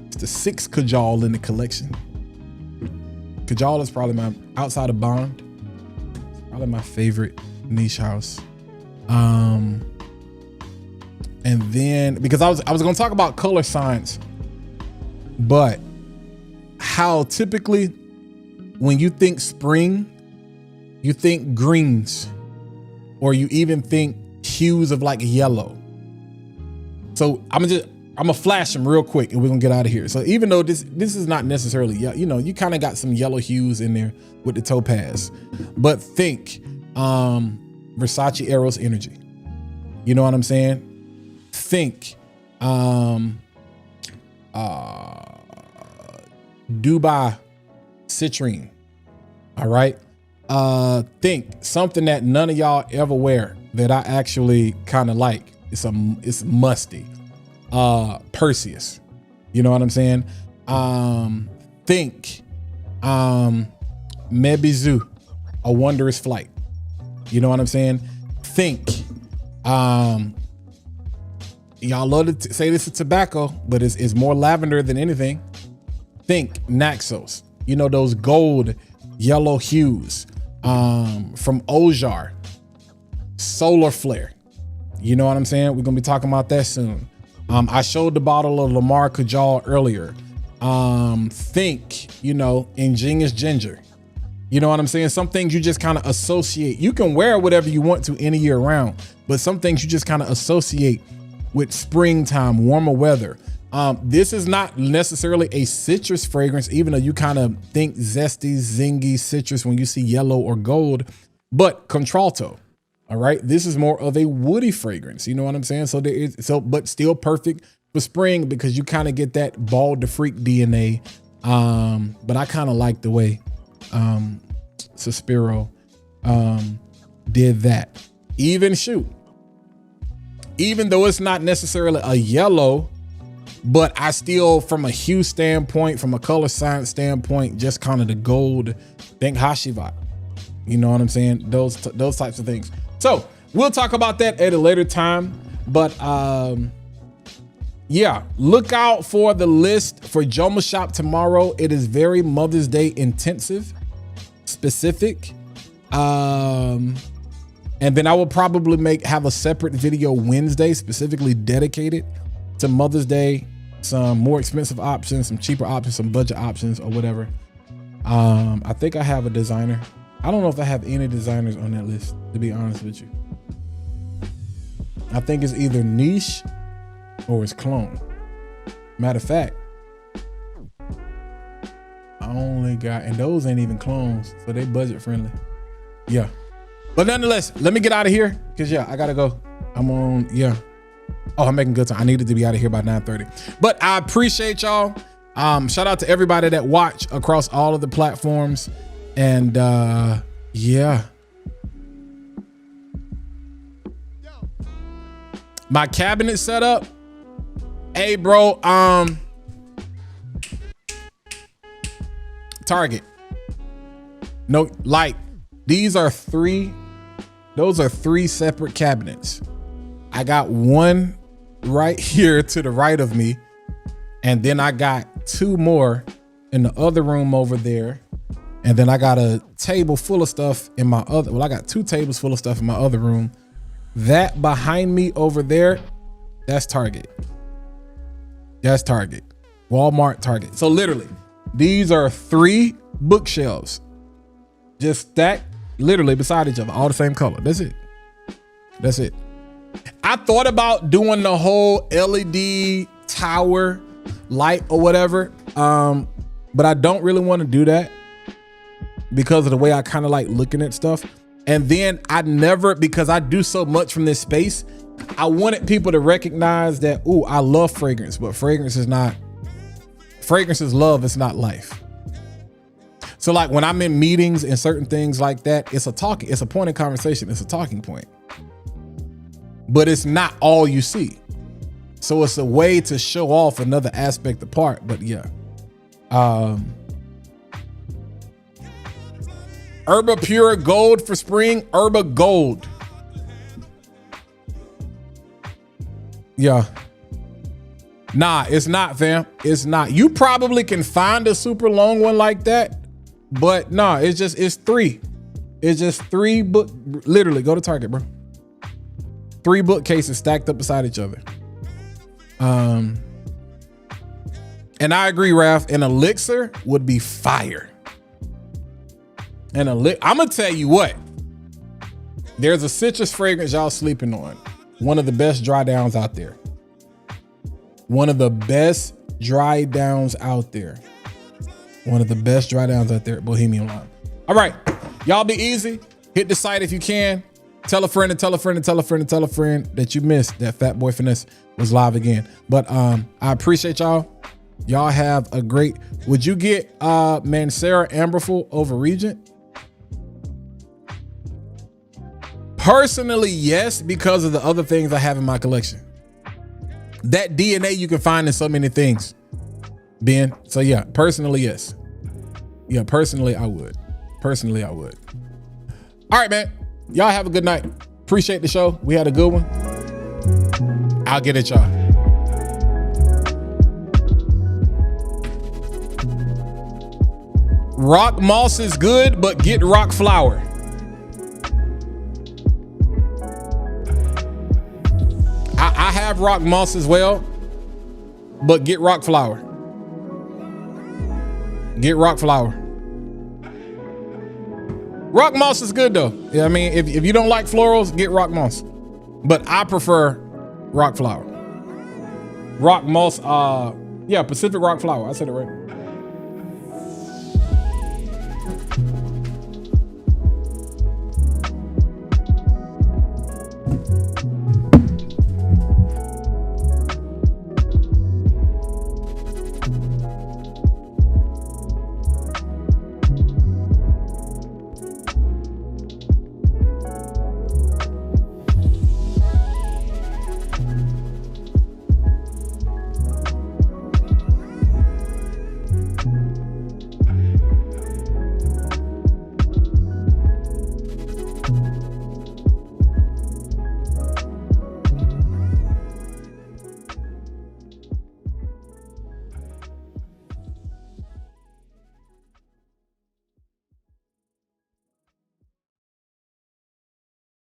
It's the 6th Kajal in the collection. Kajal is probably my, outside of Bond, it's probably my favorite niche house. And then because I was gonna talk about color science, but how typically when you think spring, you think greens, or you even think hues of like yellow. So I'm gonna flash them real quick and we're gonna get out of here. So even though this is not necessarily, you know, you kind of got some yellow hues in there with the topaz, but think Versace Eros energy. You know what I'm saying? Think Dubai citrine. All right. Think something that none of y'all ever wear that I actually kind of like. It's musty. Perseus. You know what I'm saying? Think Mebizu, A Wondrous Flight. You know what I'm saying? Think y'all love to say this is tobacco, but it's more lavender than anything. Think Naxos. You know, those gold yellow hues from Ojar. Solar Flare. You know what I'm saying? We're gonna be talking about that soon. I showed the bottle of Lamar Kajal earlier. Think, you know, Ingenious Ginger. You know what I'm saying? Some things you just kind of associate. You can wear whatever you want to any year round, but some things you just kind of associate with springtime, warmer weather. This is not necessarily a citrus fragrance, even though you kind of think zesty, zingy citrus when you see yellow or gold, but contralto. All right. This is more of a woody fragrance. You know what I'm saying? So there is, but still perfect for spring because you kind of get that bald to freak DNA. But I kind of like the way, Suspiro, did that. Even though it's not necessarily a yellow, but I still, from a hue standpoint, from a color science standpoint, just kind of the gold, think Hashivat. You know what I'm saying? Those types of things. So we'll talk about that at a later time. But yeah, look out for the list for Joma Shop tomorrow. It is very Mother's Day intensive, specific. And then I will probably have a separate video Wednesday specifically dedicated to Mother's Day, some more expensive options, some cheaper options, some budget options or whatever. I think I have a designer. I don't know if I have any designers on that list, to be honest with you. I think it's either niche or it's clone. Matter of fact, I only got, and those ain't even clones, so they budget friendly. Yeah. But nonetheless, let me get out of here because yeah, I gotta go. I'm on, yeah. Oh, I'm making good time. I needed to be out of here by 9:30. But I appreciate y'all. Shout out to everybody that watch across all of the platforms. And yeah. My cabinet setup. Hey, bro. Target. No, like those are three separate cabinets. I got one right here to the right of me, and then I got two more in the other room over there, and then I got a table full of stuff in my other, well, I got two tables full of stuff in my other room. That behind me over there, that's Target. That's Target. Walmart, Target. So literally, these are three bookshelves just stacked literally beside each other, all the same color. That's it. That's it. I thought about doing the whole LED tower light or whatever, but I don't really want to do that because of the way I kind of like looking at stuff. And then because I do so much from this space, I wanted people to recognize that, ooh, I love fragrance, but fragrance is love, it's not life. So like when I'm in meetings and certain things like that, it's a point of conversation. It's a talking point. But it's not all you see. So it's a way to show off another aspect of part. But yeah. Herba Pure Gold for spring. Herba Gold. Yeah. Nah, it's not, fam. It's not. You probably can find a super long one like that. But nah, it's three. It's just three book. Literally, go to Target, bro. 3 bookcases stacked up beside each other. And I agree, Raph, an elixir would be fire. I'm gonna tell you what. There's a citrus fragrance y'all sleeping on. One of the best dry downs out there. One of the best dry downs out there. One of the best dry downs out there, Bohemian Lime. All right, y'all be easy. Hit the site if you can. Tell a friend and tell a friend and tell a friend and tell a friend that you missed that Fat Boy Finesse was live again. But I appreciate y'all. Y'all have a great, would you get Mancera Amberful over Regent? Personally, yes, because of the other things I have in my collection. That DNA you can find in so many things, Ben. So yeah, personally, yes. Yeah, personally, I would. Personally, I would. All right, man. Y'all have a good night. Appreciate the show. We had a good one. I'll get at y'all. Rock moss is good, but get rock flower. I have rock moss as well, but get rock flower. Get rock flower. Rock moss is good though. Yeah, I mean, if you don't like florals, get rock moss. But I prefer rock flower. Rock moss, yeah, Pacific rock flower. I said it right.